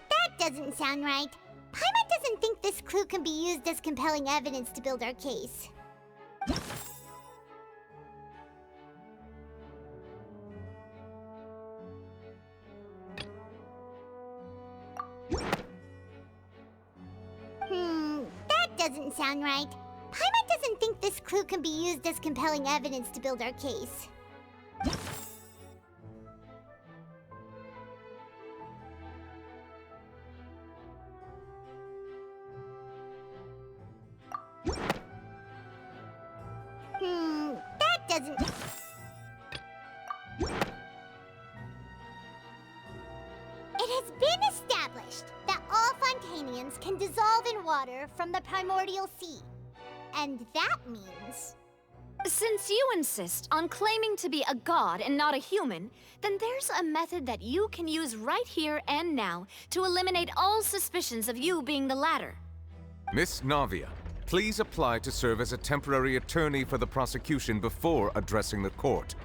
That doesn't sound right. Paimon doesn't think this clue can be used as compelling evidence to build our case. That doesn't sound right. Paimon doesn't think this clue can be used as compelling evidence to build our case. That doesn't... It has been established that all Fontanians can dissolve in water from the primordial sea. And that means... Since you insist on claiming to be a god and not a human, then there's a method that you can use right here and now to eliminate all suspicions of you being the latter. Miss Navia, please apply to serve as a temporary attorney for the prosecution before addressing the court.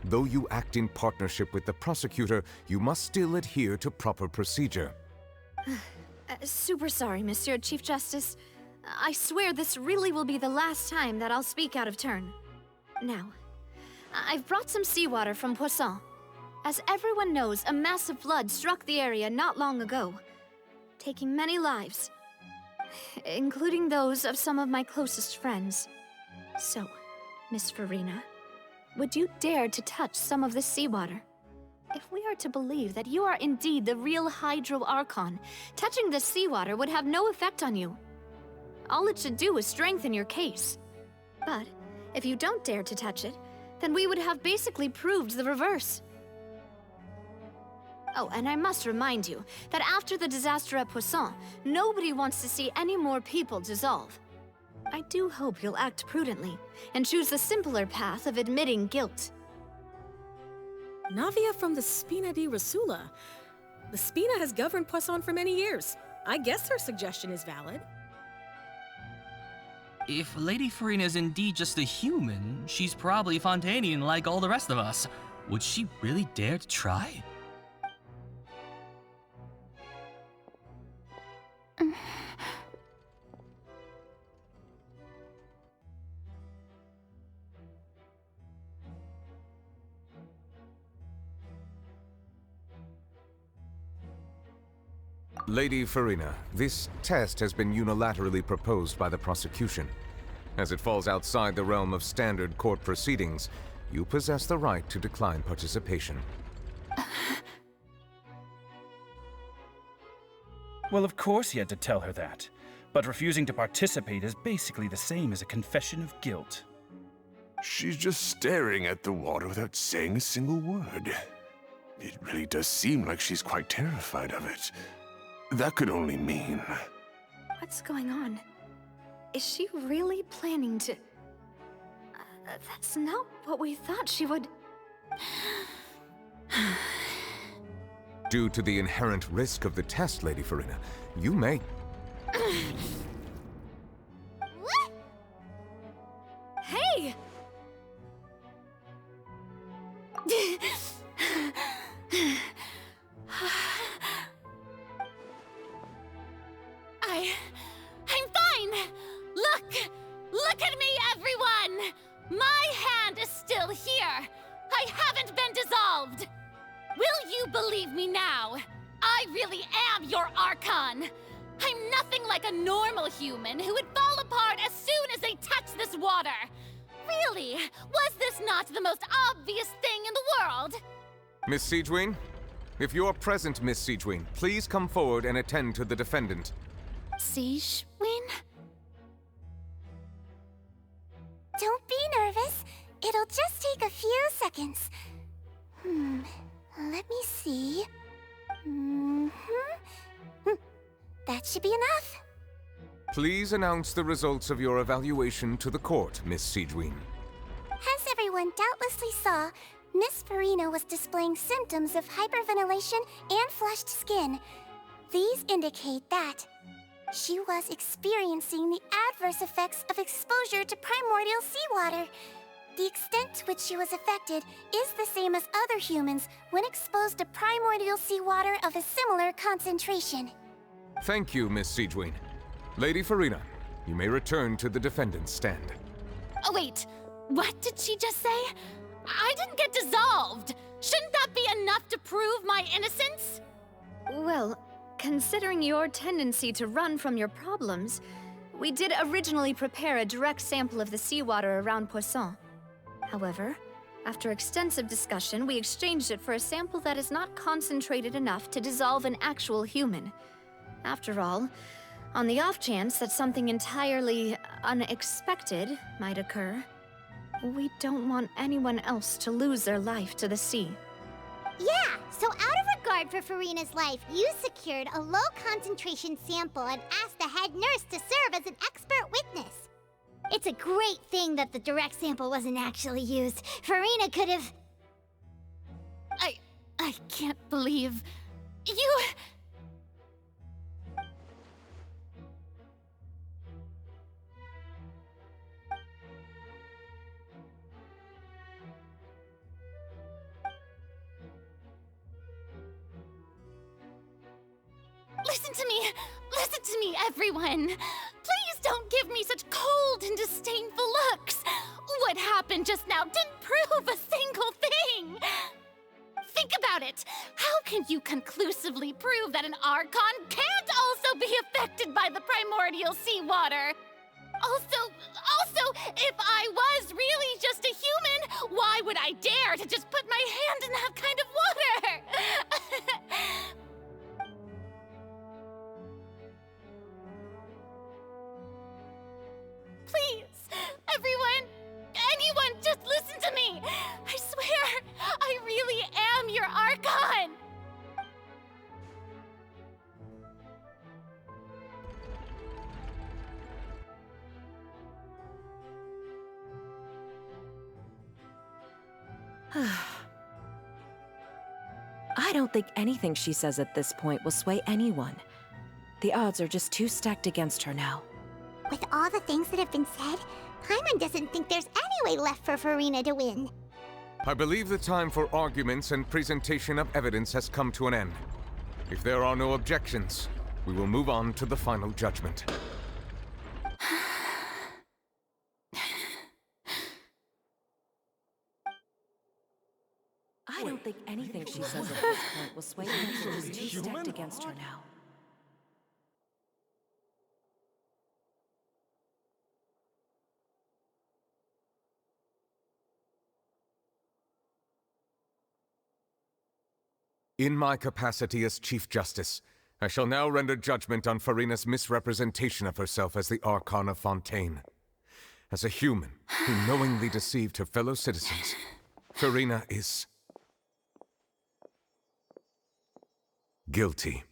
Though you act in partnership with the prosecutor, you must still adhere to proper procedure. Super sorry, Monsieur Chief Justice. I swear this really will be the last time that I'll speak out of turn. Now, I've brought some seawater from Poisson. As everyone knows, a massive flood struck the area not long ago, taking many lives, including those of some of my closest friends. So, Miss Farina, would you dare to touch some of this seawater? If we are to believe that you are indeed the real Hydro Archon, touching this seawater would have no effect on you. All it should do is strengthen your case. But if you don't dare to touch it, then we would have basically proved the reverse. Oh, and I must remind you that after the disaster at Poisson, nobody wants to see any more people dissolve. I do hope you'll act prudently and choose the simpler path of admitting guilt. Navia from the Spina di Rasula. The Spina has governed Poisson for many years. I guess her suggestion is valid. If Lady Farina is indeed just a human, she's probably Fontanian like all the rest of us. Would she really dare to try? Lady Farina, this test has been unilaterally proposed by the prosecution. As it falls outside the realm of standard court proceedings, you possess the right to decline participation. Well, of course he had to tell her that. But refusing to participate is basically the same as a confession of guilt. She's just staring at the water without saying a single word. It really does seem like she's quite terrified of it. That could only mean... What's going on? Is she really planning to... that's not what we thought she would... Due to the inherent risk of the test, Lady Farina, you may... What? Hey! I'm fine! Look at me, everyone! My hand is still here! I haven't been dissolved! Will you believe me now? I really am your Archon! I'm nothing like a normal human who would fall apart as soon as they touch this water! Really, was this not the most obvious thing in the world? Miss Siegewien? If you're present, Miss Siegewien, please come forward and attend to the defendant. Siegewien? Don't be nervous. It'll just take a few seconds. Let me see. That should be enough. Please announce the results of your evaluation to the court, Miss Siegewien. As everyone doubtlessly saw, Miss Farina was displaying symptoms of hyperventilation and flushed skin. These indicate that she was experiencing the adverse effects of exposure to primordial seawater. The extent to which she was affected is the same as other humans when exposed to primordial seawater of a similar concentration. Thank you, Miss Siegeween. Lady Farina, you may return to the defendant's stand. Oh, wait. What did she just say? I didn't get dissolved. Shouldn't that be enough to prove my innocence? Well, considering your tendency to run from your problems, we did originally prepare a direct sample of the seawater around Poisson. However, after extensive discussion, we exchanged it for a sample that is not concentrated enough to dissolve an actual human. After all, on the off chance that something entirely unexpected might occur, we don't want anyone else to lose their life to the sea. Yeah, so out of regard for Farina's life, you secured a low-concentration sample and asked the head nurse to serve as an expert witness. It's a great thing that the direct sample wasn't actually used. Farina could have... I can't believe... you... Listen to me, everyone. Please don't give me such cold and disdainful looks. What happened just now didn't prove a single thing. Think about it. How can you conclusively prove that an Archon can't also be affected by the primordial seawater? Also, if I was really just a human, why would I dare to just put my hand in that kind of water? Please, anyone, just listen to me! I swear, I really am your Archon! I don't think anything she says at this point will sway anyone. The odds are just too stacked against her now. With all the things that have been said, Paimon doesn't think there's any way left for Farina to win. I believe the time for arguments and presentation of evidence has come to an end. If there are no objections, we will move on to the final judgment. I don't think anything she says at this point will sway anyone. She's too stacked against her now. In my capacity as Chief Justice, I shall now render judgment on Farina's misrepresentation of herself as the Archon of Fontaine. As a human who knowingly deceived her fellow citizens, Farina is... guilty.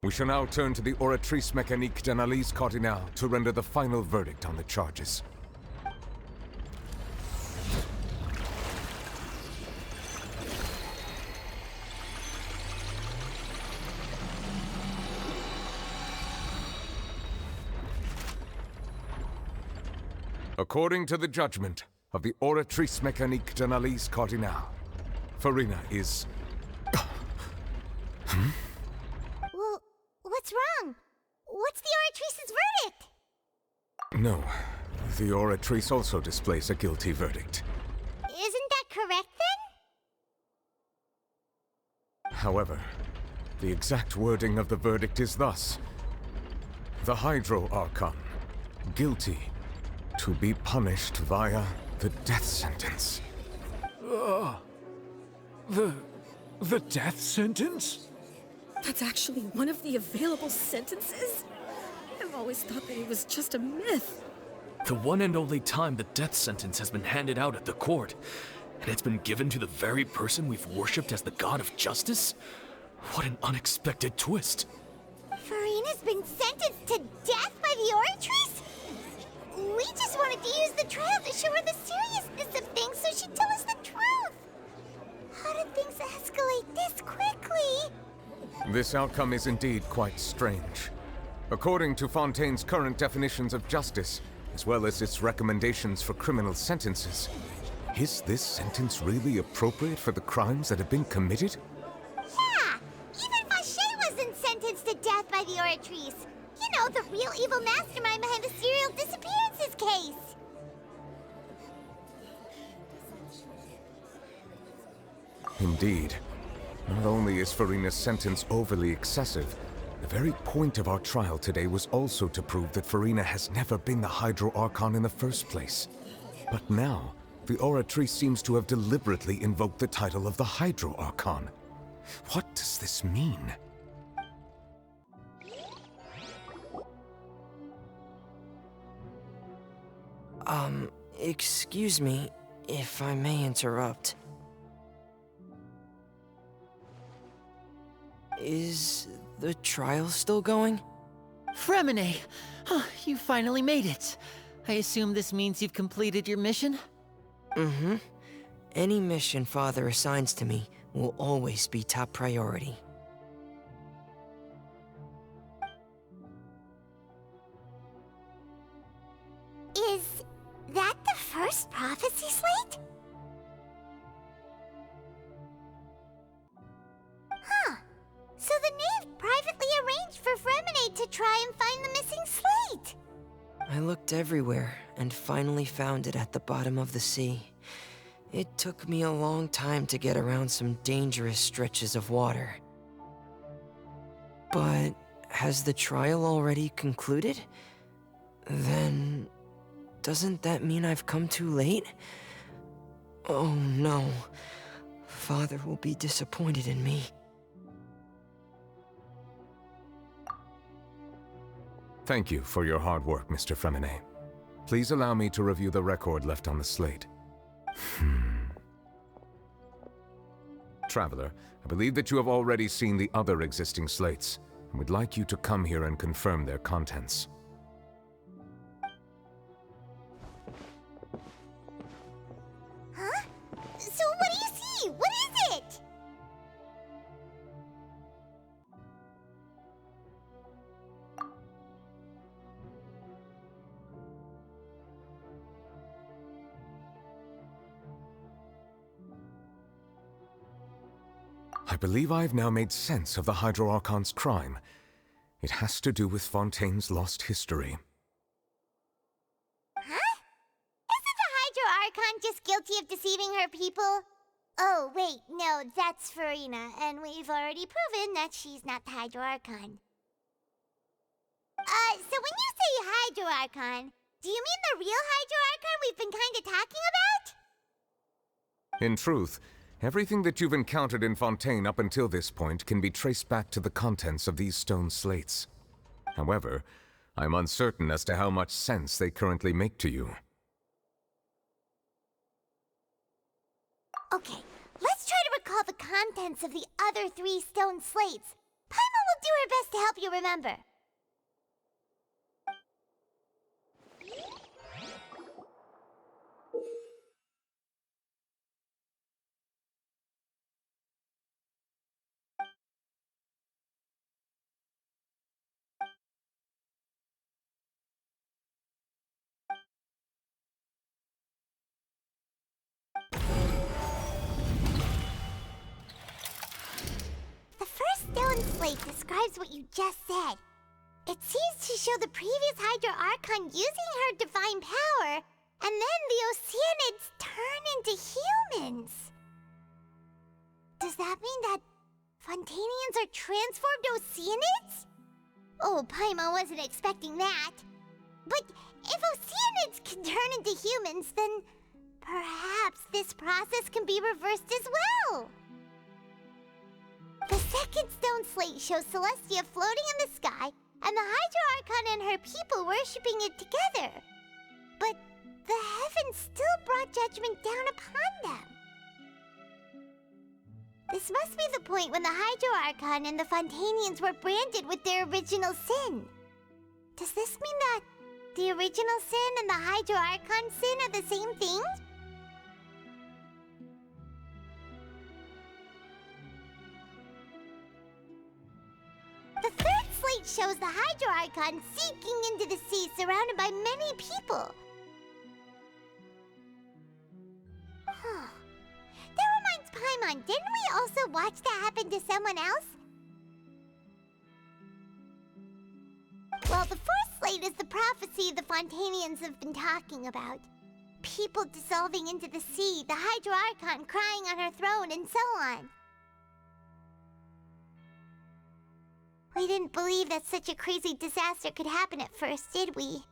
We shall now turn to the Oratrice Mécanique d'Analyse Cardinale to render the final verdict on the charges. According to the judgment of the Oratrice Mécanique d'Analyse Cardinale, Farina is... Well, what's wrong? What's the Oratrice's verdict? No, the Oratrice also displays a guilty verdict. Isn't that correct, then? However, the exact wording of the verdict is thus. The Hydro Archon, guilty, to be punished via the death sentence. The death sentence? That's actually one of the available sentences? I've always thought that it was just a myth. The one and only time the death sentence has been handed out at the court, and it's been given to the very person we've worshipped as the god of justice? What an unexpected twist. Farina's been sentenced to death by the Oratrice? We just wanted to use the trial to show her the seriousness of things so she'd tell us the truth. How did things escalate this quickly? This outcome is indeed quite strange. According to Fontaine's current definitions of justice, as well as its recommendations for criminal sentences, is this sentence really appropriate for the crimes that have been committed? Yeah! Even Vacher wasn't sentenced to death by the Oratrice. You know, the real evil mastermind behind the serial disappearances case. Indeed. Not only is Farina's sentence overly excessive, the very point of our trial today was also to prove that Farina has never been the Hydro Archon in the first place. But now, the Oratrice seems to have deliberately invoked the title of the Hydro Archon. What does this mean? Excuse me, if I may interrupt. Is the trial still going? Fremine! You finally made it. I assume this means you've completed your mission? Mm-hmm. Any mission Father assigns to me will always be top priority. Is that the first prophecy slate? Huh. So the knave privately arranged for Fremine to try and find the missing slate. I looked everywhere and finally found it at the bottom of the sea. It took me a long time to get around some dangerous stretches of water. But has the trial already concluded? Then doesn't that mean I've come too late? Oh no. Father will be disappointed in me. Thank you for your hard work, Mr. Fremine. Please allow me to review the record left on the slate. Traveler, I believe that you have already seen the other existing slates, and would like you to come here and confirm their contents. Huh? So what do you see? What is it? I believe I have now made sense of the Hydro Archon's crime. It has to do with Fontaine's lost history. Huh? Isn't the Hydro Archon just guilty of deceiving her people? Oh, wait, no, that's Farina, and we've already proven that she's not the Hydro Archon. So when you say Hydro Archon, do you mean the real Hydro Archon we've been kinda talking about? In truth, everything that you've encountered in Fontaine up until this point can be traced back to the contents of these stone slates. However, I'm uncertain as to how much sense they currently make to you. Okay, let's try to recall the contents of the other 3 stone slates. Paimon will do her best to help you remember. The first stone slate describes what you just said. It seems to show the previous Hydro Archon using her divine power, and then the Oceanids turn into humans. Does that mean that Fontanians are transformed Oceanids? Oh, Paimon wasn't expecting that. But if Oceanids can turn into humans, then perhaps this process can be reversed as well. The second stone slate shows Celestia floating in the sky, and the Hydro Archon and her people worshipping it together. But the heavens still brought judgment down upon them. This must be the point when the Hydro Archon and the Fontanians were branded with their original sin. Does this mean that the original sin and the Hydro Archon sin are the same thing? The third slate image shows the Hydro Archon sinking into the sea surrounded by many people. That reminds Paimon, didn't we also watch that happen to someone else? Well, the fourth slate is the prophecy the Fontanians have been talking about. People dissolving into the sea, the Hydro Archon crying on her throne, and so on. We didn't believe that such a crazy disaster could happen at first, did we?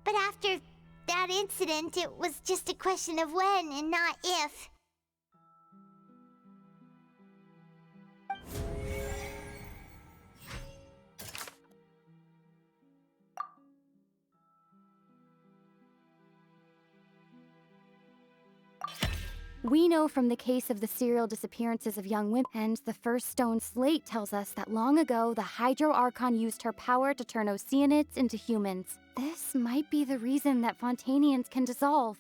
But after that incident, it was just a question of when and not if. We know from the case of the serial disappearances of young women, and the first stone slate tells us that long ago the Hydro Archon used her power to turn Oceanids into humans. This might be the reason that Fontanians can dissolve.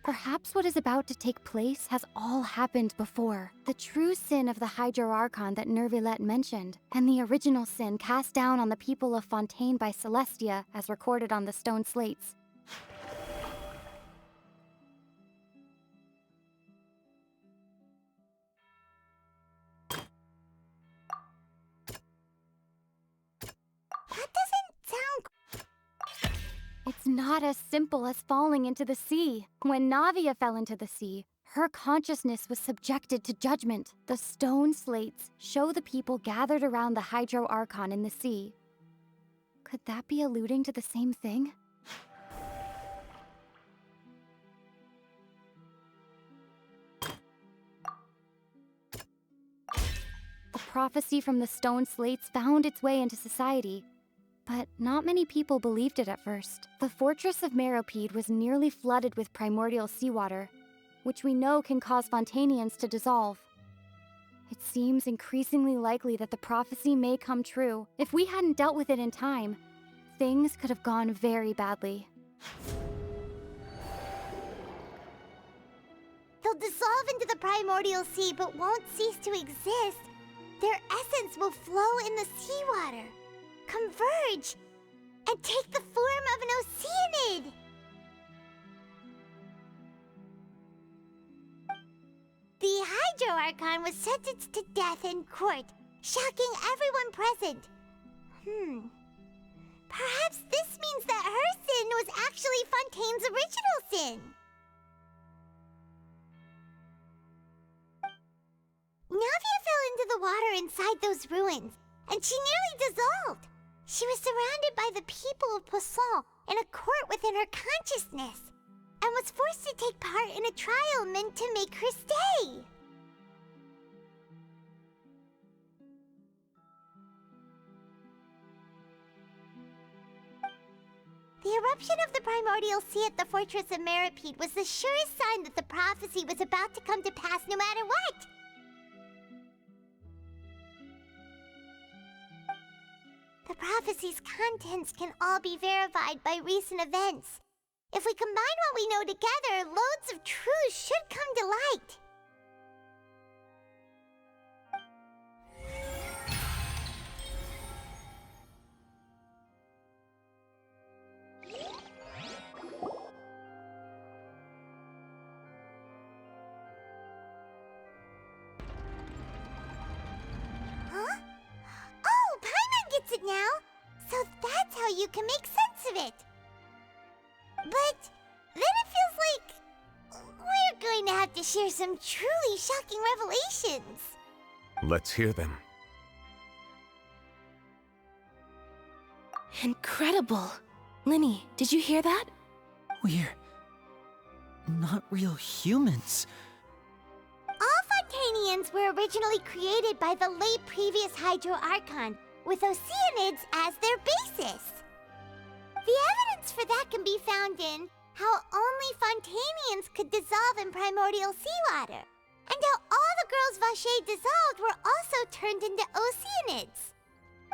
Perhaps what is about to take place has all happened before. The true sin of the Hydro Archon that Nervilette mentioned, and the original sin cast down on the people of Fontaine by Celestia, as recorded on the stone slates. It's not as simple as falling into the sea. When Navia fell into the sea, her consciousness was subjected to judgment. The stone slates show the people gathered around the Hydro Archon in the sea. Could that be alluding to the same thing? The prophecy from the stone slates found its way into society. But not many people believed it at first. The fortress of Meropide was nearly flooded with primordial seawater, which we know can cause Fontanians to dissolve. It seems increasingly likely that the prophecy may come true. If we hadn't dealt with it in time, things could have gone very badly. They'll dissolve into the primordial sea but won't cease to exist. Their essence will flow in the seawater, converge, and take the form of an Oceanid! The Hydro Archon was sentenced to death in court, shocking everyone present. Perhaps this means that her sin was actually Fontaine's original sin. Navia fell into the water inside those ruins, and she nearly dissolved. She was surrounded by the people of Poisson in a court within her consciousness, and was forced to take part in a trial meant to make her stay. The eruption of the primordial sea at the fortress of Meropide was the surest sign that the prophecy was about to come to pass no matter what. The prophecy's contents can all be verified by recent events. If we combine what we know together, loads of truths should come to light. Huh? Oh, Paimon gets it now! So that's how you can make sense of it. But then it feels like we're going to have to share some truly shocking revelations. Let's hear them. Incredible. Linny, did you hear that? We're not real humans. All Fontanians were originally created by the late previous Hydro Archon, with Oceanids as their basis. The evidence for that can be found in how only Fontainians could dissolve in primordial seawater, and how all the girls Vacher dissolved were also turned into Oceanids.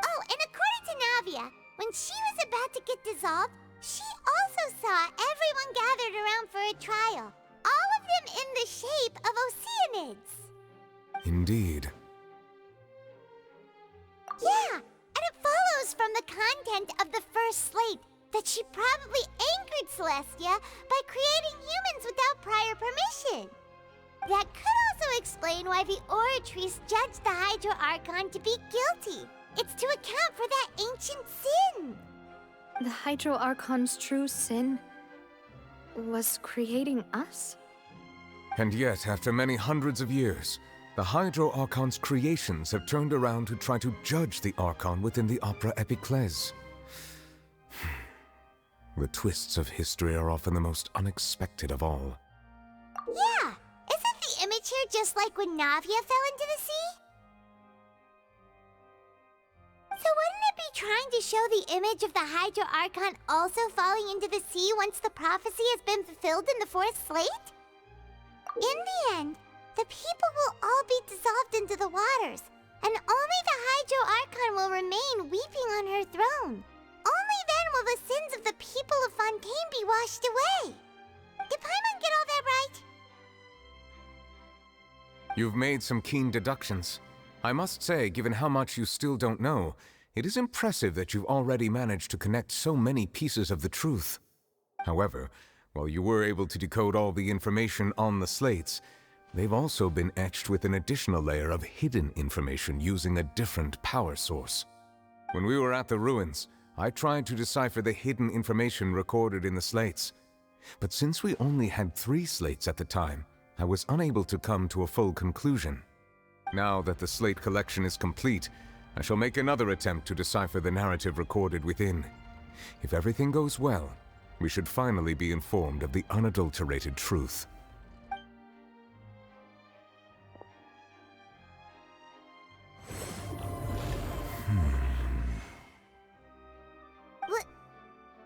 Oh, and according to Navia, when she was about to get dissolved, she also saw everyone gathered around for a trial, all of them in the shape of Oceanids. Indeed. Yeah, and it follows from the content of the first slate that she probably angered Celestia by creating humans without prior permission. That could also explain why the Oratrice judged the Hydro Archon to be guilty. It's to account for that ancient sin. The Hydro Archon's true sin was creating us? And yet, after many hundreds of years, the Hydro Archon's creations have turned around to try to judge the Archon within the Opera Epiclese. The twists of history are often the most unexpected of all. Yeah, isn't the image here just like when Navia fell into the sea? So wouldn't it be trying to show the image of the Hydro Archon also falling into the sea once the prophecy has been fulfilled in the fourth slate? In the end, the people will all be dissolved into the waters, and only the Hydro Archon will remain weeping on her throne. Only then will the sins of the people of Fontaine be washed away. Did Paimon get all that right? You've made some keen deductions. I must say, given how much you still don't know, it is impressive that you've already managed to connect so many pieces of the truth. However, while you were able to decode all the information on the slates, they've also been etched with an additional layer of hidden information using a different power source. When we were at the ruins, I tried to decipher the hidden information recorded in the slates. But since we only had 3 slates at the time, I was unable to come to a full conclusion. Now that the slate collection is complete, I shall make another attempt to decipher the narrative recorded within. If everything goes well, we should finally be informed of the unadulterated truth.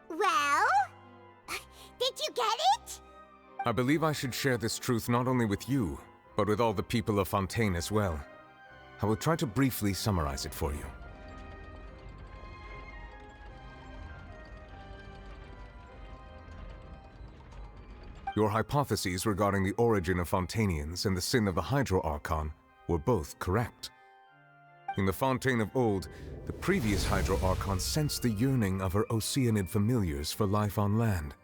Well? Did you get it? I believe I should share this truth not only with you, but with all the people of Fontaine as well. I will try to briefly summarize it for you. Your hypotheses regarding the origin of Fontainians and the sin of the Hydro Archon were both correct. In the Fontaine of old, the previous Hydro Archon sensed the yearning of her Oceanid familiars for life on land.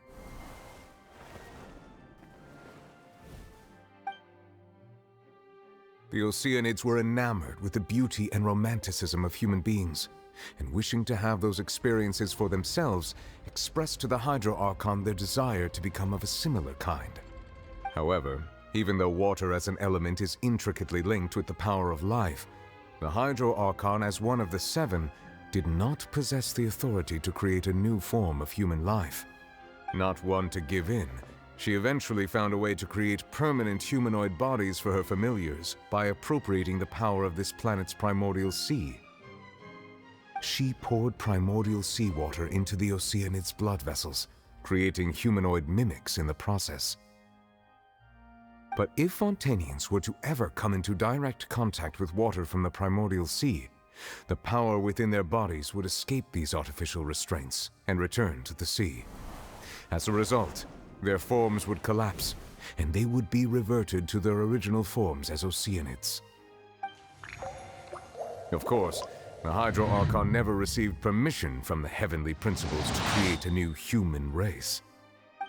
The Oceanids were enamored with the beauty and romanticism of human beings, and wishing to have those experiences for themselves, expressed to the Hydro Archon their desire to become of a similar kind. However, even though water as an element is intricately linked with the power of life, the Hydro Archon, as one of the 7, did not possess the authority to create a new form of human life. Not one to give in, she eventually found a way to create permanent humanoid bodies for her familiars by appropriating the power of this planet's primordial sea. She poured primordial seawater into the Oceanids' blood vessels, creating humanoid mimics in the process. But if Fontainians were to ever come into direct contact with water from the primordial sea, the power within their bodies would escape these artificial restraints and return to the sea. As a result, their forms would collapse, and they would be reverted to their original forms as Oceanids. Of course, the Hydro Archon never received permission from the heavenly principles to create a new human race.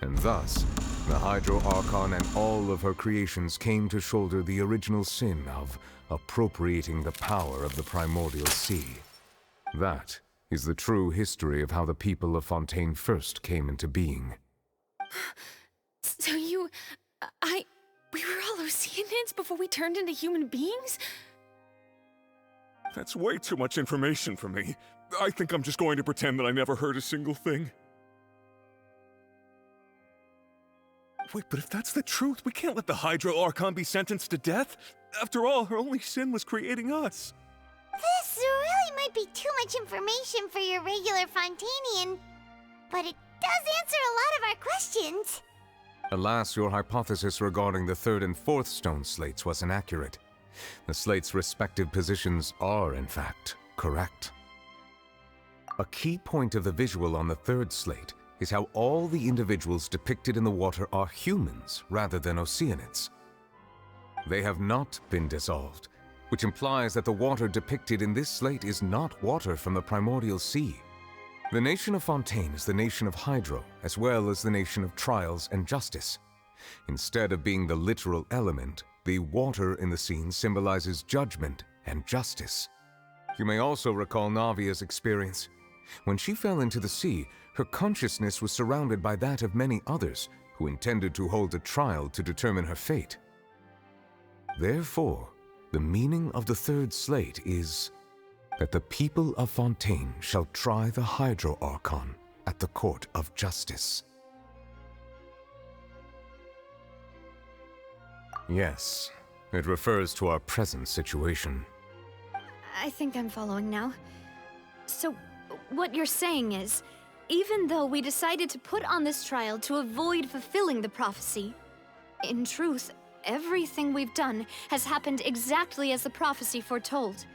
And thus, the Hydro Archon and all of her creations came to shoulder the original sin of appropriating the power of the primordial sea. That is the true history of how the people of Fontaine first came into being. So we were all Oceanids before we turned into human beings? That's way too much information for me. I think I'm just going to pretend that I never heard a single thing. Wait, but if that's the truth, we can't let the Hydro Archon be sentenced to death. After all, her only sin was creating us. This really might be too much information for your regular Fontainian. but it does answer a lot of our questions. Alas, your hypothesis regarding the third and fourth stone slates was inaccurate. The slates' respective positions are, in fact, correct. A key point of the visual on the third slate is how all the individuals depicted in the water are humans rather than Oceanids. They have not been dissolved, which implies that the water depicted in this slate is not water from the primordial sea. The nation of Fontaine is the nation of Hydro, as well as the nation of Trials and Justice. Instead of being the literal element, the water in the scene symbolizes judgment and justice. You may also recall Navia's experience. When she fell into the sea, her consciousness was surrounded by that of many others who intended to hold a trial to determine her fate. Therefore, the meaning of the third slate is that the people of Fontaine shall try the Hydro Archon at the Court of Justice. Yes, it refers to our present situation. I think I'm following now. So, what you're saying is, even though we decided to put on this trial to avoid fulfilling the prophecy, in truth, everything we've done has happened exactly as the prophecy foretold.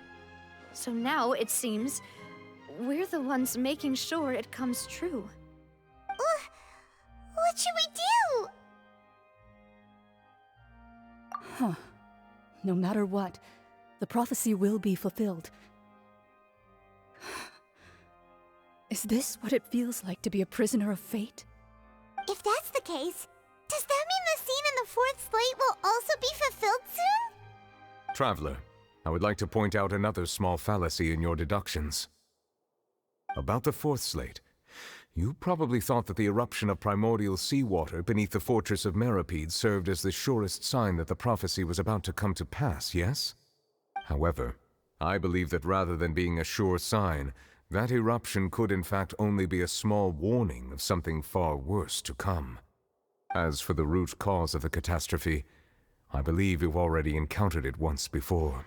So now, it seems, we're the ones making sure it comes true. What should we do? Huh. No matter what, the prophecy will be fulfilled. Is this what it feels like to be a prisoner of fate? If that's the case, does that mean the scene in the fourth slate will also be fulfilled soon? Traveler, I would like to point out another small fallacy in your deductions. About the fourth slate, you probably thought that the eruption of primordial seawater beneath the fortress of Meripede served as the surest sign that the prophecy was about to come to pass, yes? However, I believe that rather than being a sure sign, that eruption could in fact only be a small warning of something far worse to come. As for the root cause of the catastrophe, I believe you've already encountered it once before.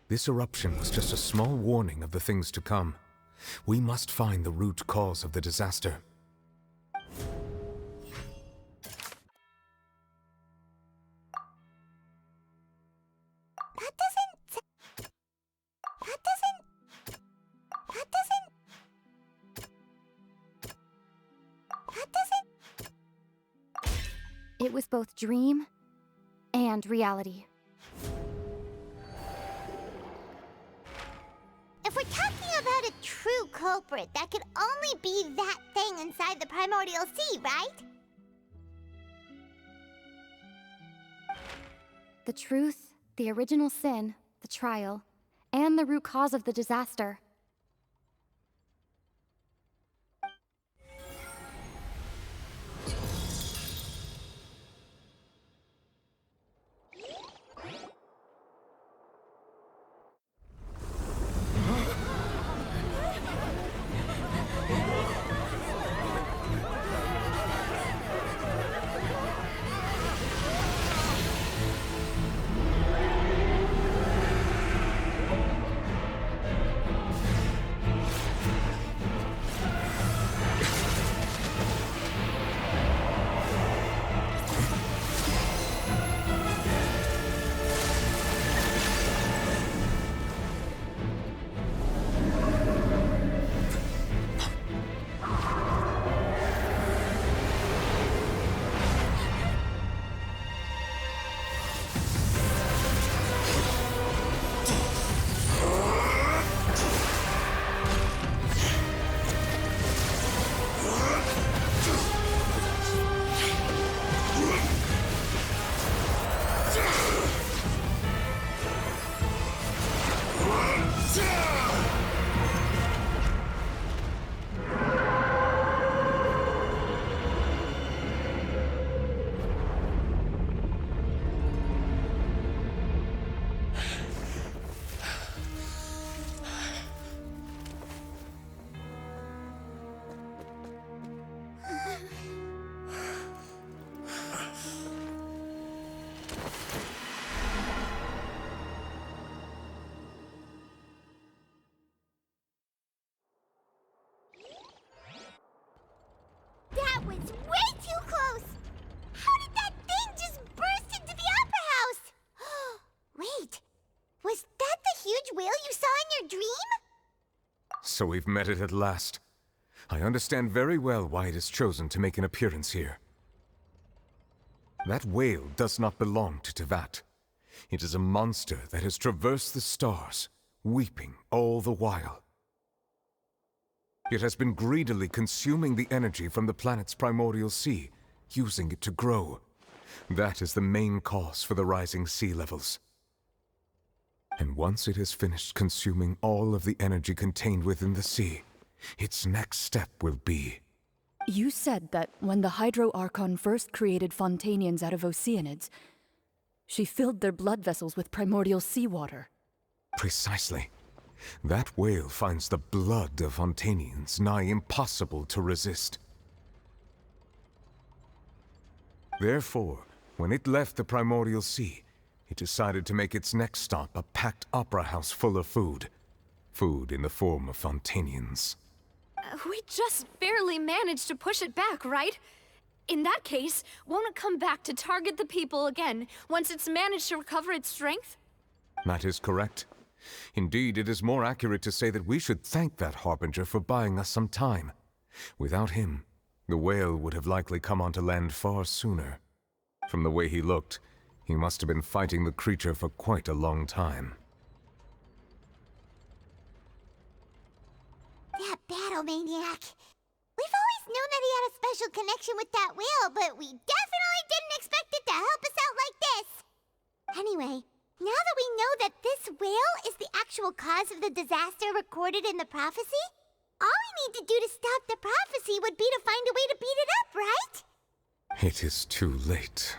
This eruption was just a small warning of the things to come. We must find the root cause of the disaster. It was both dream and reality. If we're talking about a true culprit, that could only be that thing inside the primordial sea, right? The truth, the original sin, the trial, and the root cause of the disaster. So we've met it at last. I understand very well why it has chosen to make an appearance here. That whale does not belong to Teyvat. It is a monster that has traversed the stars, weeping all the while. It has been greedily consuming the energy from the planet's primordial sea, using it to grow. That is the main cause for the rising sea levels. And once it has finished consuming all of the energy contained within the sea, its next step will be... You said that when the Hydro Archon first created Fontanians out of Oceanids, she filled their blood vessels with primordial seawater. Precisely. That whale finds the blood of Fontanians nigh impossible to resist. Therefore, when it left the primordial sea, it decided to make its next stop a packed opera house full of food. Food in the form of Fontanians. We just barely managed to push it back, right? In that case, won't it come back to target the people again once it's managed to recover its strength? That is correct. Indeed, it is more accurate to say that we should thank that Harbinger for buying us some time. Without him, the whale would have likely come onto land far sooner. From the way he looked, he must have been fighting the creature for quite a long time. That battle maniac. We've always known that he had a special connection with that whale, but we definitely didn't expect it to help us out like this. Anyway, now that we know that this whale is the actual cause of the disaster recorded in the prophecy, all we need to do to stop the prophecy would be to find a way to beat it up, right? It is too late.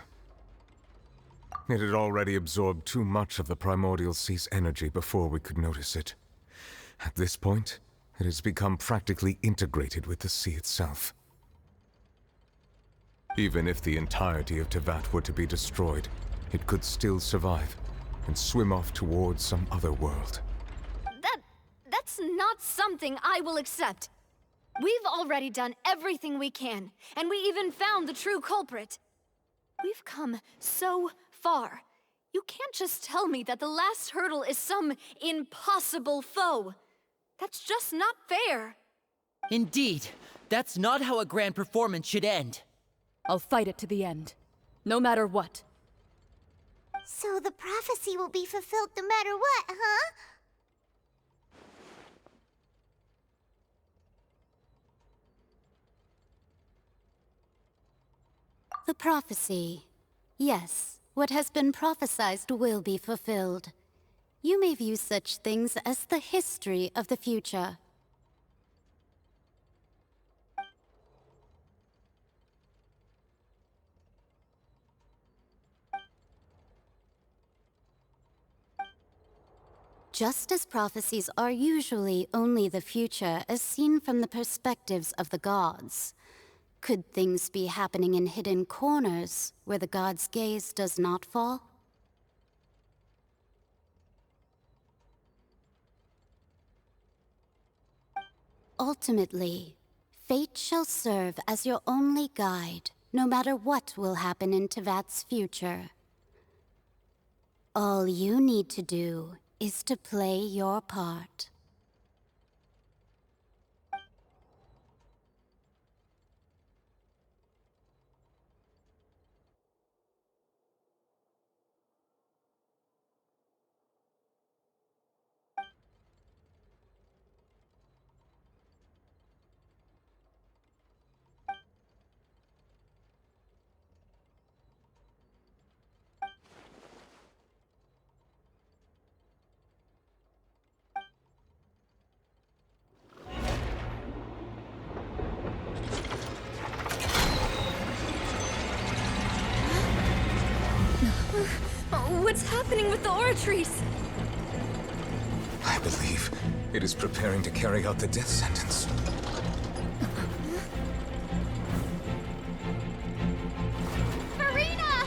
It had already absorbed too much of the primordial sea's energy before we could notice it. At this point, it has become practically integrated with the sea itself. Even if the entirety of Teyvat were to be destroyed, it could still survive and swim off towards some other world. That's not something I will accept. We've already done everything we can, and we even found the true culprit. We've come so far. You can't just tell me that the last hurdle is some impossible foe. That's just not fair. Indeed, that's not how a grand performance should end. I'll fight it to the end, no matter what. So the prophecy will be fulfilled no matter what, huh? The prophecy. Yes, what has been prophesied will be fulfilled. You may view such things as the history of the future. Just as prophecies are usually only the future as seen from the perspectives of the gods, could things be happening in hidden corners where the gods' gaze does not fall? Ultimately, fate shall serve as your only guide, no matter what will happen in Teyvat's future. All you need to do is to play your part. What's happening with the aura trees? I believe it is preparing to carry out the death sentence. Farina!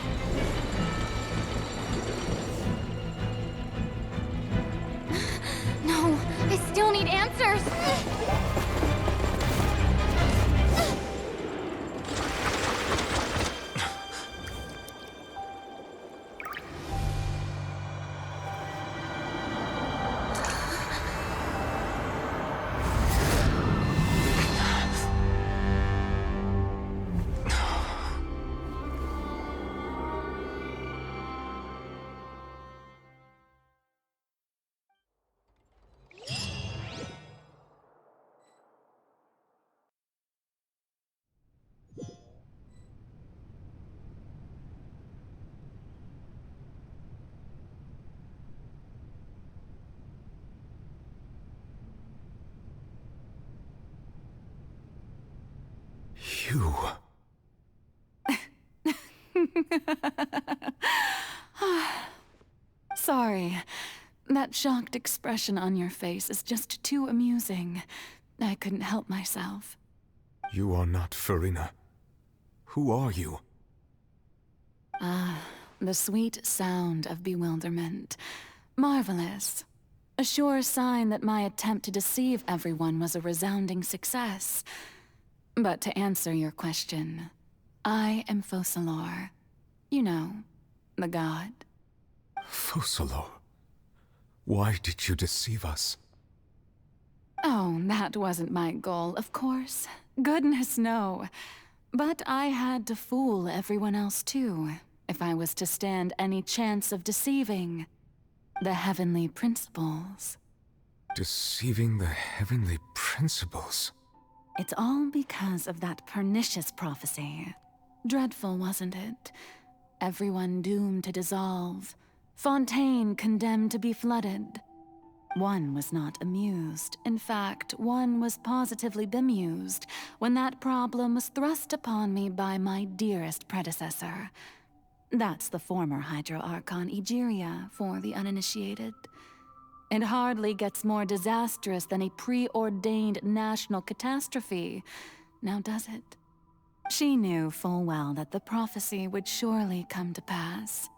No, I still need answers. You... Sorry. That shocked expression on your face is just too amusing. I couldn't help myself. You are not Farina. Who are you? Ah, the sweet sound of bewilderment. Marvelous. A sure sign that my attempt to deceive everyone was a resounding success. But to answer your question, I am Focalor. You know, the god. Focalor? Why did you deceive us? Oh, that wasn't my goal, of course. Goodness, no. But I had to fool everyone else too, if I was to stand any chance of deceiving the heavenly principles. Deceiving the heavenly principles? It's all because of that pernicious prophecy. Dreadful, wasn't it? Everyone doomed to dissolve. Fontaine condemned to be flooded. One was not amused. In fact, one was positively bemused when that problem was thrust upon me by my dearest predecessor. That's the former Hydro Archon Egeria, for the uninitiated. It hardly gets more disastrous than a preordained national catastrophe, now does it? She knew full well that the prophecy would surely come to pass.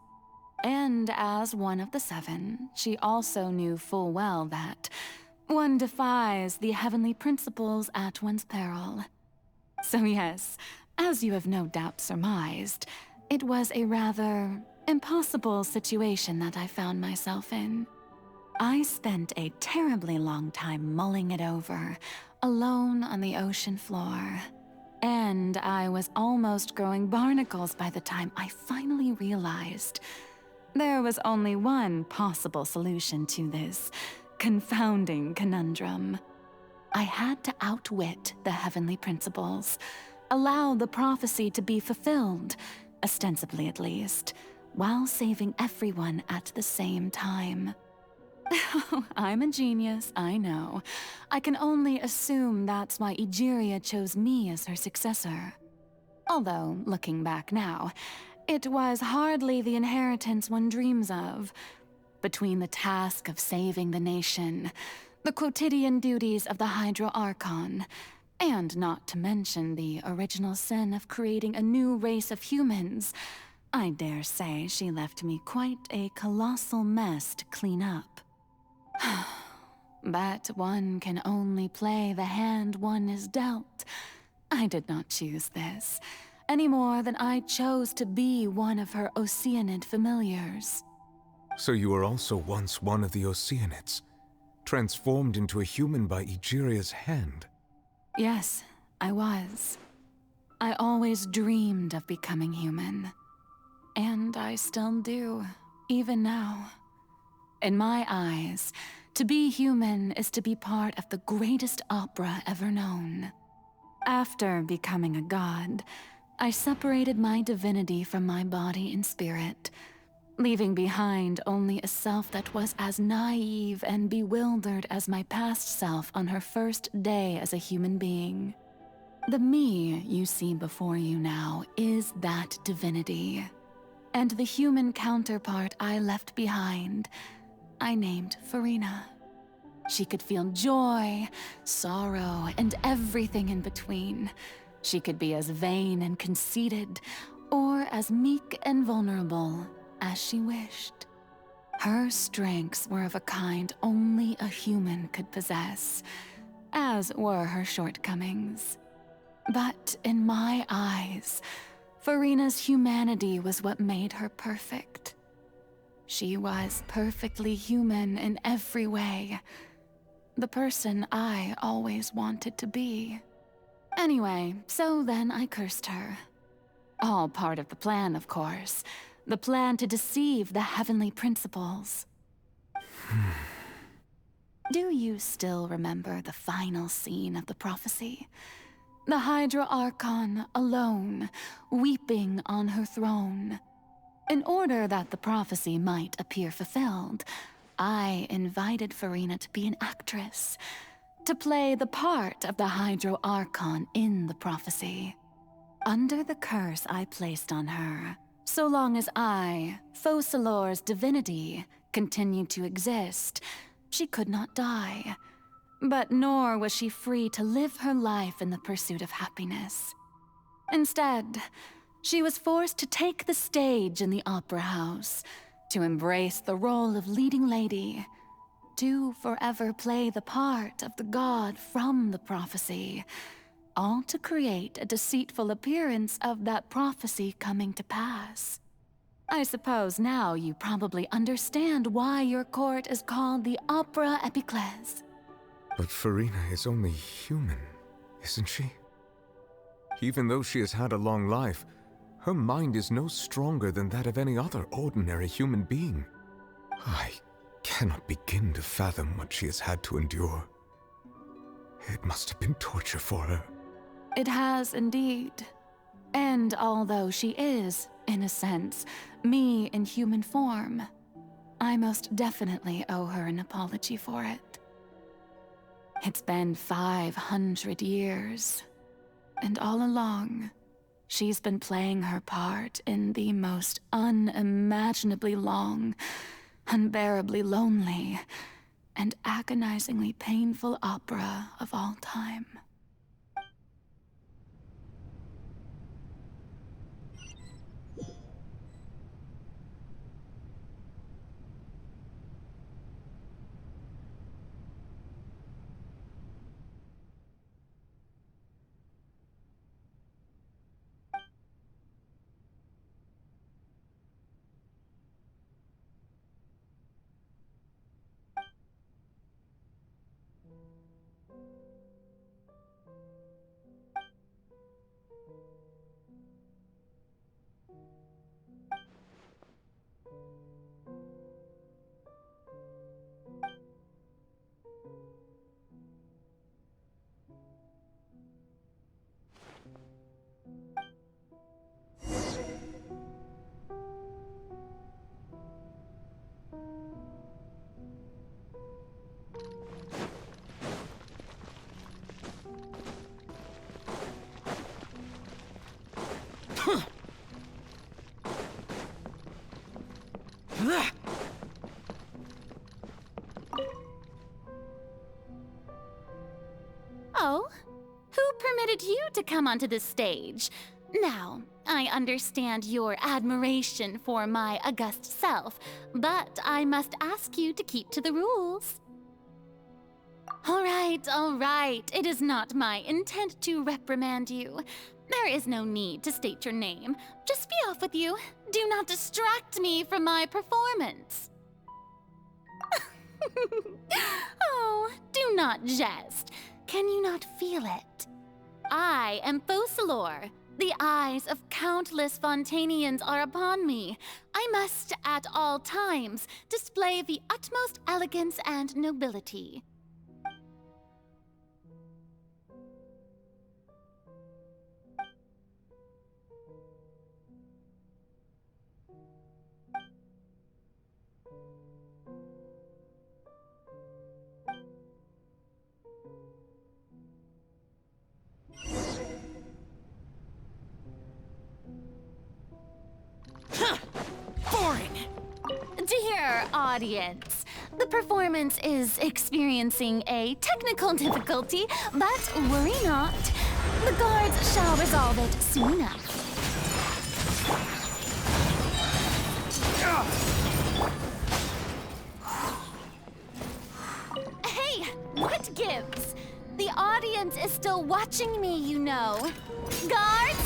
And as one of the seven, she also knew full well that one defies the heavenly principles at one's peril. So yes, as you have no doubt surmised, it was a rather impossible situation that I found myself in. I spent a terribly long time mulling it over, alone on the ocean floor. And I was almost growing barnacles by the time I finally realized there was only one possible solution to this confounding conundrum. I had to outwit the heavenly principles, allow the prophecy to be fulfilled, ostensibly at least, while saving everyone at the same time. I'm a genius, I know. I can only assume that's why Egeria chose me as her successor. Although, looking back now, it was hardly the inheritance one dreams of. Between the task of saving the nation, the quotidian duties of the Hydro Archon, and not to mention the original sin of creating a new race of humans, I dare say she left me quite a colossal mess to clean up. But one can only play the hand one is dealt. I did not choose this, any more than I chose to be one of her Oceanid familiars. So you were also once one of the Oceanids, transformed into a human by Egeria's hand? Yes, I was. I always dreamed of becoming human. And I still do, even now. In my eyes, to be human is to be part of the greatest opera ever known. After becoming a god, I separated my divinity from my body and spirit, leaving behind only a self that was as naive and bewildered as my past self on her first day as a human being. The me you see before you now is that divinity, and the human counterpart I left behind, I named Farina. She could feel joy, sorrow, and everything in between. She could be as vain and conceited, or as meek and vulnerable as she wished. Her strengths were of a kind only a human could possess, as were her shortcomings. But in my eyes, Farina's humanity was what made her perfect. She was perfectly human in every way. The person I always wanted to be. Anyway, so then I cursed her. All part of the plan, of course. The plan to deceive the heavenly principles. Do you still remember the final scene of the prophecy? The Hydra Archon alone, weeping on her throne. In order that the prophecy might appear fulfilled, I invited Farina to be an actress, to play the part of the Hydro Archon in the prophecy. under the curse I placed on her, so long as I, Focalor's divinity, continued to exist, she could not die. But nor was she free to live her life in the pursuit of happiness. Instead, she was forced to take the stage in the opera house, to embrace the role of leading lady, to forever play the part of the god from the prophecy, all to create a deceitful appearance of that prophecy coming to pass. I suppose now you probably understand why your court is called the Opera Epiclese. But Farina is only human, isn't she? Even though she has had a long life, her mind is no stronger than that of any other ordinary human being. I cannot begin to fathom what she has had to endure. It must have been torture for her. It has indeed. And although she is, in a sense, me in human form, I most definitely owe her an apology for it. It's been 500 years, and all along, she's been playing her part in the most unimaginably long, unbearably lonely, and agonizingly painful opera of all time. Oh, who permitted you to come onto the stage? Now, I understand your admiration for my august self, but I must ask you to keep to the rules. All right. It is not my intent to reprimand you. There is no need to state your name. Just be off with you. Do not distract me from my performance. Oh, do not jest. Can you not feel it? I am Focalor. The eyes of countless Fontanians are upon me. I must, at all times, display the utmost elegance and nobility. Boring! Dear audience, the performance is experiencing a technical difficulty, but worry not. The guards shall resolve it soon enough. Hey, what gives? The audience is still watching me, you know. Guards?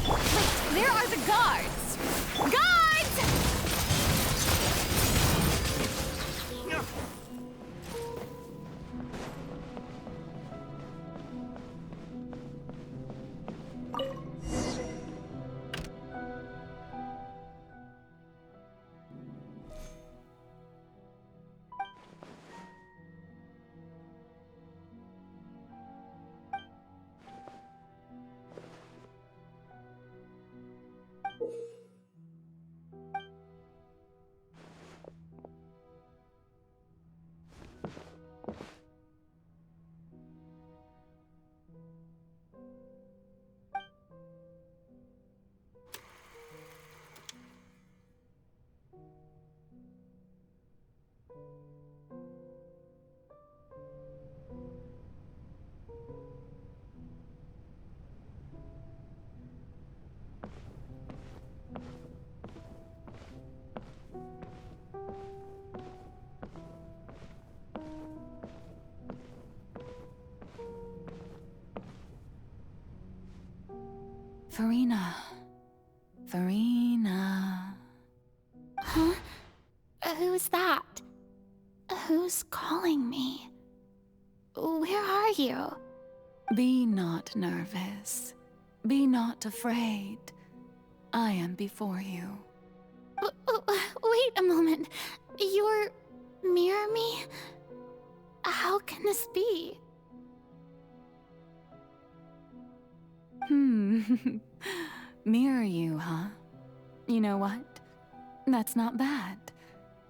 Wait, where are the guards? Guards! Farina. Farina. Huh? Who's that? Who's calling me? Where are you? Be not nervous. Be not afraid. I am before you. Wait a moment. You're mirror me? How can this be? Mirror you, huh? You know what? That's not bad.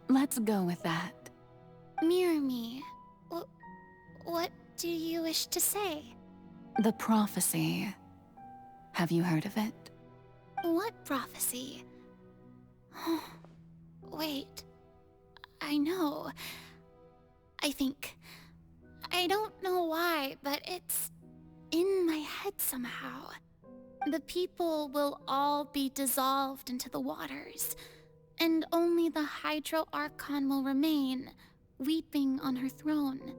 Let's go with that. Mirror me? What do you wish to say? The prophecy. Have you heard of it? What prophecy? Wait. I know. I think. I don't know why, but it's in my head somehow. The people will all be dissolved into the waters, and only the Hydro Archon will remain, weeping on her throne.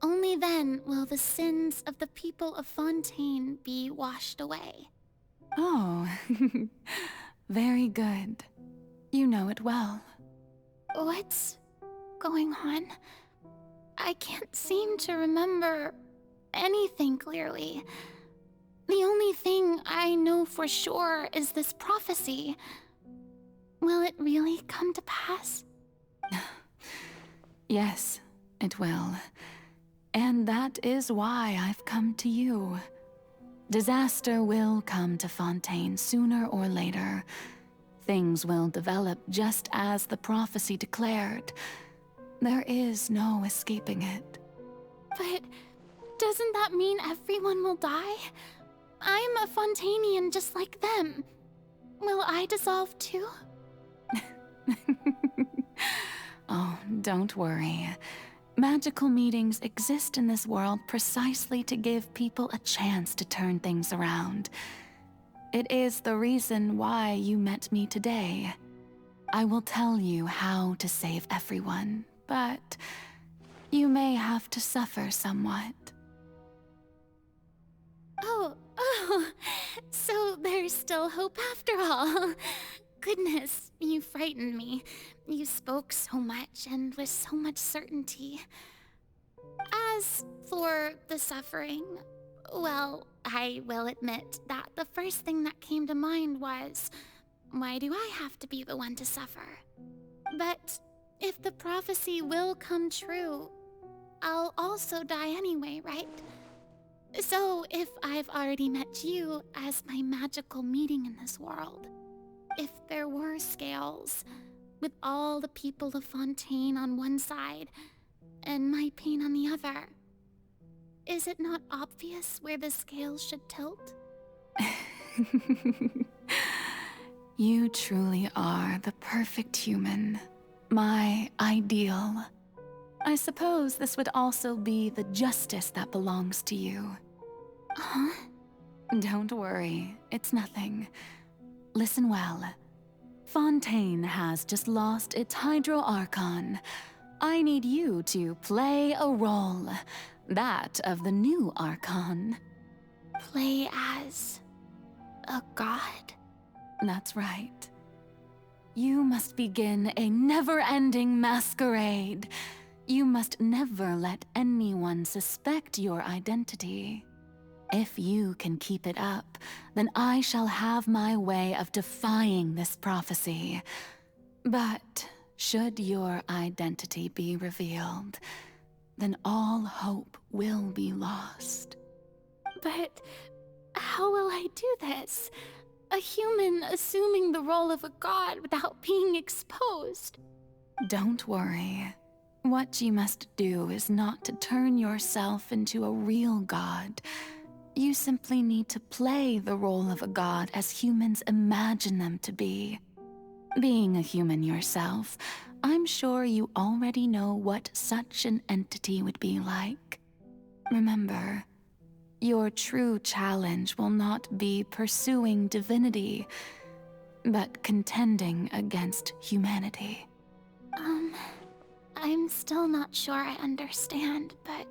Only then will the sins of the people of Fontaine be washed away. Oh, very good. You know it well. What's going on? I can't seem to remember anything clearly. The only thing I know for sure is this prophecy. Will it really come to pass? Yes, it will. And that is why I've come to you. Disaster will come to Fontaine sooner or later. Things will develop just as the prophecy declared. There is no escaping it. But doesn't that mean everyone will die? I'm a Fontainian just like them. Will I dissolve too? Oh, don't worry. Magical meetings exist in this world precisely to give people a chance to turn things around. It is the reason why you met me today. I will tell you how to save everyone, but you may have to suffer somewhat. Oh, so there's still hope after all. Goodness, you frightened me. You spoke so much and with so much certainty. As for the suffering, well, I will admit that the first thing that came to mind was, why do I have to be the one to suffer? But if the prophecy will come true, I'll also die anyway, right? So if I've already met you as my magical meeting in this world, if there were scales, with all the people of Fontaine on one side, and my pain on the other, is it not obvious where the scales should tilt? You truly are the perfect human, my ideal. I suppose this would also be the justice that belongs to you. Huh? Don't worry, it's nothing. Listen well. Fontaine has just lost its Hydro Archon. I need you to play a role, that of the new Archon. Play as a god? That's right. You must begin a never-ending masquerade. You must never let anyone suspect your identity. If you can keep it up, then I shall have my way of defying this prophecy. But should your identity be revealed, then all hope will be lost. But how will I do this? A human assuming the role of a god without being exposed. Don't worry. What you must do is not to turn yourself into a real god. You simply need to play the role of a god as humans imagine them to be. Being a human yourself, I'm sure you already know what such an entity would be like. Remember, your true challenge will not be pursuing divinity, but contending against humanity. I'm still not sure I understand, but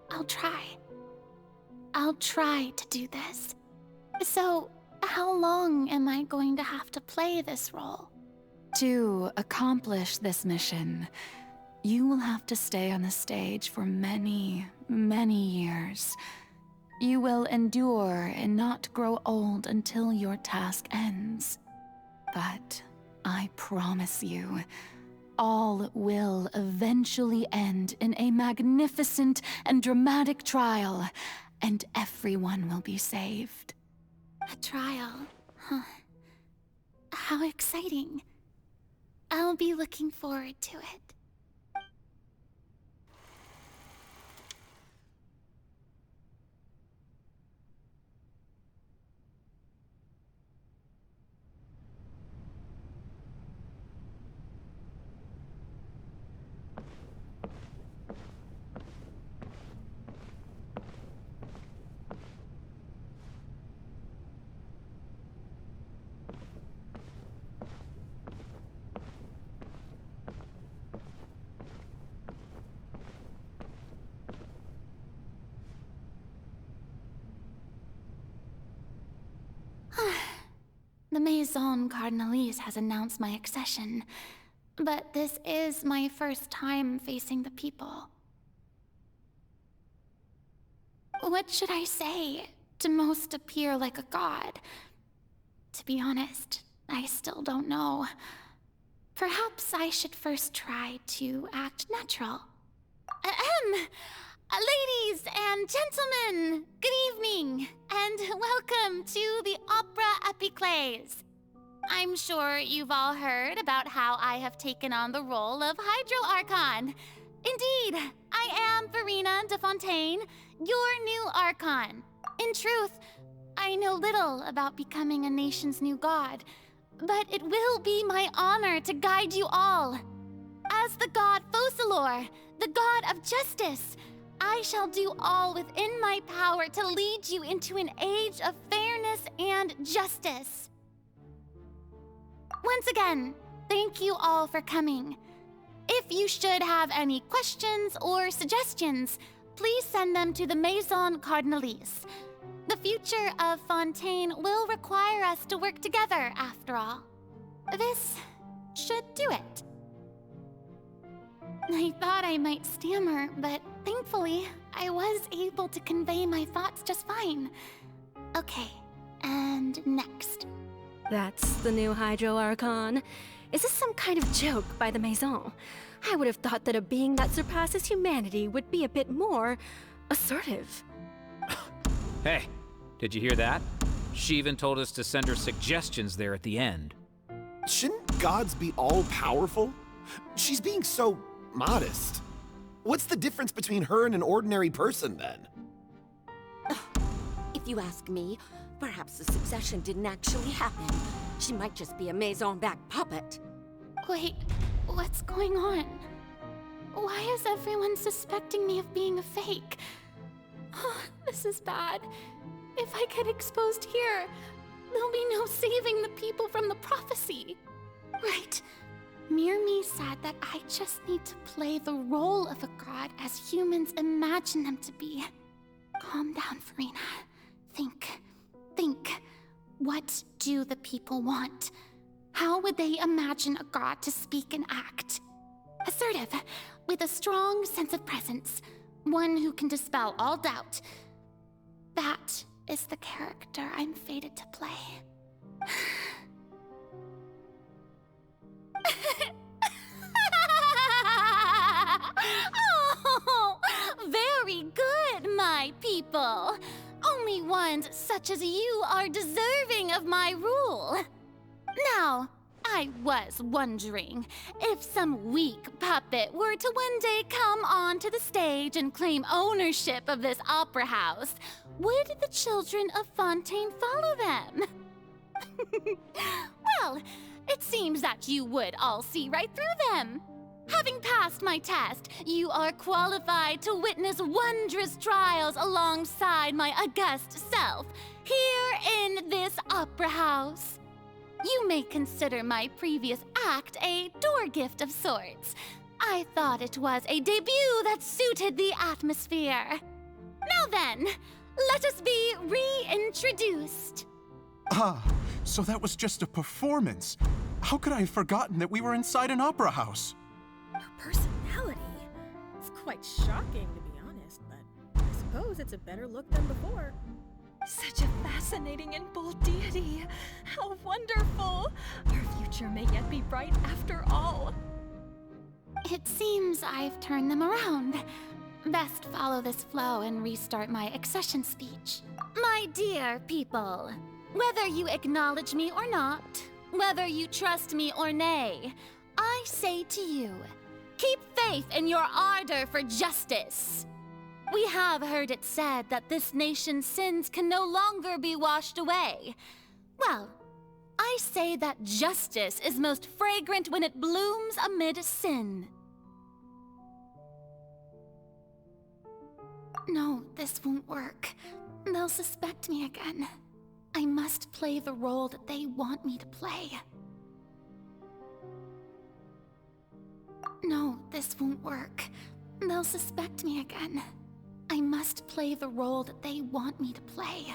I'll try. I'll try to do this. So, how long am I going to have to play this role? To accomplish this mission, you will have to stay on the stage for many, many years. You will endure and not grow old until your task ends. But I promise you, all will eventually end in a magnificent and dramatic trial, and everyone will be saved. A trial? Huh. How exciting. I'll be looking forward to it. The Maison Cardinalise has announced my accession, but this is my first time facing the people. What should I say to most appear like a god? To be honest, I still don't know. Perhaps I should first try to act natural. Ladies and gentlemen, good evening, and welcome to the Opera Epiclese. I'm sure you've all heard about how I have taken on the role of Hydro Archon. Indeed, I am Verena de Fontaine, your new Archon. In truth, I know little about becoming a nation's new god, but it will be my honor to guide you all. As the god Focalor, the god of justice, I shall do all within my power to lead you into an age of fairness and justice. Once again, thank you all for coming. If you should have any questions or suggestions, please send them to the Maison Cardinalise. The future of Fontaine will require us to work together, after all. This should do it. I thought I might stammer, but thankfully, I was able to convey my thoughts just fine. Okay, and next. That's the new Hydro Archon. Is this some kind of joke by the Maison? I would have thought that a being that surpasses humanity would be a bit more assertive. Hey, did you hear that? She even told us to send her suggestions there at the end. Shouldn't gods be all-powerful? She's being so modest. What's the difference between her and an ordinary person, then? If you ask me, perhaps the succession didn't actually happen. She might just be a Maison-back puppet. Wait, what's going on? Why is everyone suspecting me of being a fake? Oh, this is bad. If I get exposed here, there'll be no saving the people from the prophecy. Right. Mirmi said that I just need to play the role of a god as humans imagine them to be. Calm down, Verena. Think. What do the people want? How would they imagine a god to speak and act? Assertive, with a strong sense of presence. One who can dispel all doubt. That is the character I'm fated to play. Oh, very good, my people. Only ones such as you are deserving of my rule. Now, I was wondering if some weak puppet were to one day come onto the stage and claim ownership of this opera house, would the children of Fontaine follow them? Well, it seems that you would all see right through them. Having passed my test, you are qualified to witness wondrous trials alongside my august self, here in this opera house. You may consider my previous act a door gift of sorts. I thought it was a debut that suited the atmosphere. Now then, let us be reintroduced. Ah, so that was just a performance. How could I have forgotten that we were inside an opera house? Her personality. It's quite shocking, to be honest, but I suppose it's a better look than before. Such a fascinating and bold deity. How wonderful! Our future may yet be bright after all. It seems I've turned them around. Best follow this flow and restart my accession speech. My dear people, whether you acknowledge me or not, whether you trust me or nay, I say to you, keep faith in your ardor for justice. We have heard it said that this nation's sins can no longer be washed away. Well, I say that justice is most fragrant when it blooms amid sin. No, this won't work. They'll suspect me again. I must play the role that they want me to play. No, this won't work. They'll suspect me again. I must play the role that they want me to play.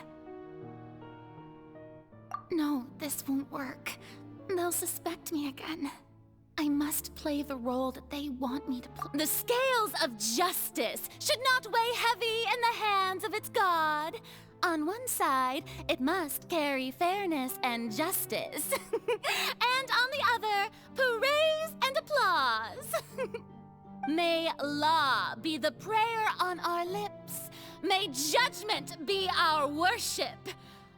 No, this won't work. They'll suspect me again. I must play the role that they want me to play. The scales of justice should not weigh heavy in the hands of its god. On one side, it must carry fairness and justice. And on the other, praise and applause. May law be the prayer on our lips. May judgment be our worship.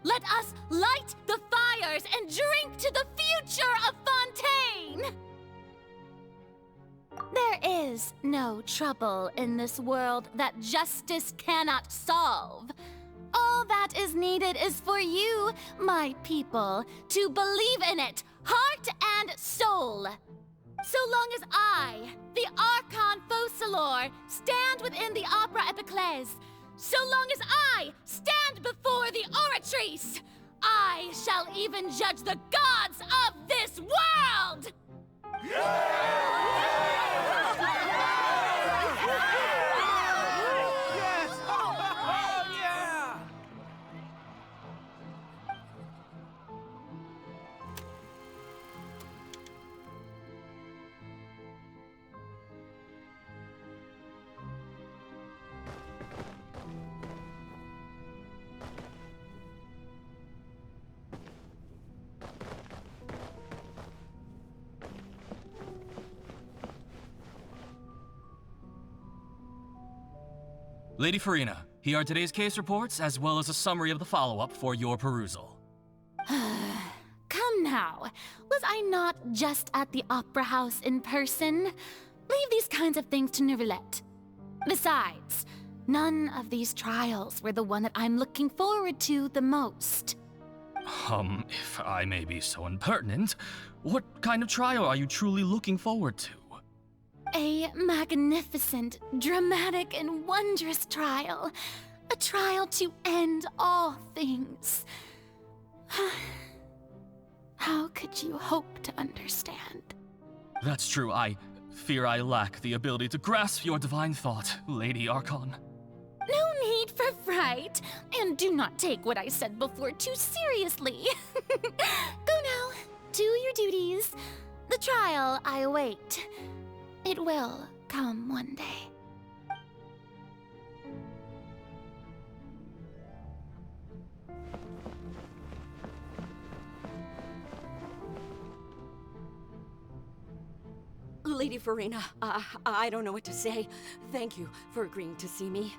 Let us light the fires and drink to the future of Fontaine. There is no trouble in this world that justice cannot solve. All that is needed is for you, my people, to believe in it, heart and soul. So long as I, the Archon Focalor, stand within the Opera Epiclese, so long as I stand before the Oratrice, I shall even judge the gods of this world! Lady Farina, here are today's case reports, as well as a summary of the follow-up for your perusal. Come now, was I not just at the Opera House in person? Leave these kinds of things to Neuvillette. Besides, none of these trials were the one that I'm looking forward to the most. If I may be so impertinent, what kind of trial are you truly looking forward to? A magnificent, dramatic, and wondrous trial. A trial to end all things. How could you hope to understand? That's true. I fear I lack the ability to grasp your divine thought, Lady Archon. No need for fright, and do not take what I said before too seriously. Go now, do your duties. The trial I await. It will come one day. Lady Farina, I don't know what to say. Thank you for agreeing to see me.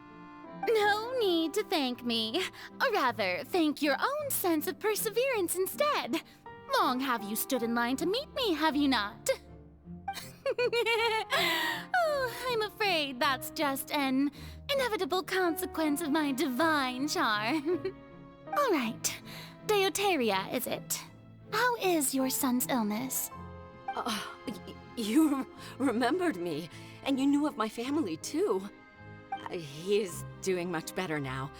No need to thank me. Or rather, thank your own sense of perseverance instead. Long have you stood in line to meet me, have you not? Oh, I'm afraid that's just an inevitable consequence of my divine charm. All right, Deoteria, is it? How is your son's illness? You remembered me, and you knew of my family, too. He is doing much better now.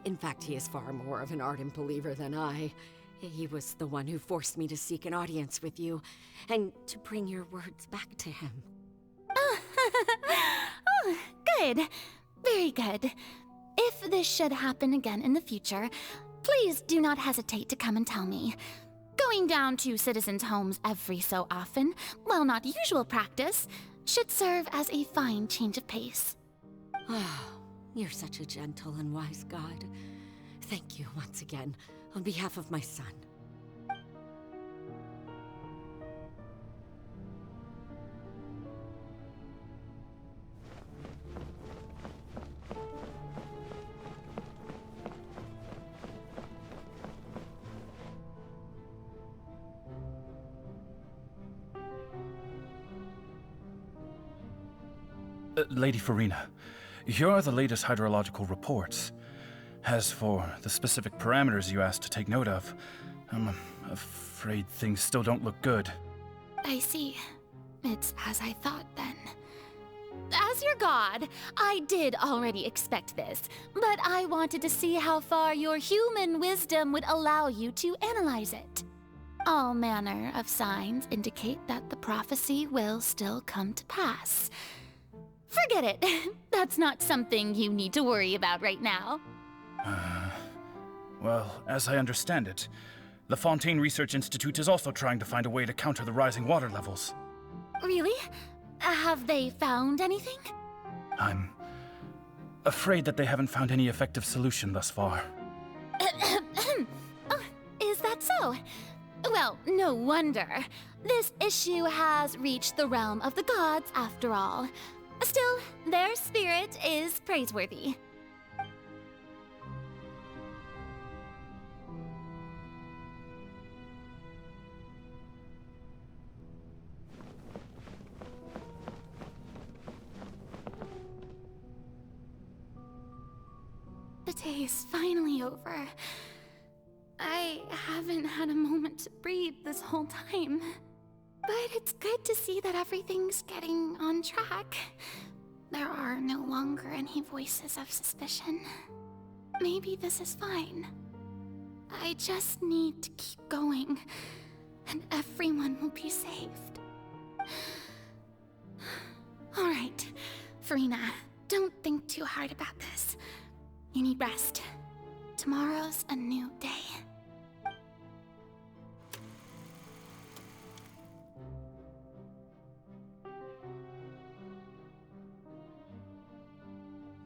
In fact, he is far more of an ardent believer than I. He was the one who forced me to seek an audience with you, and to bring your words back to him. Oh, good. Very good. If this should happen again in the future, please do not hesitate to come and tell me. Going down to citizens' homes every so often, while not usual practice, should serve as a fine change of pace. Oh, you're such a gentle and wise god. Thank you once again, on behalf of my son. Lady Farina, here are the latest hydrological reports. As for the specific parameters you asked to take note of, I'm afraid things still don't look good. I see. It's as I thought then. As your god, I did already expect this, but I wanted to see how far your human wisdom would allow you to analyze it. All manner of signs indicate that the prophecy will still come to pass. Forget it. That's not something you need to worry about right now. Well, as I understand it, the Fontaine Research Institute is also trying to find a way to counter the rising water levels. Really? Have they found anything? I'm afraid that they haven't found any effective solution thus far. Oh, is that so? Well, no wonder. This issue has reached the realm of the gods, after all. Still, their spirit is praiseworthy. The day is finally over. I haven't had a moment to breathe this whole time. But it's good to see that everything's getting on track. There are no longer any voices of suspicion. Maybe this is fine. I just need to keep going, and everyone will be saved. All right, Farina, don't think too hard about this. You need rest. Tomorrow's a new day.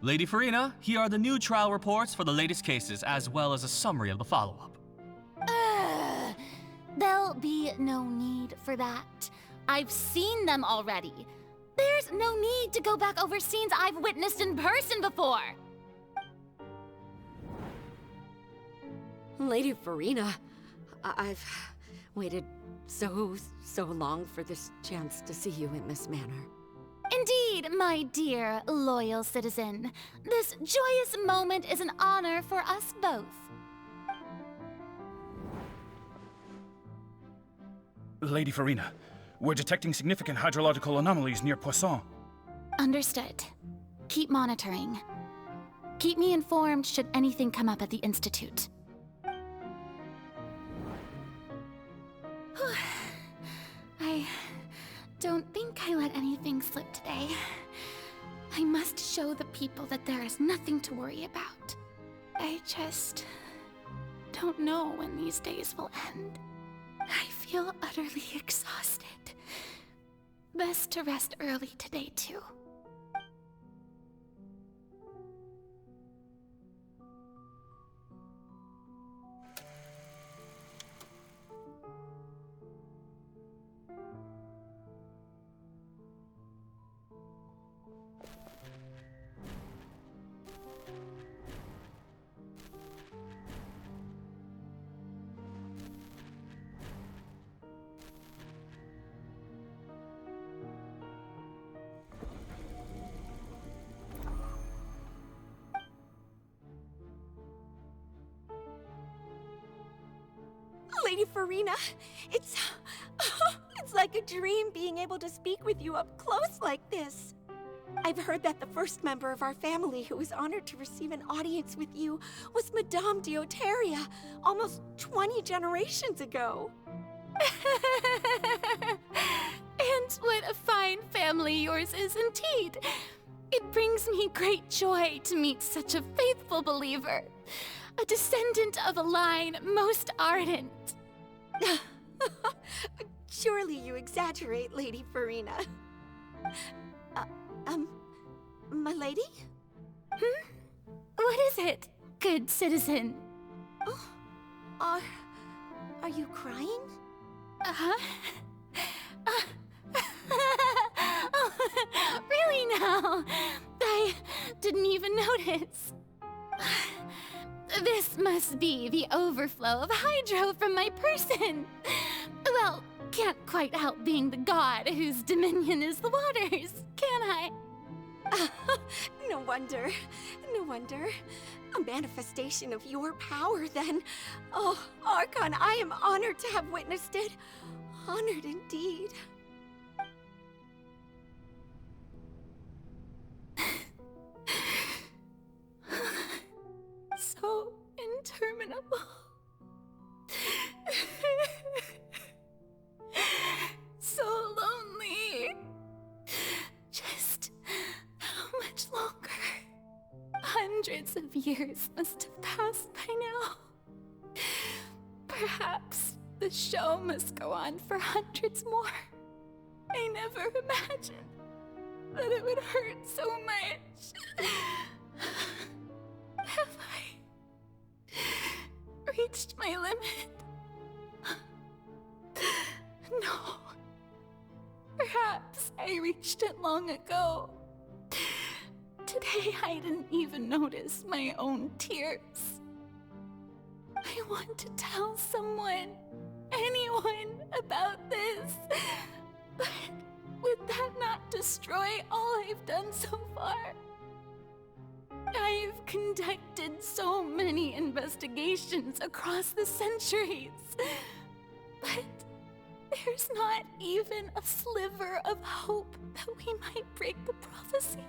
Lady Farina, here are the new trial reports for the latest cases, as well as a summary of the follow-up. There'll be no need for that. I've seen them already. There's no need to go back over scenes I've witnessed in person before. Lady Farina, I've waited so long for this chance to see you in this manner. Indeed, my dear, loyal citizen. This joyous moment is an honor for us both. Lady Farina, we're detecting significant hydrological anomalies near Poisson. Understood. Keep monitoring. Keep me informed should anything come up at the Institute. I don't think I let anything slip today. I must show the people that there is nothing to worry about. I just don't know when these days will end. I feel utterly exhausted. Best to rest early today, too. Lady Farina, it's like a dream being able to speak with you up close like this. I've heard that the first member of our family who was honored to receive an audience with you was Madame Deoteria, almost 20 generations ago. And what a fine family yours is indeed. It brings me great joy to meet such a faithful believer, a descendant of a line most ardent. Surely you exaggerate, Lady Farina. Milady? What is it, good citizen? Oh, are you crying? Uh-huh. Oh, really now? I didn't even notice. This must be the overflow of hydro from my person. Well, can't quite help being the god whose dominion is the waters, can I? No wonder. No wonder. A manifestation of your power, then. Oh, Archon, I am honored to have witnessed it. Honored indeed. So interminable. So lonely. Just how much longer? Hundreds of years must have passed by now. Perhaps the show must go on for hundreds more. I never imagined that it would hurt so much. Have I reached my limit? No. Perhaps I reached it long ago. Today I didn't even notice my own tears. I want to tell someone, anyone, about this. But would that not destroy all I've done so far? I've conducted so many investigations across the centuries, but there's not even a sliver of hope that we might break the prophecy.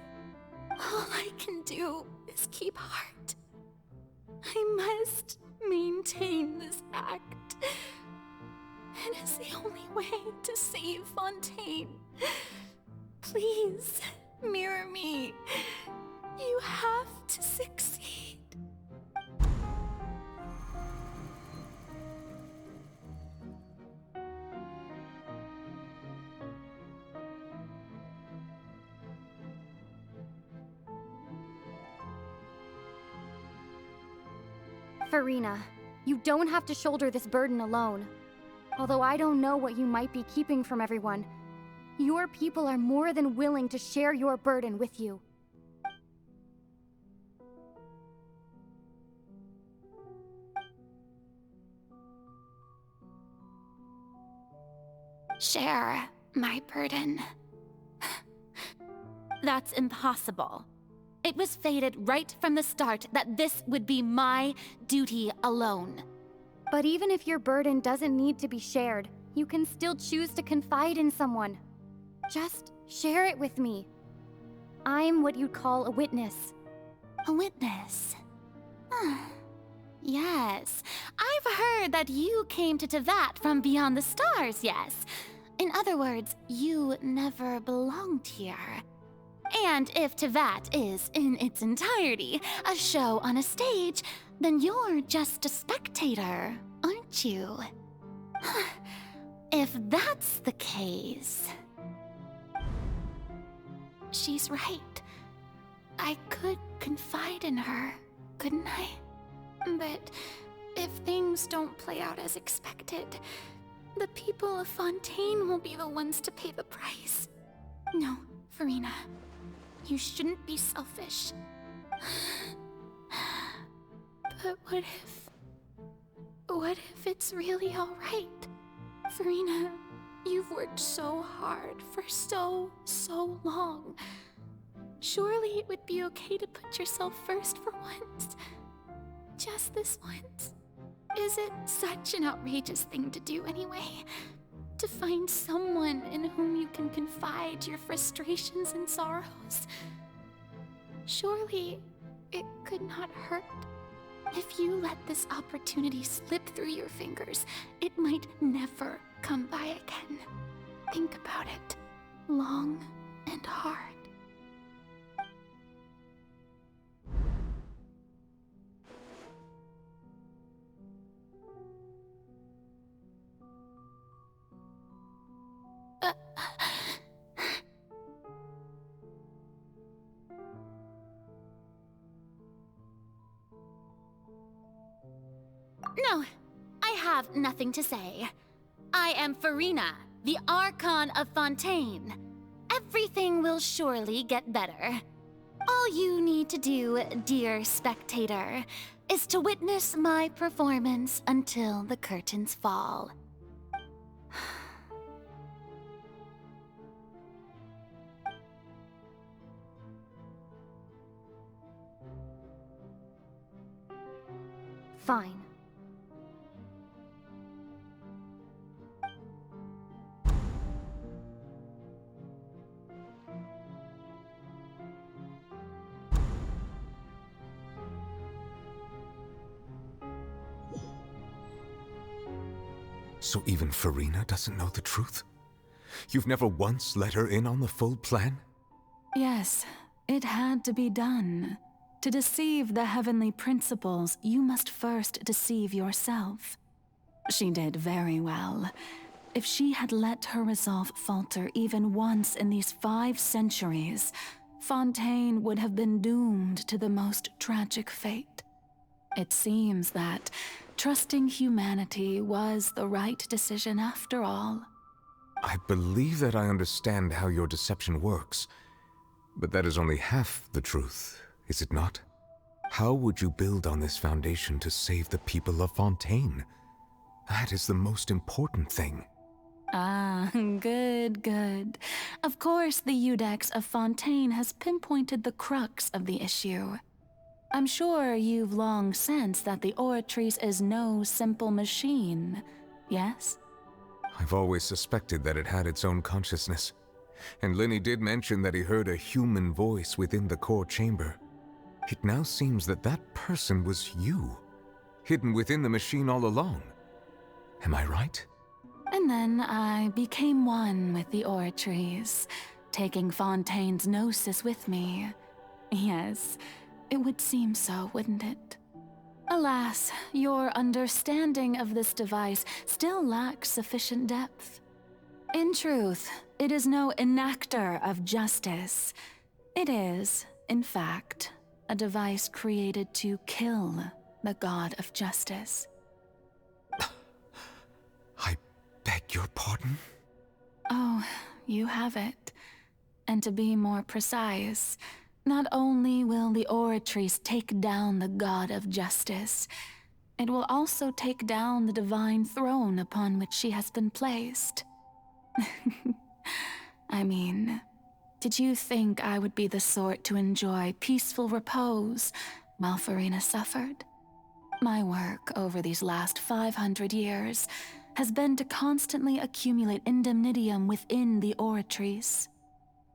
All I can do is keep heart. I must maintain this act. It is the only way to save Fontaine. Please, mirror me. You have to succeed. Farina, you don't have to shoulder this burden alone. Although I don't know what you might be keeping from everyone, your people are more than willing to share your burden with you. Share my burden. That's impossible. It was fated right from the start that this would be my duty alone. But even if your burden doesn't need to be shared, you can still choose to confide in someone. Just share it with me. I'm what you'd call a witness. A witness? Yes, I've heard that you came to Tevat from beyond the stars, yes. In other words, you never belonged here. And if Tevat is, in its entirety, a show on a stage, then you're just a spectator, aren't you? If that's the case... She's right. I could confide in her, couldn't I? But if things don't play out as expected, the people of Fontaine will be the ones to pay the price. No, Farina. You shouldn't be selfish. But what if it's really alright? Farina, you've worked so hard for so long. Surely it would be okay to put yourself first for once. Just this once. Is it such an outrageous thing to do anyway? To find someone in whom you can confide your frustrations and sorrows? Surely it could not hurt. If you let this opportunity slip through your fingers, it might never come by again. Think about it long and hard. have nothing to say. I am Farina, the Archon of Fontaine. Everything will surely get better. All you need to do, dear spectator, is to witness my performance until the curtains fall. Fine. So even Farina doesn't know the truth? You've never once let her in on the full plan? Yes, it had to be done. To deceive the heavenly principles, you must first deceive yourself. She did very well. If she had let her resolve falter even once in these 5 centuries, Fontaine would have been doomed to the most tragic fate. It seems that trusting humanity was the right decision after all. I believe that I understand how your deception works, but that is only half the truth, is it not? How would you build on this foundation to save the people of Fontaine? That is the most important thing. Ah, good. Of course, the Iudex of Fontaine has pinpointed the crux of the issue. I'm sure you've long sensed that the Oratrice is no simple machine, yes? I've always suspected that it had its own consciousness. And Lenny did mention that he heard a human voice within the core chamber. It now seems that that person was you, hidden within the machine all along. Am I right? And then I became one with the Oratrice, taking Fontaine's gnosis with me. Yes, it would seem so, wouldn't it? Alas, your understanding of this device still lacks sufficient depth. In truth, it is no enactor of justice. It is, in fact, a device created to kill the god of justice. I beg your pardon? Oh, you have it. And to be more precise, not only will the Oratrice take down the god of justice, it will also take down the divine throne upon which she has been placed. I mean, did you think I would be the sort to enjoy peaceful repose while Farina suffered? My work over these last 500 years has been to constantly accumulate indemnitium within the Oratrice.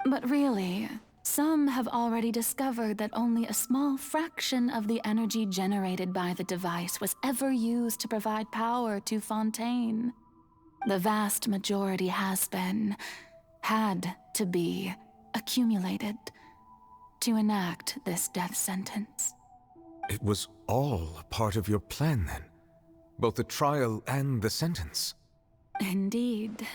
But really, some have already discovered that only a small fraction of the energy generated by the device was ever used to provide power to Fontaine. The vast majority had to be, accumulated to enact this death sentence. It was all a part of your plan, then? Both the trial and the sentence? Indeed.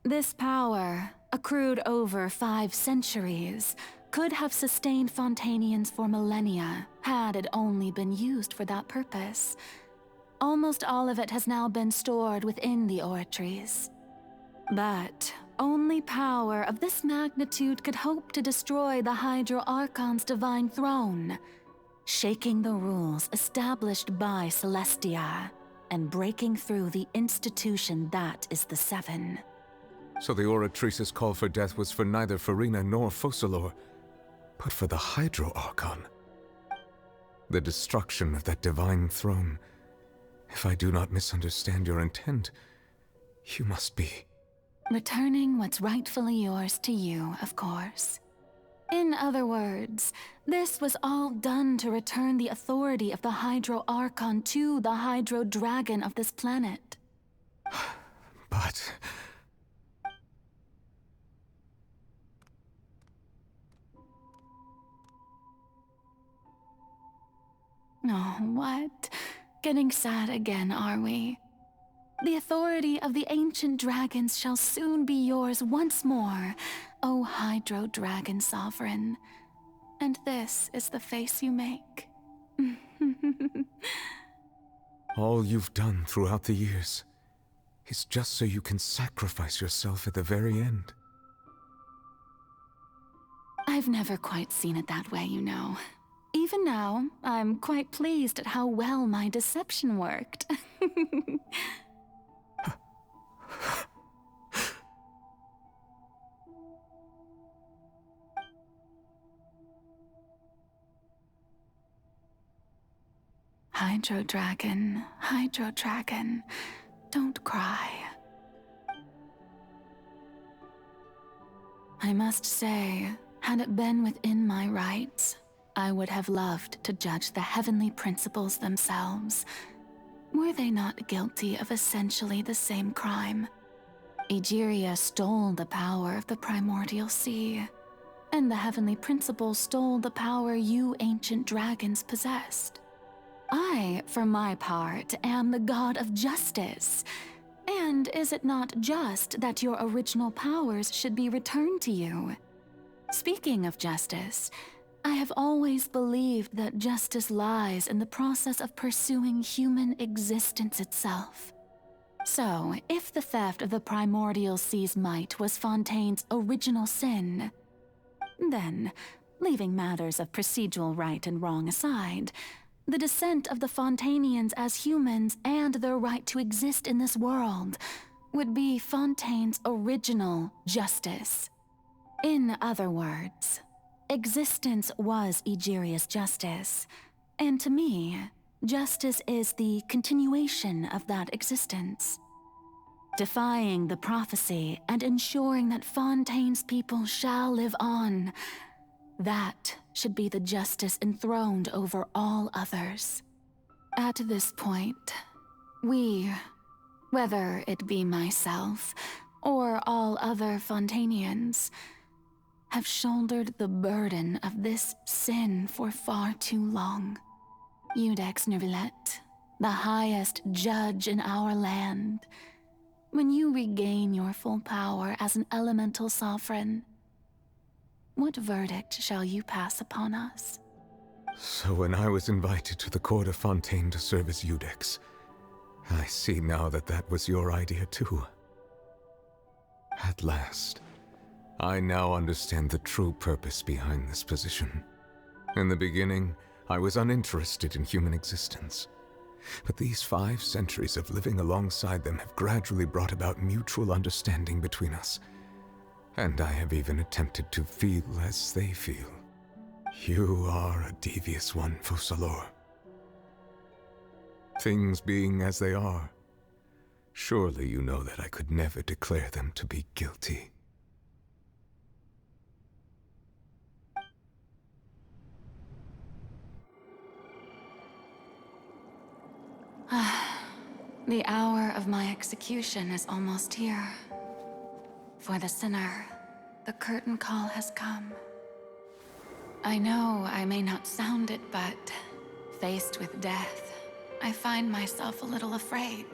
This power, accrued over 5 centuries, could have sustained Fontainians for millennia, had it only been used for that purpose. Almost all of it has now been stored within the Oratrice. But only power of this magnitude could hope to destroy the Hydro Archon's divine throne, shaking the rules established by Celestia, and breaking through the institution that is the Seven. So the Oratrice's call for death was for neither Farina nor Focalor, but for the Hydro Archon. The destruction of that divine throne. If I do not misunderstand your intent, you must be... Returning what's rightfully yours to you, of course. In other words, this was all done to return the authority of the Hydro Archon to the Hydro Dragon of this planet. But... Oh, what? Getting sad again, are we? The authority of the ancient dragons shall soon be yours once more, O Hydro Dragon Sovereign. And this is the face you make. All you've done throughout the years is just so you can sacrifice yourself at the very end. I've never quite seen it that way, you know. Even now, I'm quite pleased at how well my deception worked. Hydro Dragon, don't cry. I must say, had it been within my rights, I would have loved to judge the heavenly principles themselves. Were they not guilty of essentially the same crime? Egeria stole the power of the primordial sea, and the heavenly principles stole the power you ancient dragons possessed. I, for my part, am the god of justice. And is it not just that your original powers should be returned to you? Speaking of justice, I have always believed that justice lies in the process of pursuing human existence itself. So, if the theft of the primordial sea's might was Fontaine's original sin, then, leaving matters of procedural right and wrong aside, the descent of the Fontanians as humans and their right to exist in this world would be Fontaine's original justice. In other words, existence was Egeria's justice, and to me, justice is the continuation of that existence. Defying the prophecy and ensuring that Fontaine's people shall live on, that should be the justice enthroned over all others. At this point, we, whether it be myself or all other Fontanians, have shouldered the burden of this sin for far too long. Iudex Nervilette, the highest judge in our land, when you regain your full power as an elemental sovereign, what verdict shall you pass upon us? So when I was invited to the court of Fontaine to serve as Iudex, I see now that that was your idea too. At last, I now understand the true purpose behind this position. In the beginning, I was uninterested in human existence. But these 5 centuries of living alongside them have gradually brought about mutual understanding between us. And I have even attempted to feel as they feel. You are a devious one, Focalors. Things being as they are, surely you know that I could never declare them to be guilty. The hour of my execution is almost here. For the sinner, the curtain call has come. I know I may not sound it, but faced with death, I find myself a little afraid.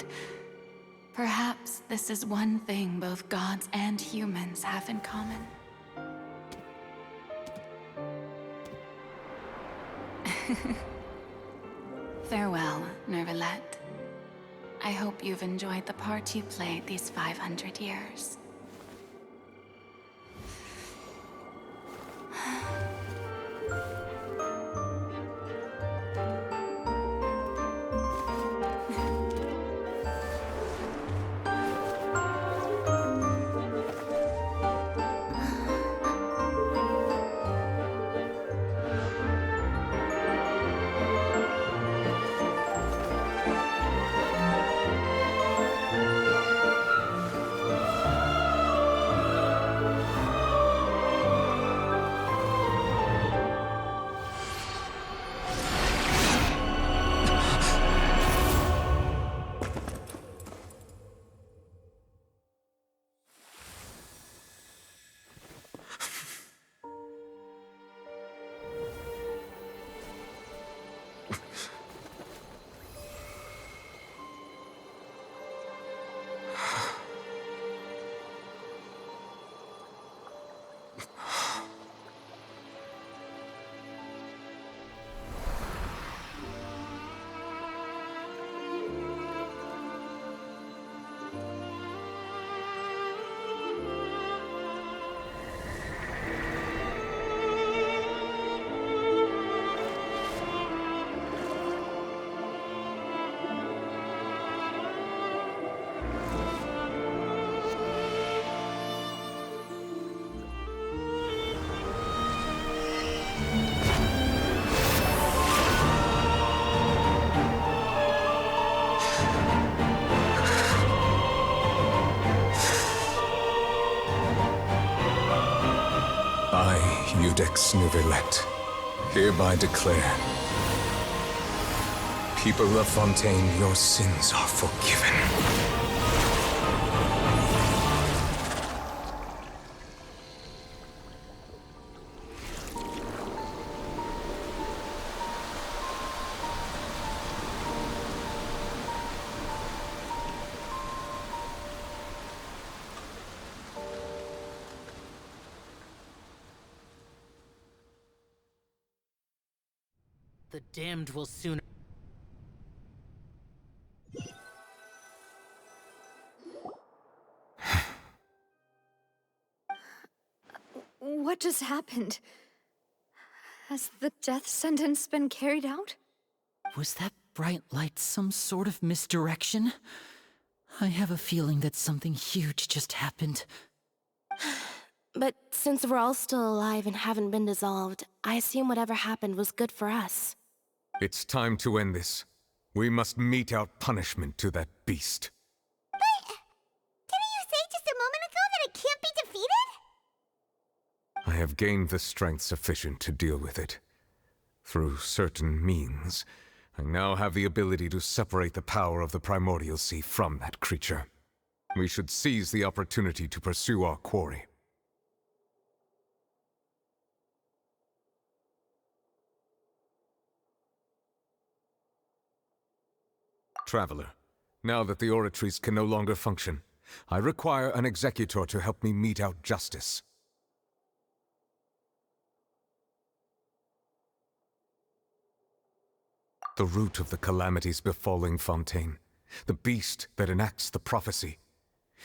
Perhaps this is one thing both gods and humans have in common. Farewell, Nervilette. I hope you've enjoyed the part you played these 500 years. Judex Nouvellette, hereby declare, people of Fontaine, your sins are forgiven. The damned will soon... What just happened? Has the death sentence been carried out? Was that bright light some sort of misdirection? I have a feeling that something huge just happened. But since we're all still alive and haven't been dissolved, I assume whatever happened was good for us. It's time to end this. We must mete out punishment to that beast. But didn't you say just a moment ago that it can't be defeated? I have gained the strength sufficient to deal with it. Through certain means, I now have the ability to separate the power of the Primordial Sea from that creature. We should seize the opportunity to pursue our quarry. Traveler, now that the oratories can no longer function, I require an executor to help me mete out justice. The root of the calamities befalling Fontaine, the beast that enacts the prophecy.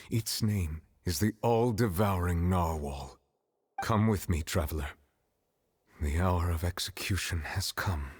Its name is the all-devouring Narwhal. Come with me, traveler. The hour of execution has come.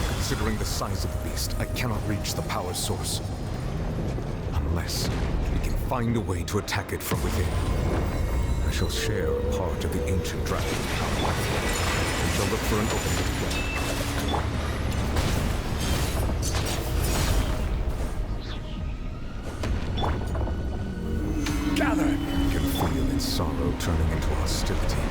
Considering the size of the beast, I cannot reach the power source. Unless we can find a way to attack it from within. I shall share a part of the ancient dragon's power. We shall look for an opening together. Gather! I can feel its sorrow turning into hostility.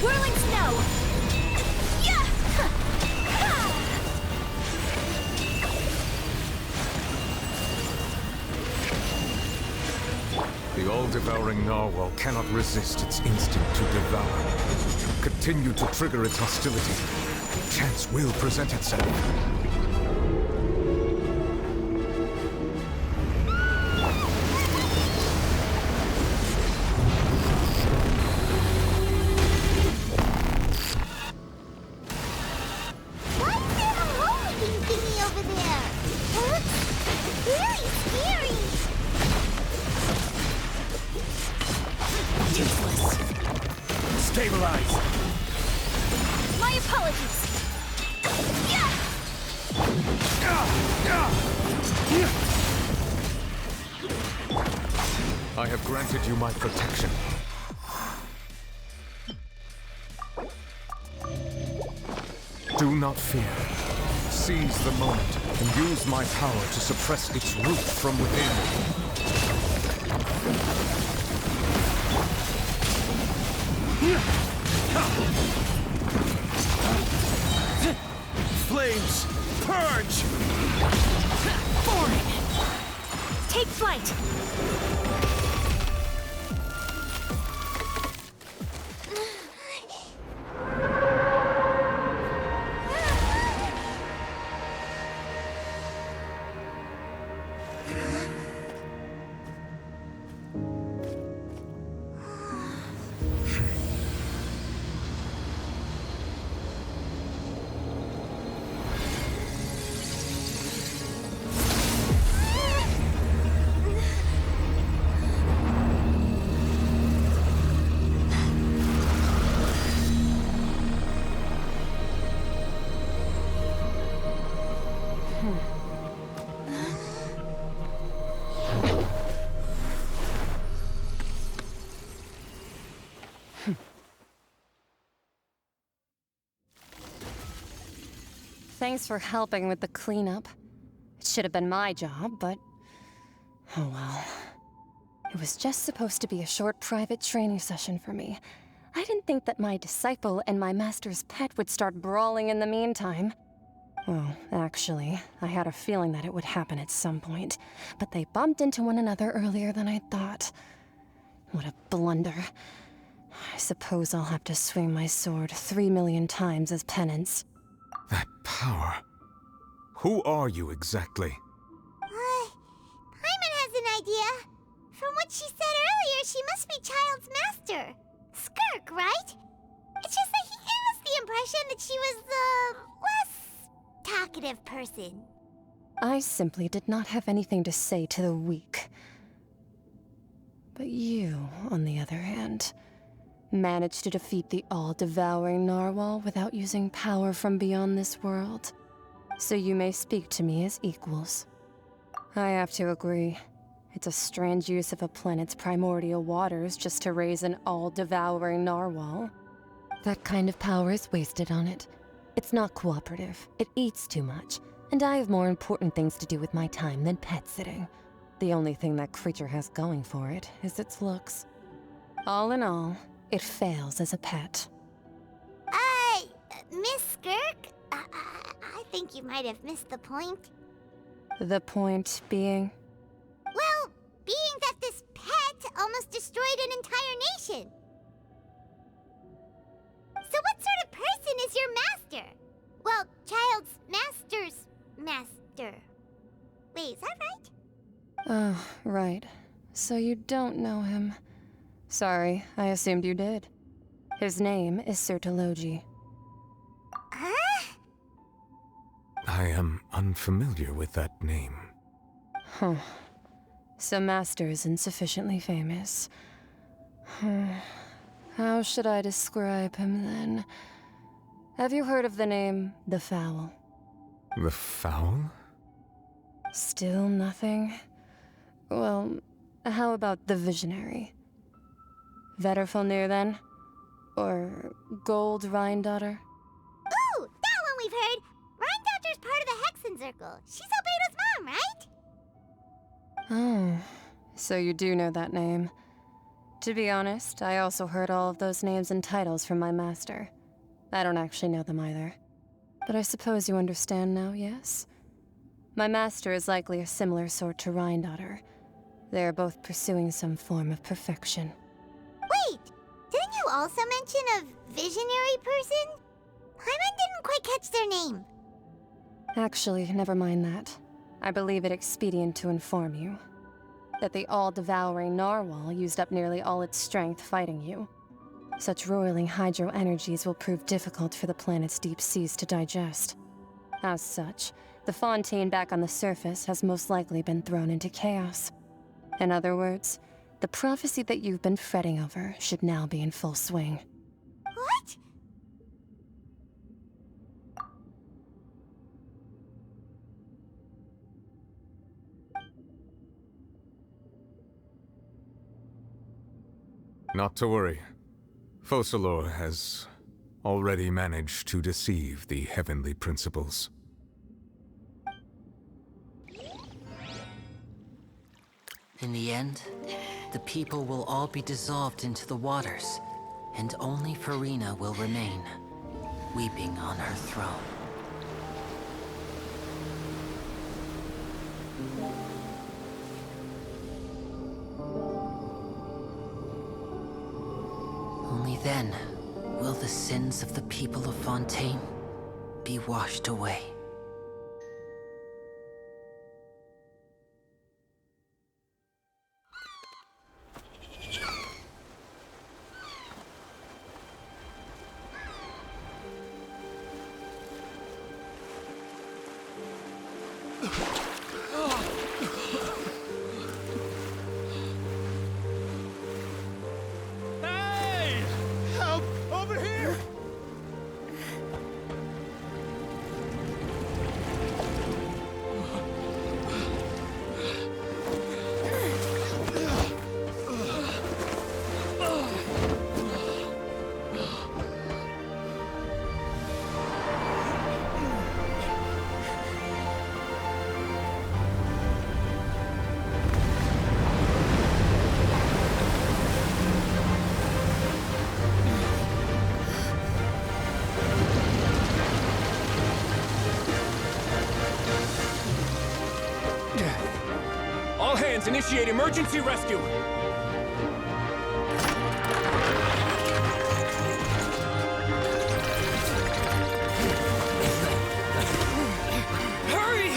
Whirling snow! The all-devouring Narwhal cannot resist its instinct to devour. Continue to trigger its hostility. Chance will present itself. Stabilize! My apologies! I have granted you my protection. Do not fear. Seize the moment and use my power to suppress its root from within. Flames! Purge! Boring! Take flight! Thanks for helping with the cleanup. It should have been my job, but... oh well. It was just supposed to be a short private training session for me. I didn't think that my disciple and my master's pet would start brawling in the meantime. Well, actually, I had a feeling that it would happen at some point, but they bumped into one another earlier than I thought. What a blunder. I suppose I'll have to swing my sword 3 million times as penance. That power. Who are you exactly? Paimon has an idea. From what she said earlier, she must be Child's master. Skirk, right? It's just that he gave us the impression that she was the less talkative person. I simply did not have anything to say to the weak. But you, on the other hand, managed to defeat the all-devouring narwhal without using power from beyond this world. So you may speak to me as equals. I have to agree. It's a strange use of a planet's primordial waters just to raise an all-devouring narwhal. That kind of power is wasted on it. It's not cooperative. It eats too much. And I have more important things to do with my time than pet sitting. The only thing that creature has going for it is its looks. All in all, it fails as a pet. Miss Skirk? I think you might have missed the point. The point being? Well, being that this pet almost destroyed an entire nation. So what sort of person is your master? Well, Child's master's master. Wait, is that right? Oh, right. So you don't know him. Sorry, I assumed you did. His name is Sir Deluge. Huh? I am unfamiliar with that name. Huh. So Master isn't sufficiently famous. How should I describe him then? Have you heard of the name The Fowl? The Fowl? Still nothing? Well, how about the Visionary? Vetterfulnir then? Or Gold Rhine-Daughter? Ooh, that one we've heard! Rhine-Daughter's part of the Hexen Circle. She's Albedo's mom, right? Oh, so you do know that name. To be honest, I also heard all of those names and titles from my master. I don't actually know them either. But I suppose you understand now, yes? My master is likely a similar sort to Rhine-Daughter. They are both pursuing some form of perfection. Wait! Didn't you also mention a visionary person? Paimon didn't quite catch their name. Actually, never mind that. I believe it expedient to inform you that the all-devouring narwhal used up nearly all its strength fighting you. Such roiling hydro energies will prove difficult for the planet's deep seas to digest. As such, the fontaine back on the surface has most likely been thrown into chaos. In other words, the prophecy that you've been fretting over should now be in full swing. What? Not to worry. Focalor has already managed to deceive the heavenly principles. In the end, the people will all be dissolved into the waters, and only Farina will remain, weeping on her throne. Only then will the sins of the people of Fontaine be washed away. Hey! Help! Over here! All hands, initiate emergency rescue! Hurry!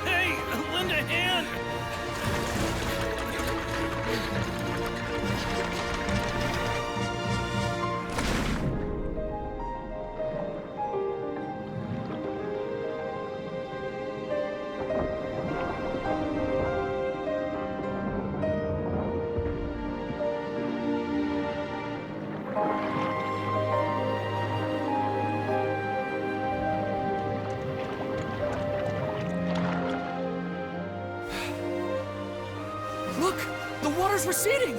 Hey, lend a hand! Look! The water's receding!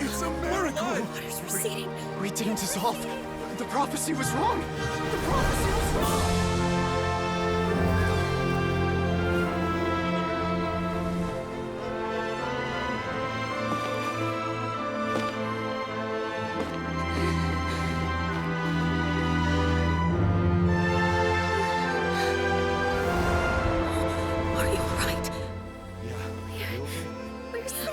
It's a miracle! Water's receding. We didn't dissolve. The prophecy was wrong. The prophecy was wrong. Are you alright? We're safe.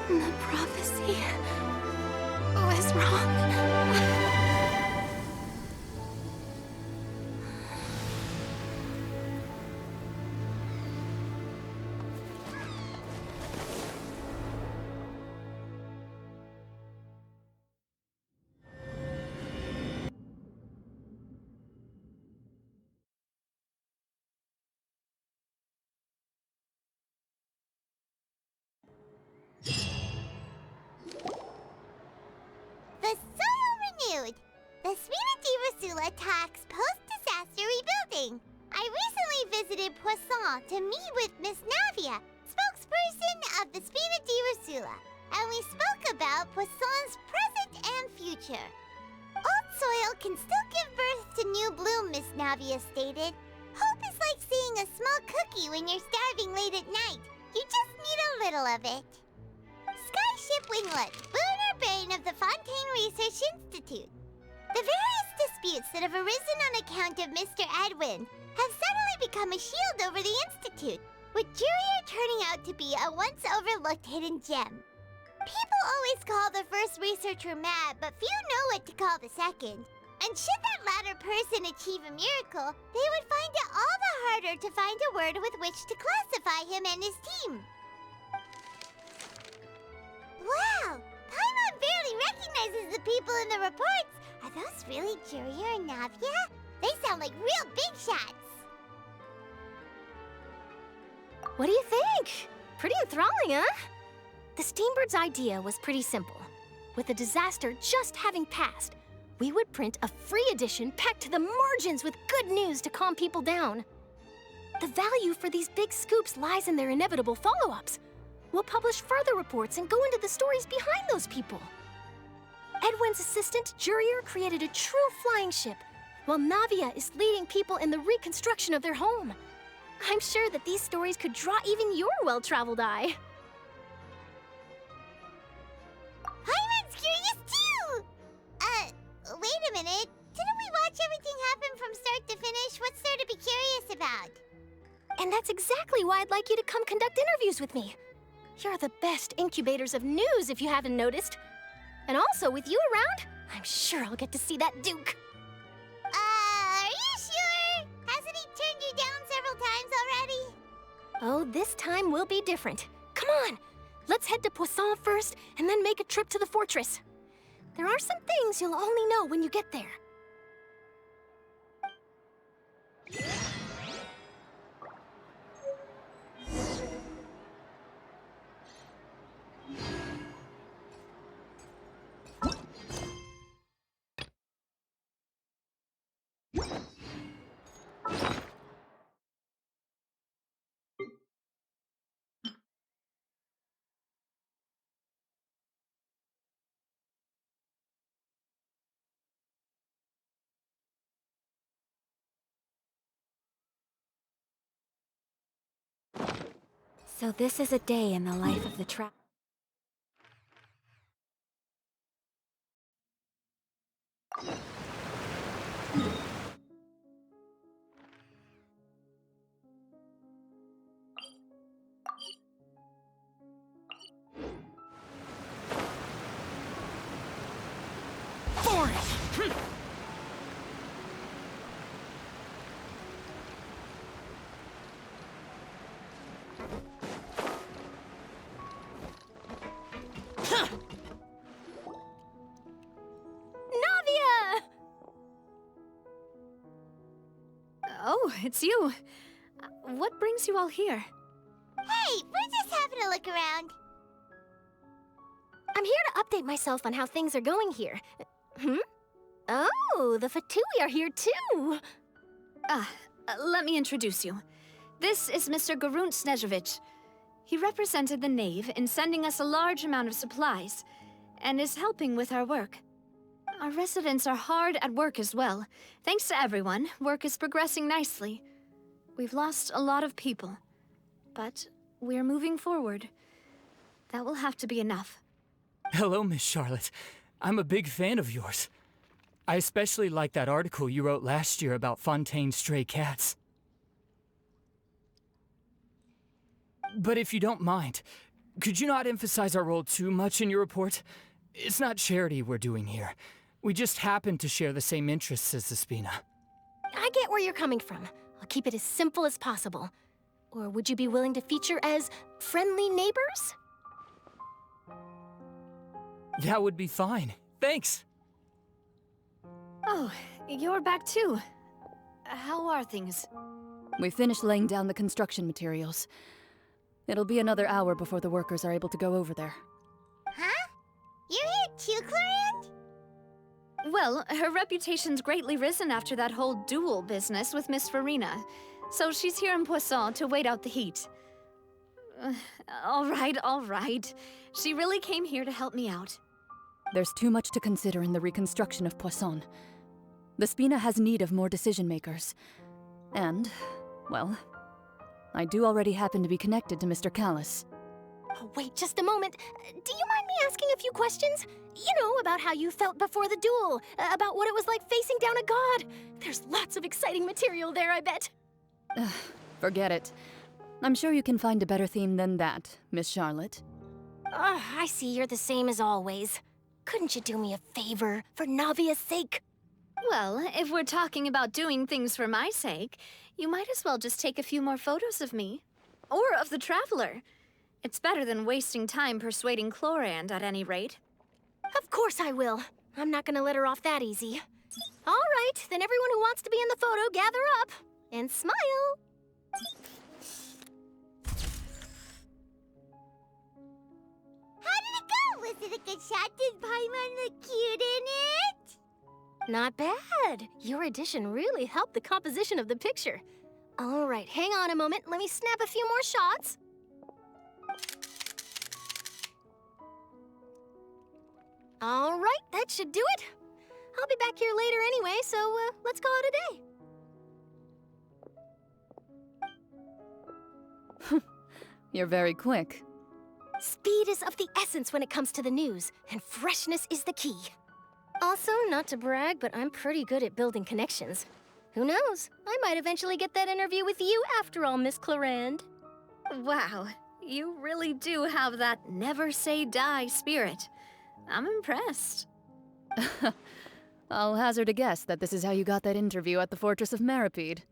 The prophecy was wrong. The soil renewed. The Spina di Rosula talks post-disaster rebuilding. I recently visited Poisson to meet with Miss Navia, spokesperson of the Spina di Rosula, and we spoke about Poisson's present and future. Old soil can still give birth to new bloom, Miss Navia stated. Hope is like seeing a small cookie when you're starving late at night. You just need a little of it. Skyship Winglet, lunar brain of the Fontaine Research Institute. The various disputes that have arisen on account of Mr. Edwin have suddenly become a shield over the Institute, with Jurier turning out to be a once overlooked hidden gem. People always call the first researcher mad, but few know what to call the second. And should that latter person achieve a miracle, they would find it all the harder to find a word with which to classify him and his team. Wow! Paimon barely recognizes the people in the reports. Are those really Jurier and Navia? They sound like real big shots. What do you think? Pretty enthralling, huh? The Steambird's idea was pretty simple. With the disaster just having passed, we would print a free edition packed to the margins with good news to calm people down. The value for these big scoops lies in their inevitable follow-ups. We'll publish further reports and go into the stories behind those people. Edwin's assistant, Jurier, created a true flying ship, while Navia is leading people in the reconstruction of their home. I'm sure that these stories could draw even your well-traveled eye. Paimon's curious too! Wait a minute. Didn't we watch everything happen from start to finish? What's there to be curious about? And that's exactly why I'd like you to come conduct interviews with me. You're the best incubators of news, if you haven't noticed. And also, with you around, I'm sure I'll get to see that Duke. Are you sure? Hasn't he turned you down several times already? Oh, this time will be different. Come on, let's head to Poisson first, and then make a trip to the fortress. There are some things you'll only know when you get there. So this is a day in the life of the trap. Oh, it's you. What brings you all here? Hey, we're just having a look around. I'm here to update myself on how things are going here. Oh, the Fatui are here too! Let me introduce you. This is Mr. Garunt Snezhevich. He represented the Knave in sending us a large amount of supplies, and is helping with our work. Our residents are hard at work as well. Thanks to everyone, work is progressing nicely. We've lost a lot of people, but we're moving forward. That will have to be enough. Hello, Miss Charlotte. I'm a big fan of yours. I especially like that article you wrote last year about Fontaine's stray cats. But if you don't mind, could you not emphasize our role too much in your report? It's not charity we're doing here. We just happen to share the same interests as the Spina. I get where you're coming from. I'll keep it as simple as possible. Or would you be willing to feature as friendly neighbors? That would be fine. Thanks. Oh, you're back too. How are things? We finished laying down the construction materials. It'll be another hour before the workers are able to go over there. Huh? You're here too, Clorinde? Well, her reputation's greatly risen after that whole duel business with Miss Farina, so she's here in Poisson to wait out the heat. All right. She really came here to help me out. There's too much to consider in the reconstruction of Poisson. The Spina has need of more decision-makers. And, well, I do already happen to be connected to Mr. Callis. Oh, wait just a moment. Do you mind me asking a few questions? You know, about how you felt before the duel, about what it was like facing down a god. There's lots of exciting material there, I bet. Forget it. I'm sure you can find a better theme than that, Miss Charlotte. I see you're the same as always. Couldn't you do me a favor, for Navia's sake? Well, if we're talking about doing things for my sake, you might as well just take a few more photos of me. Or of the Traveler. It's better than wasting time persuading Clorinde, at any rate. Of course I will. I'm not gonna let her off that easy. All right, then everyone who wants to be in the photo, gather up. And smile. How did it go? Was it a good shot? Did Paimon look cute in it? Not bad. Your addition really helped the composition of the picture. All right, hang on a moment. Let me snap a few more shots. All right, that should do it. I'll be back here later anyway, so let's call it a day. You're very quick. Speed is of the essence when it comes to the news, and freshness is the key. Also, not to brag, but I'm pretty good at building connections. Who knows? I might eventually get that interview with you after all, Miss Clorinde. Wow, you really do have that never say die spirit. I'm impressed. I'll hazard a guess that this is how you got that interview at the Fortress of Maripede.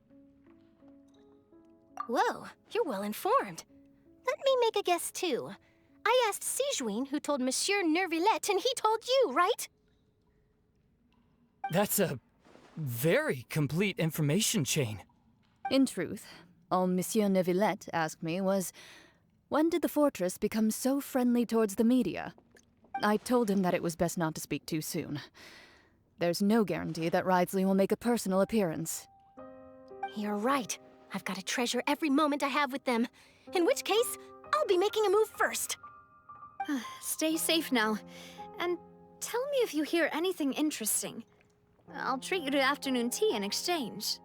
Whoa, you're well informed. Let me make a guess too. I asked Sijuin, who told Monsieur Nervillette, and he told you, right? That's a very complete information chain. In truth, all Monsieur Nervillette asked me was, when did the fortress become so friendly towards the media? I told him that it was best not to speak too soon. There's no guarantee that Wriothesley will make a personal appearance. You're right. I've got to treasure every moment I have with them. In which case, I'll be making a move first. Stay safe now. And tell me if you hear anything interesting. I'll treat you to afternoon tea in exchange.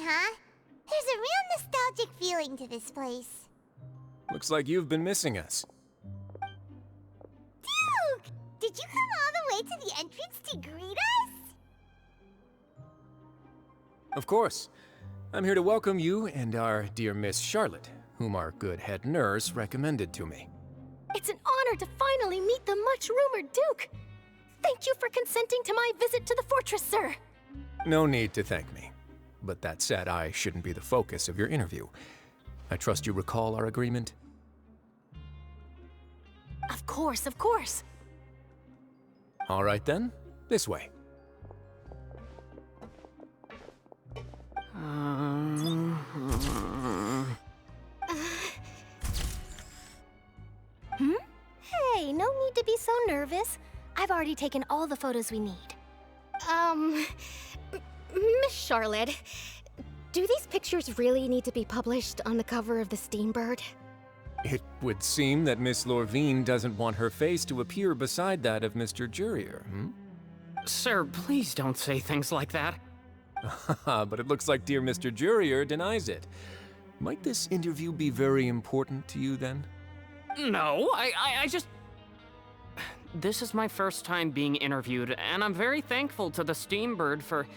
huh? There's a real nostalgic feeling to this place. Looks like you've been missing us. Duke! Did you come all the way to the entrance to greet us? Of course. I'm here to welcome you and our dear Miss Charlotte, whom our good head nurse recommended to me. It's an honor to finally meet the much-rumored Duke. Thank you for consenting to my visit to the fortress, sir. No need to thank me. But that said, I shouldn't be the focus of your interview. I trust you recall our agreement? Of course, of course. All right then, this way. Hey, no need to be so nervous. I've already taken all the photos we need. Miss Charlotte, do these pictures really need to be published on the cover of the Steambird? It would seem that Miss Lorvine doesn't want her face to appear beside that of Mr. Jurier, Sir, please don't say things like that. But it looks like dear Mr. Jurier denies it. Might this interview be very important to you then? No, I just... This is my first time being interviewed, and I'm very thankful to the Steambird for...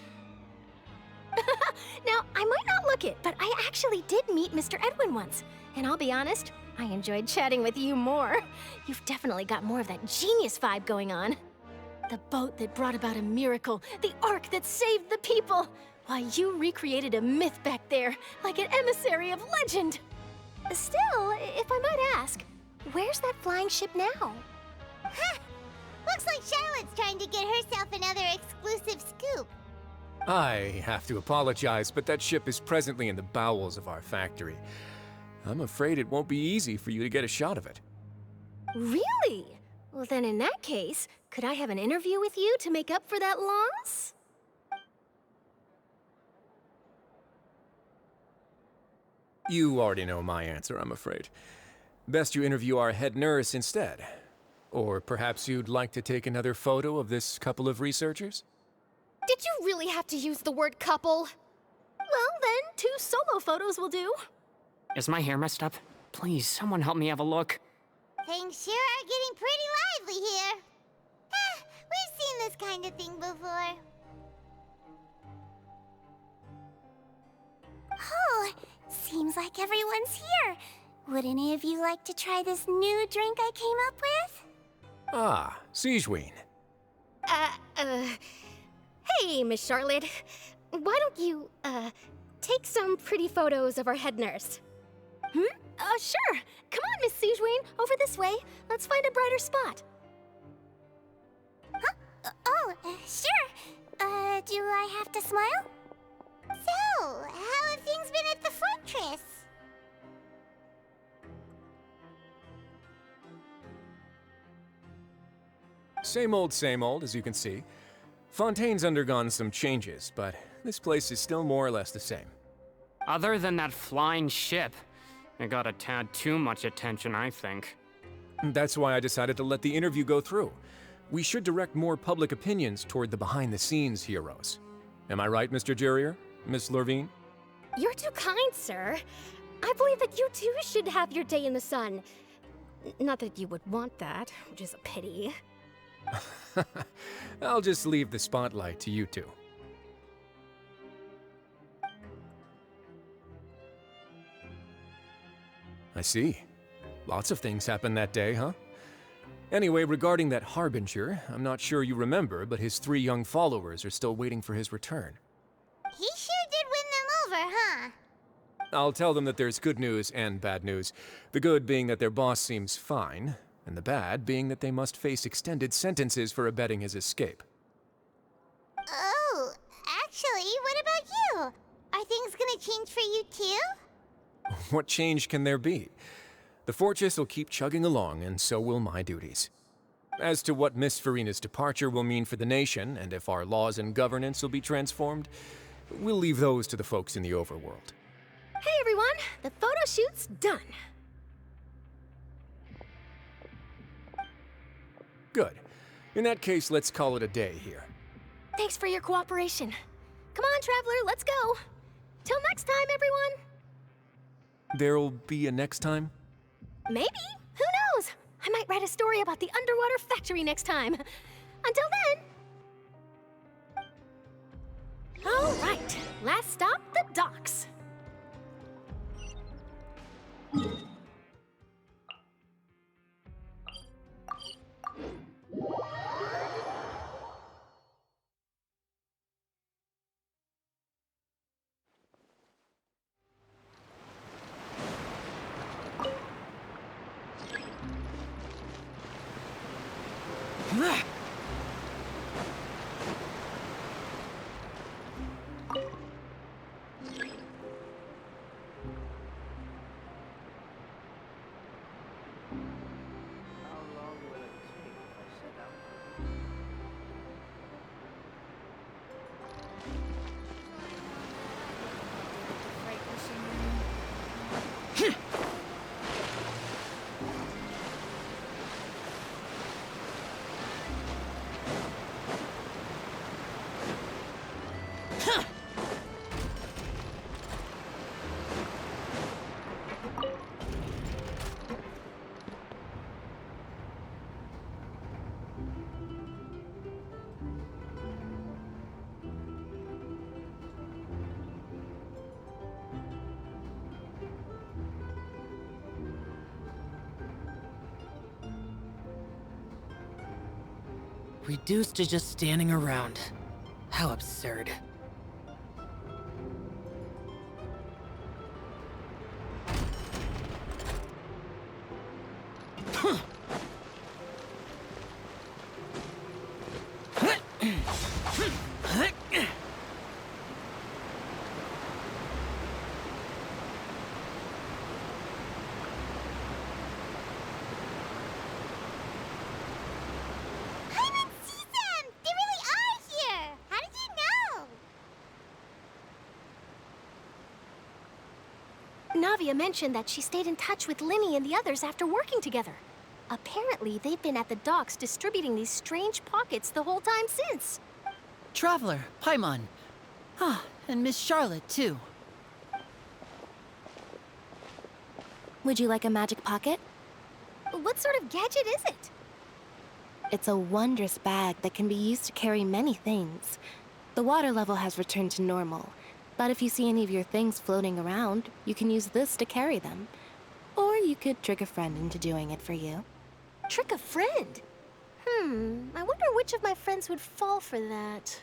Now, I might not look it, but I actually did meet Mr. Edwin once. And I'll be honest, I enjoyed chatting with you more. You've definitely got more of that genius vibe going on. The boat that brought about a miracle, the ark that saved the people. Why, you recreated a myth back there, like an emissary of legend. Still, if I might ask, where's that flying ship now? Huh! Looks like Charlotte's trying to get herself another exclusive scoop. I have to apologize, but that ship is presently in the bowels of our factory. I'm afraid it won't be easy for you to get a shot of it. Really? Well, then in that case, could I have an interview with you to make up for that loss? You already know my answer, I'm afraid. Best you interview our head nurse instead. Or perhaps you'd like to take another photo of this couple of researchers? Did you really have to use the word couple? Well, then, 2 solo photos will do. Is my hair messed up? Please, someone help me have a look. Things sure are getting pretty lively here. We've seen this kind of thing before. Oh, seems like everyone's here. Would any of you like to try this new drink I came up with? Ah, Siegeween. Hey, Miss Charlotte. Why don't you, take some pretty photos of our head nurse? Sure. Come on, Miss Siegeween. Over this way. Let's find a brighter spot. Huh? Sure. Do I have to smile? So, how have things been at the fortress? Same old, as you can see. Fontaine's undergone some changes, but this place is still more or less the same. Other than that flying ship, it got a tad too much attention, I think. That's why I decided to let the interview go through. We should direct more public opinions toward the behind-the-scenes heroes. Am I right, Mr. Jurier? Miss Lorvine? You're too kind, sir. I believe that you too should have your day in the sun. Not that you would want that, which is a pity. I'll just leave the spotlight to you two. I see. Lots of things happened that day, huh? Anyway, regarding that Harbinger, I'm not sure you remember, but his 3 young followers are still waiting for his return. He sure did win them over, huh? I'll tell them that there's good news and bad news. The good being that their boss seems fine, and the bad being that they must face extended sentences for abetting his escape. Oh, actually, what about you? Are things gonna change for you too? What change can there be? The fortress will keep chugging along, and so will my duties. As to what Miss Farina's departure will mean for the nation, and if our laws and governance will be transformed, we'll leave those to the folks in the overworld. Hey everyone, the photo shoot's done. Good. In that case, let's call it a day here. Thanks for your cooperation. Come on, Traveler, let's go. Till next time, everyone! There'll be a next time? Maybe. Who knows? I might write a story about the underwater factory next time. Until then... All right, last stop, the docks. Reduced to just standing around. How absurd. Navia mentioned that she stayed in touch with Linny and the others after working together. Apparently, they've been at the docks distributing these strange pockets the whole time since. Traveler, Paimon. Ah, and Miss Charlotte, too. Would you like a magic pocket? What sort of gadget is it? It's a wondrous bag that can be used to carry many things. The water level has returned to normal, but if you see any of your things floating around, you can use this to carry them. Or you could trick a friend into doing it for you. Trick a friend? I wonder which of my friends would fall for that.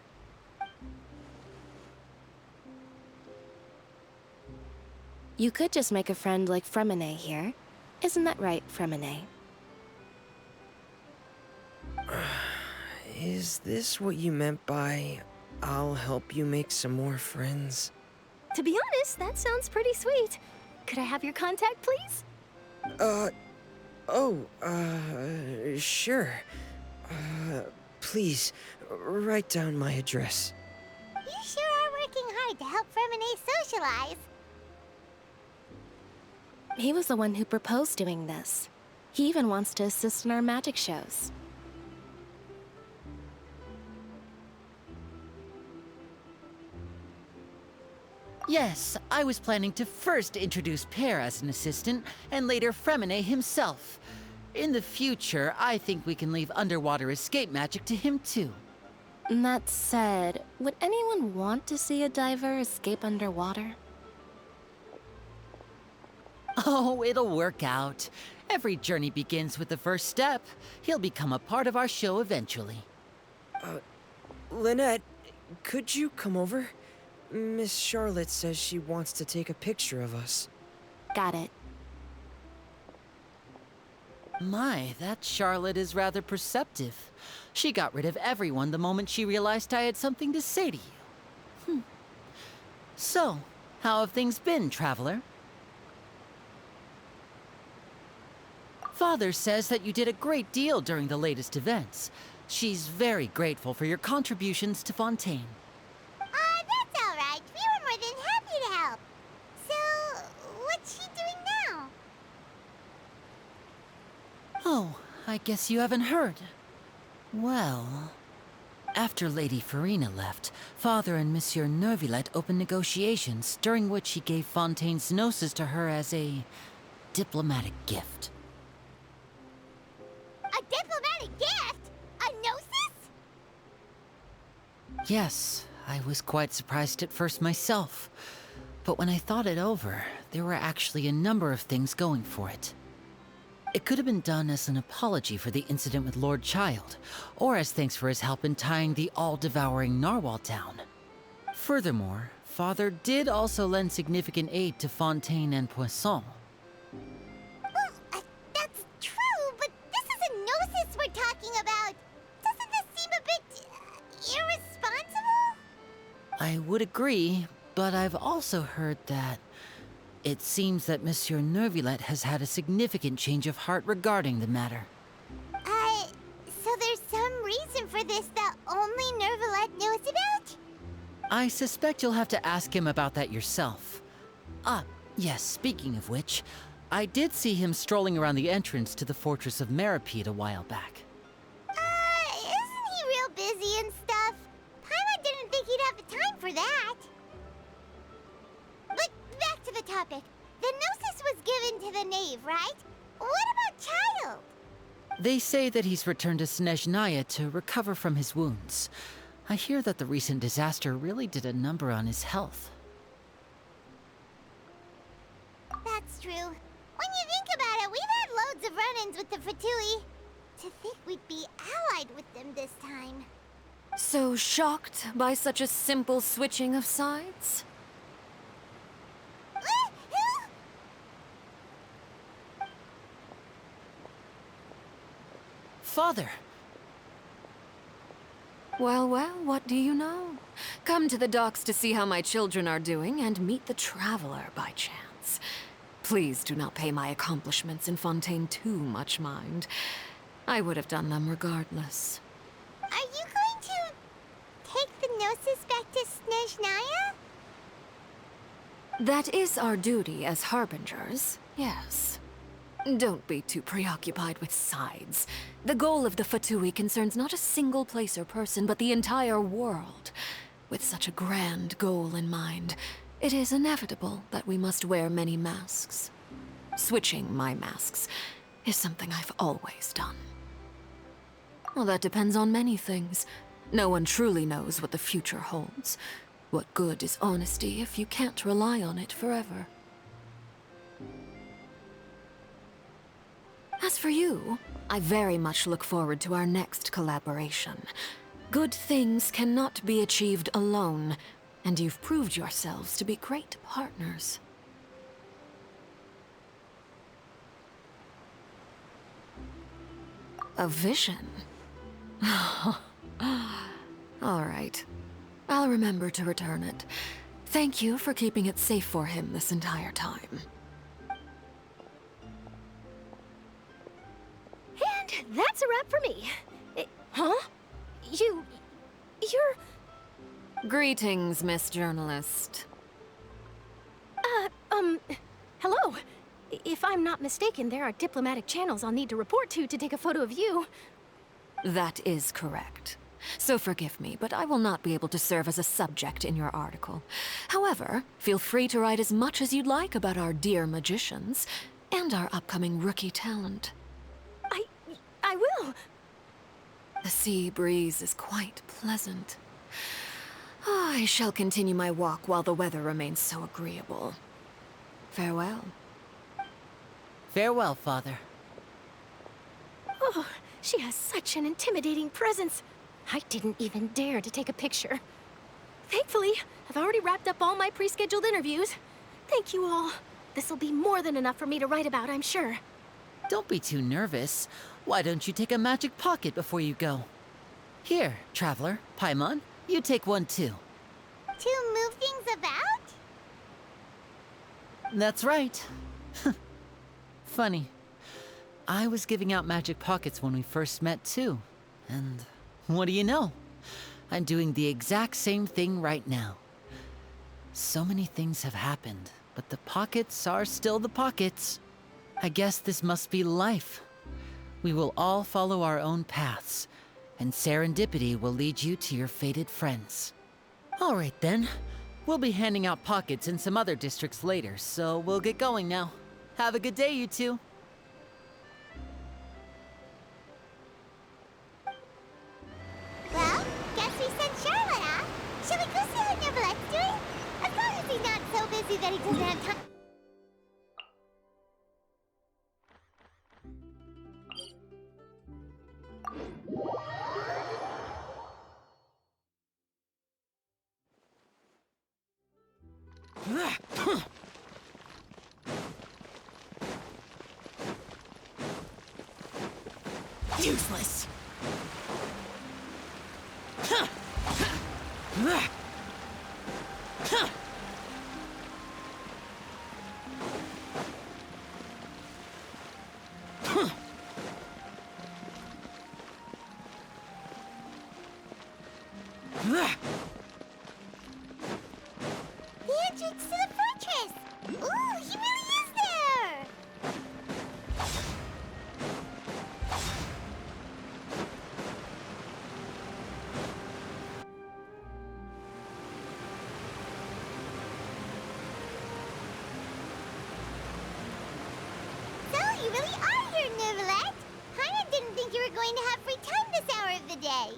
You could just make a friend like Fremine here. Isn't that right, Fremine? Is this what you meant by, I'll help you make some more friends? To be honest, that sounds pretty sweet. Could I have your contact, please? Sure. Please, write down my address. You sure are working hard to help Fremine socialize. He was the one who proposed doing this. He even wants to assist in our magic shows. Yes, I was planning to first introduce Pear as an assistant, and later Fremine himself. In the future, I think we can leave underwater escape magic to him too. That said, would anyone want to see a diver escape underwater? Oh, it'll work out. Every journey begins with the first step. He'll become a part of our show eventually. Lynette, could you come over? Miss Charlotte says she wants to take a picture of us. Got it. My, that Charlotte is rather perceptive. She got rid of everyone the moment she realized I had something to say to you. So, how have things been, Traveler? Father says that you did a great deal during the latest events. She's very grateful for your contributions to Fontaine. That's all right. We were more than happy to help. So, what's she doing now? Oh, I guess you haven't heard. Well... After Lady Farina left, Father and Monsieur Neuvillette opened negotiations, during which he gave Fontaine's gnosis to her as a diplomatic gift. A diplomatic gift? A gnosis? Yes, I was quite surprised at first myself. But when I thought it over, there were actually a number of things going for it. It could have been done as an apology for the incident with Lord Child, or as thanks for his help in tying the all-devouring narwhal down. Furthermore, Father did also lend significant aid to Fontaine and Poisson. Well, that's true, but this is a gnosis we're talking about. Doesn't this seem a bit irresponsible? I would agree, but I've also heard that it seems that Monsieur Neuvillette has had a significant change of heart regarding the matter. So there's some reason for this that only Neuvillette knows about? I suspect you'll have to ask him about that yourself. Ah, yes, speaking of which, I did see him strolling around the entrance to the Fortress of Maripede a while back. Isn't he real busy and stuff? Paimon didn't think he'd have the time for that. But back to the topic. The gnosis was given to the knave, right? What about Child? They say that he's returned to Snezhnaya to recover from his wounds. I hear that the recent disaster really did a number on his health. That's true. When you think about it, we've had loads of run-ins with the Fatui. To think we'd be allied with them this time. So shocked by such a simple switching of sides? Father! Well, well, what do you know? Come to the docks to see how my children are doing and meet the Traveler by chance. Please do not pay my accomplishments in Fontaine too much mind. I would have done them regardless. Are you going to take the gnosis back to Snezhnaya? That is our duty as harbingers, yes. Don't be too preoccupied with sides. The goal of the Fatui concerns not a single place or person, but the entire world. With such a grand goal in mind, it is inevitable that we must wear many masks. Switching my masks is something I've always done. Well, that depends on many things. No one truly knows what the future holds. What good is honesty if you can't rely on it forever? As for you, I very much look forward to our next collaboration. Good things cannot be achieved alone, and you've proved yourselves to be great partners. A vision? All right. I'll remember to return it. Thank you for keeping it safe for him this entire time. And that's a wrap for me. Huh? You're... Greetings, Miss Journalist. Hello. If I'm not mistaken, there are diplomatic channels I'll need to report to take a photo of you. That is correct. So forgive me, but I will not be able to serve as a subject in your article. However, feel free to write as much as you'd like about our dear magicians and our upcoming rookie talent. I will. The sea breeze is quite pleasant. I shall continue my walk while the weather remains so agreeable. Farewell. Farewell, Father. Oh, she has such an intimidating presence. I didn't even dare to take a picture. Thankfully, I've already wrapped up all my pre-scheduled interviews. Thank you all. This'll be more than enough for me to write about, I'm sure. Don't be too nervous. Why don't you take a magic pocket before you go? Here, Traveler, Paimon, you take one too. To move things about? That's right. Funny. I was giving out magic pockets when we first met too. And what do you know? I'm doing the exact same thing right now. So many things have happened, but the pockets are still the pockets. I guess this must be life. We will all follow our own paths, and serendipity will lead you to your fated friends. All right then. We'll be handing out pockets in some other districts later, so we'll get going now. Have a good day, you two. Well, guess we sent Charlotte, huh? Shall we go see how Neverlette's doing? As long as he's not so busy that he doesn't have time. Useless. The entrance to the fortress! Ooh, he really is there! So, you really are here, Neverlet! Paimon didn't think you were going to have free time this hour of the day.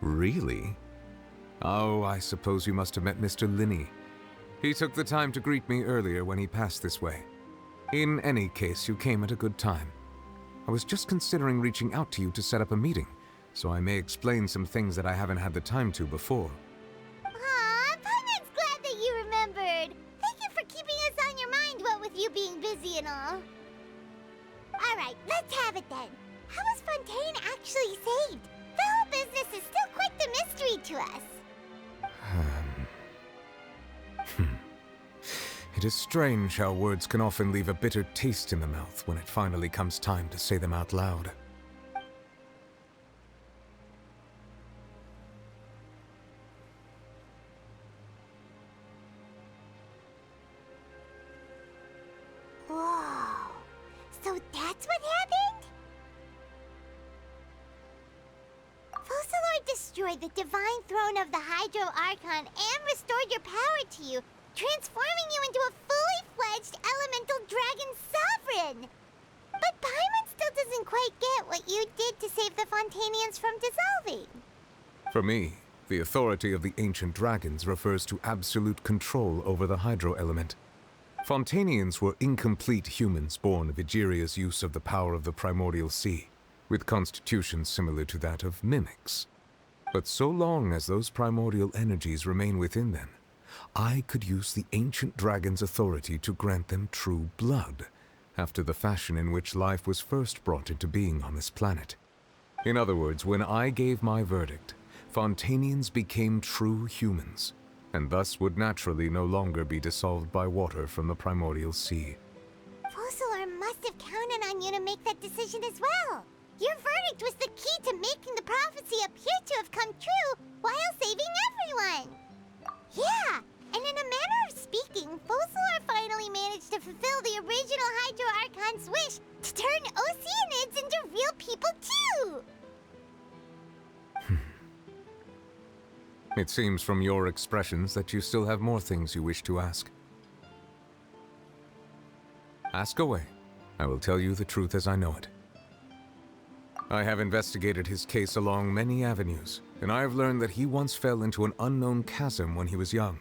Really? Oh, I suppose you must have met Mr. Linney. He took the time to greet me earlier when he passed this way. In any case, you came at a good time. I was just considering reaching out to you to set up a meeting, so I may explain some things that I haven't had the time to before. Aw, Paimon's glad that you remembered. Thank you for keeping us on your mind, what with you being busy and all. Alright, let's have it then. How was Fontaine actually saved? The whole business is still quite the mystery to us. It is strange how words can often leave a bitter taste in the mouth when it finally comes time to say them out loud. Whoa. So that's what happened? Focalor destroyed the divine throne of the Hydro Archon and restored your power to you, transforming you into a fully fledged elemental dragon sovereign. But Paimon still doesn't quite get what you did to save the Fontainians from dissolving. For me, the authority of the ancient dragons refers to absolute control over the hydro element. Fontainians were incomplete humans born of Egeria's use of the power of the primordial sea, with constitutions similar to that of mimics. But so long as those primordial energies remain within them, I could use the ancient dragon's authority to grant them true blood, after the fashion in which life was first brought into being on this planet. In other words, when I gave my verdict, Fontainians became true humans, and thus would naturally no longer be dissolved by water from the primordial sea. Focalor must have counted on you to make that decision as well. Your verdict was the key to making the prophecy appear to have come true while saving everyone. Yeah, and in a manner of speaking, Focalor finally managed to fulfill the original Hydro Archon's wish to turn Oceanids into real people too! It seems from your expressions that you still have more things you wish to ask. Ask away. I will tell you the truth as I know it. I have investigated his case along many avenues, and I have learned that he once fell into an unknown chasm when he was young.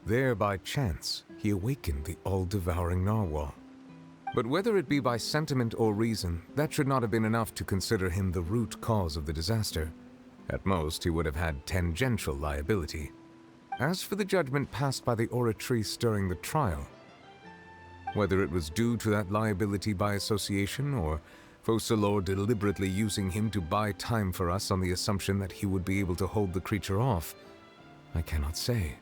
There, by chance, he awakened the all-devouring narwhal. But whether it be by sentiment or reason, that should not have been enough to consider him the root cause of the disaster. At most, he would have had tangential liability. As for the judgment passed by the oratrice during the trial, whether it was due to that liability by association, or Focalor deliberately using him to buy time for us on the assumption that he would be able to hold the creature off, I cannot say.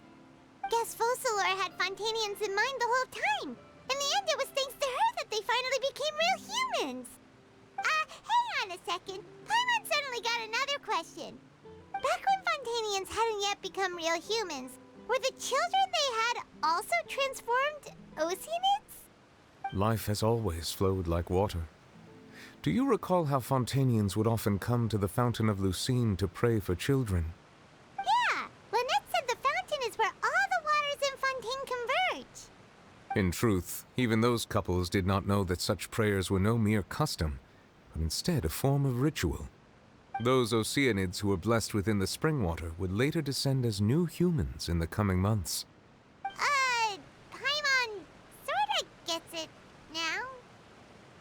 Guess Focalor had Fontainians in mind the whole time. In the end, it was thanks to her that they finally became real humans. Hang on a second. Paimon suddenly got another question. Back when Fontainians hadn't yet become real humans, were the children they had also transformed Oceanids? Life has always flowed like water. Do you recall how Fontanians would often come to the Fountain of Lucine to pray for children? Yeah, Lynette said the fountain is where all the waters in Fontaine converge. In truth, even those couples did not know that such prayers were no mere custom, but instead a form of ritual. Those Oceanids who were blessed within the spring water would later descend as new humans in the coming months. Paimon sorta gets it now.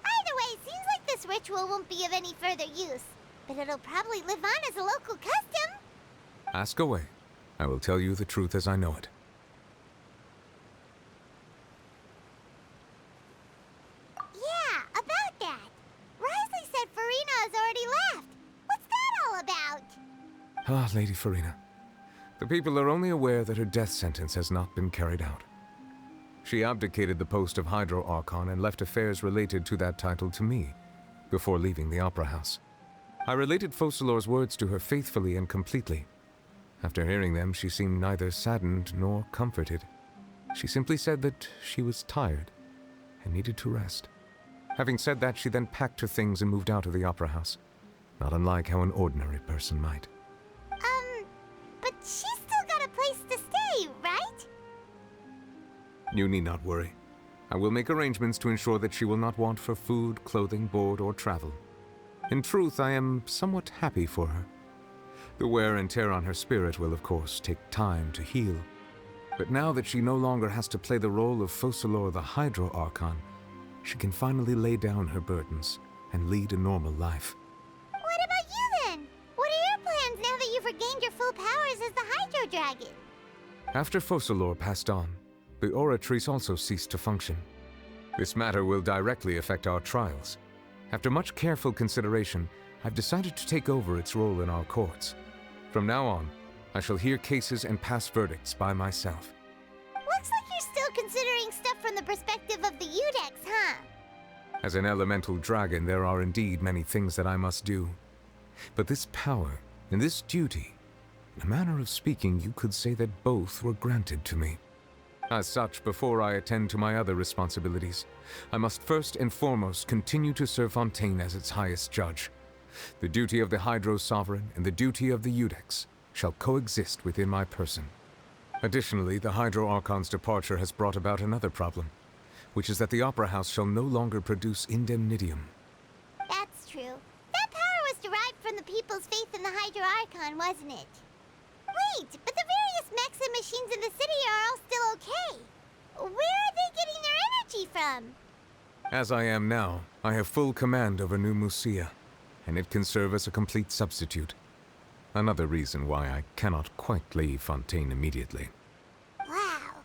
Either way, seems like this ritual won't be of any further use, but it'll probably live on as a local custom. Ask away. I will tell you the truth as I know it. Yeah, about that. Risley said Farina has already left. What's that all about? Ah, Lady Farina. The people are only aware that her death sentence has not been carried out. She abdicated the post of Hydro Archon and left affairs related to that title to me, before leaving the Opera House. I related Focalor's words to her faithfully and completely. After hearing them, she seemed neither saddened nor comforted. She simply said that she was tired and needed to rest. Having said that, she then packed her things and moved out of the Opera House, not unlike how an ordinary person might. But she's still got a place to stay, right? You need not worry. I will make arrangements to ensure that she will not want for food, clothing, board, or travel. In truth, I am somewhat happy for her. The wear and tear on her spirit will, of course, take time to heal. But now that she no longer has to play the role of Focalor the Hydro Archon, she can finally lay down her burdens and lead a normal life. What about you then? What are your plans now that you've regained your full powers as the Hydro Dragon? After Focalor passed on, the Oratrice also ceased to function. This matter will directly affect our trials. After much careful consideration, I've decided to take over its role in our courts. From now on, I shall hear cases and pass verdicts by myself. Looks like you're still considering stuff from the perspective of the Udex, huh? As an elemental dragon, there are indeed many things that I must do. But this power and this duty, in a manner of speaking, you could say that both were granted to me. As such, before I attend to my other responsibilities, I must first and foremost continue to serve Fontaine as its highest judge. The duty of the Hydro Sovereign and the duty of the Udex shall coexist within my person. Additionally, the Hydro Archon's departure has brought about another problem, which is that the Opera House shall no longer produce indemnitium. That's true. That power was derived from the people's faith in the Hydro Archon, wasn't it? Wait, but the various mechs and machines in the city are all still okay. Where are they getting their energy from? As I am now, I have full command over New Musia, and it can serve as a complete substitute. Another reason why I cannot quite leave Fontaine immediately. Wow.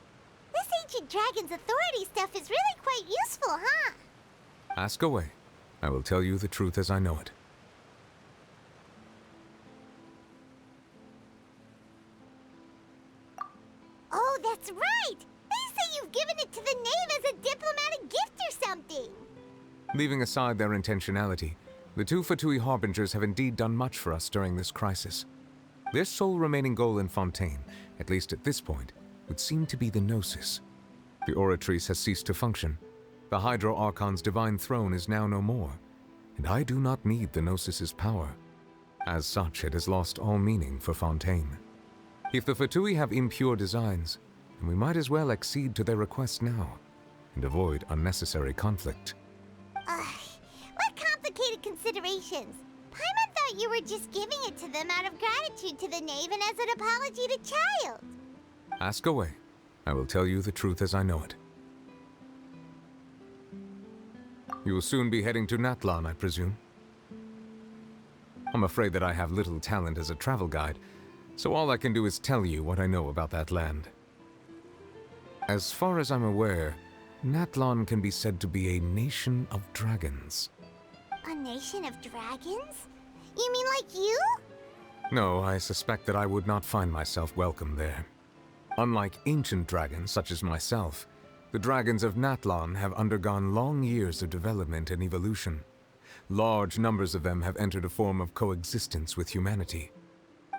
This ancient dragon's authority stuff is really quite useful, huh? Ask away. I will tell you the truth as I know it. Oh, that's right! They say you've given it to the knave as a diplomatic gift or something! Leaving aside their intentionality, the two Fatui Harbingers have indeed done much for us during this crisis. Their sole remaining goal in Fontaine, at least at this point, would seem to be the Gnosis. The Oratrice has ceased to function. The Hydro Archon's divine throne is now no more, and I do not need the Gnosis's power. As such, it has lost all meaning for Fontaine. If the Fatui have impure designs, then we might as well accede to their request now, and avoid unnecessary conflict. What complicated considerations? Paimon thought you were just giving it to them out of gratitude to the knave and as an apology to Child. Ask away. I will tell you the truth as I know it. You will soon be heading to Natlan, I presume? I'm afraid that I have little talent as a travel guide, so all I can do is tell you what I know about that land. As far as I'm aware, Natlan can be said to be a nation of dragons. A nation of dragons? You mean like you? No, I suspect that I would not find myself welcome there. Unlike ancient dragons such as myself, the dragons of Natlan have undergone long years of development and evolution. Large numbers of them have entered a form of coexistence with humanity.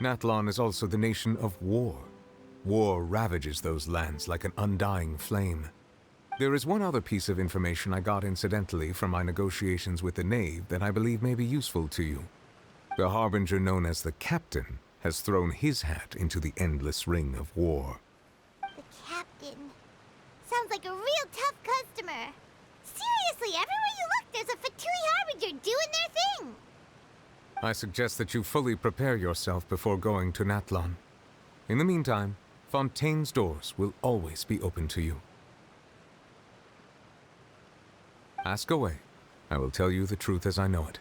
Natlan is also the nation of war. War ravages those lands like an undying flame. There is one other piece of information I got incidentally from my negotiations with the Knave that I believe may be useful to you. The Harbinger known as the Captain has thrown his hat into the endless ring of war. The Captain. Sounds like a real tough customer. Seriously, everywhere you look, there's a Fatui Harbinger doing their thing. I suggest that you fully prepare yourself before going to Natlan. In the meantime, Fontaine's doors will always be open to you. Ask away. I will tell you the truth as I know it.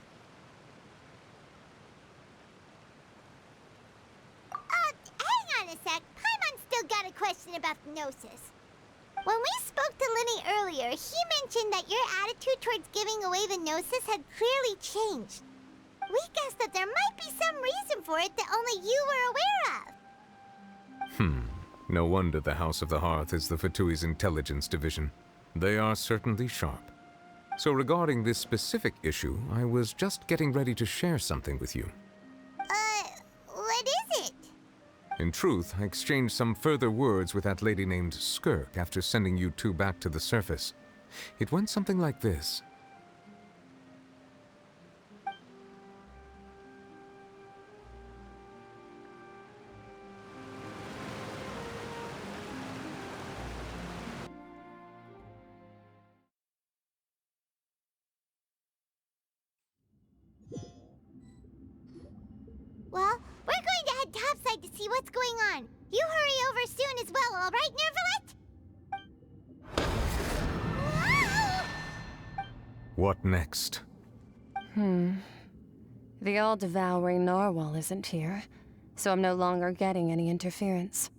Hang on a sec. Paimon's still got a question about the Gnosis. When we spoke to Linny earlier, he mentioned that your attitude towards giving away the Gnosis had clearly changed. We guessed that there might be some reason for it that only you were aware of. No wonder the House of the Hearth is the Fatui's intelligence division. They are certainly sharp. So regarding this specific issue, I was just getting ready to share something with you. What is it? In truth, I exchanged some further words with that lady named Skirk after sending you two back to the surface. It went something like this. Well, we're going to head topside to see what's going on. You hurry over soon as well, all right, Nervalet? What next? The all-devouring narwhal isn't here, so I'm no longer getting any interference.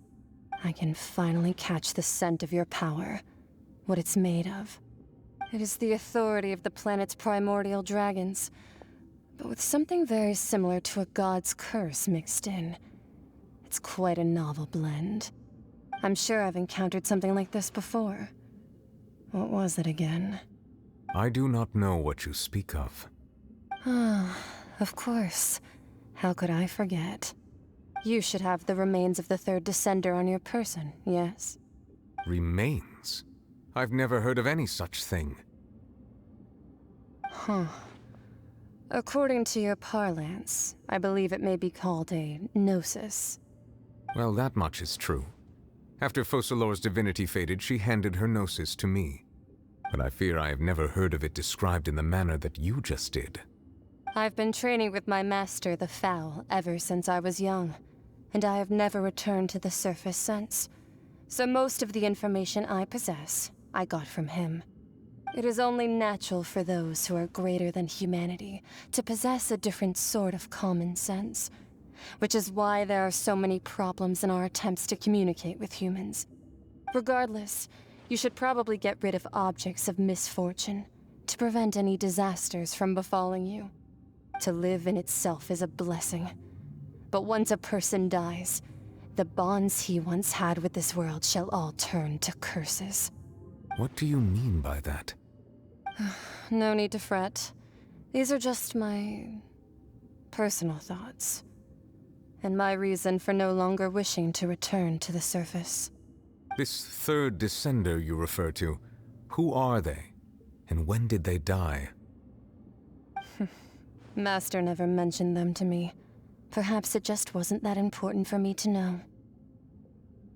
I can finally catch the scent of your power, what it's made of. It is the authority of the planet's primordial dragons, but with something very similar to a god's curse mixed in. It's quite a novel blend. I'm sure I've encountered something like this before. What was it again? I do not know what you speak of. Of course. How could I forget? You should have the remains of the third Descender on your person, yes? Remains? I've never heard of any such thing. According to your parlance, I believe it may be called a gnosis. Well, that much is true. After Focalor's divinity faded, she handed her gnosis to me. But I fear I have never heard of it described in the manner that you just did. I've been training with my master, the Foul, ever since I was young, and I have never returned to the surface since. So most of the information I possess, I got from him. It is only natural for those who are greater than humanity to possess a different sort of common sense, which is why there are so many problems in our attempts to communicate with humans. Regardless, you should probably get rid of objects of misfortune to prevent any disasters from befalling you. To live in itself is a blessing. But once a person dies, the bonds he once had with this world shall all turn to curses. What do you mean by that? No need to fret. These are just my personal thoughts, and my reason for no longer wishing to return to the surface. This third Descender you refer to, who are they? And when did they die? Master never mentioned them to me. Perhaps it just wasn't that important for me to know.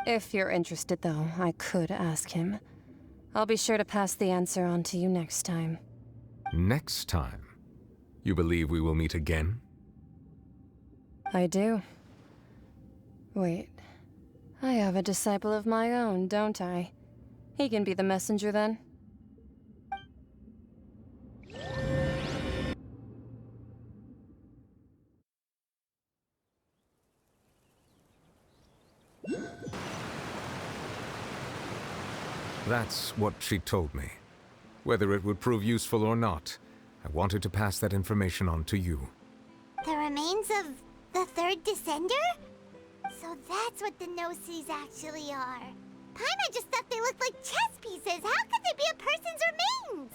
If you're interested, though, I could ask him. I'll be sure to pass the answer on to you next time. Next time? You believe we will meet again? I do. Wait. I have a disciple of my own, don't I? He can be the messenger then. That's what she told me. Whether it would prove useful or not, I wanted to pass that information on to you. The remains of the third Descender? So that's what the Gnosis actually are. Paimon just thought they looked like chess pieces. How could they be a person's remains?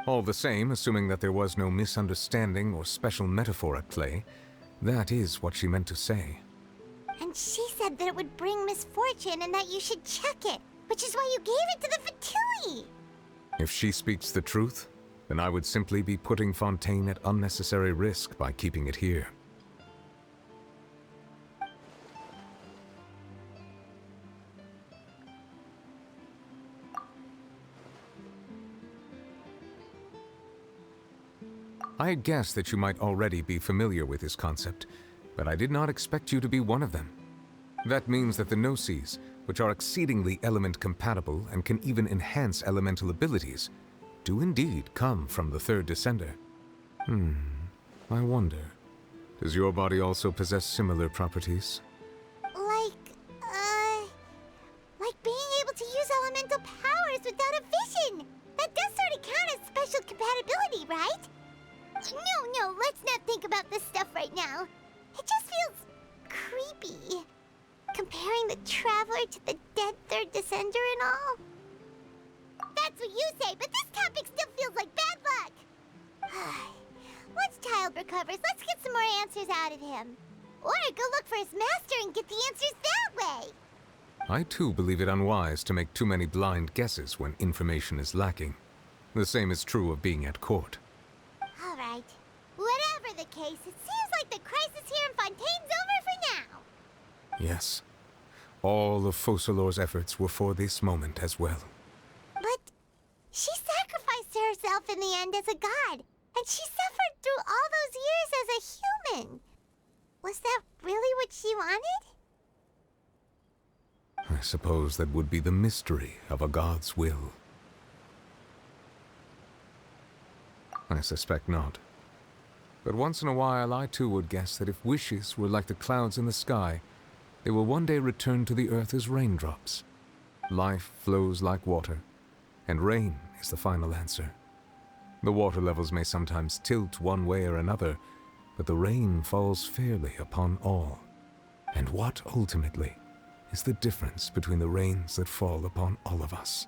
All the same, assuming that there was no misunderstanding or special metaphor at play, that is what she meant to say. And she said that it would bring misfortune and that you should check it. which is why you gave it to the Fatui. If she speaks the truth, then I would simply be putting Fontaine at unnecessary risk by keeping it here. I had guessed that you might already be familiar with this concept, but I did not expect you to be one of them. That means that the Gnosis, which are exceedingly element-compatible and can even enhance elemental abilities, do indeed come from the third Descender. I wonder, does your body also possess similar properties? Like being able to use elemental powers without a vision. That does sort of count as special compatibility, right? No, let's not think about this stuff right now. It just feels creepy. Comparing the Traveler to the dead third Descender and all. That's what you say, but this topic still feels like bad luck. Once Child recovers, let's get some more answers out of him. Or go look for his master and get the answers that way. I too believe it unwise to make too many blind guesses when information is lacking. The same is true of being at court. All right. Whatever the case, it seems like the crisis here in Fontaine's over for now. Yes. All of Focalor's efforts were for this moment as well. But she sacrificed herself in the end as a god, and she suffered through all those years as a human. Was that really what she wanted? I suppose that would be the mystery of a god's will. I suspect not. But once in a while, I too would guess that if wishes were like the clouds in the sky, they will one day return to the earth as raindrops. Life flows like water, and rain is the final answer. The water levels may sometimes tilt one way or another, but the rain falls fairly upon all. And what, ultimately, is the difference between the rains that fall upon all of us?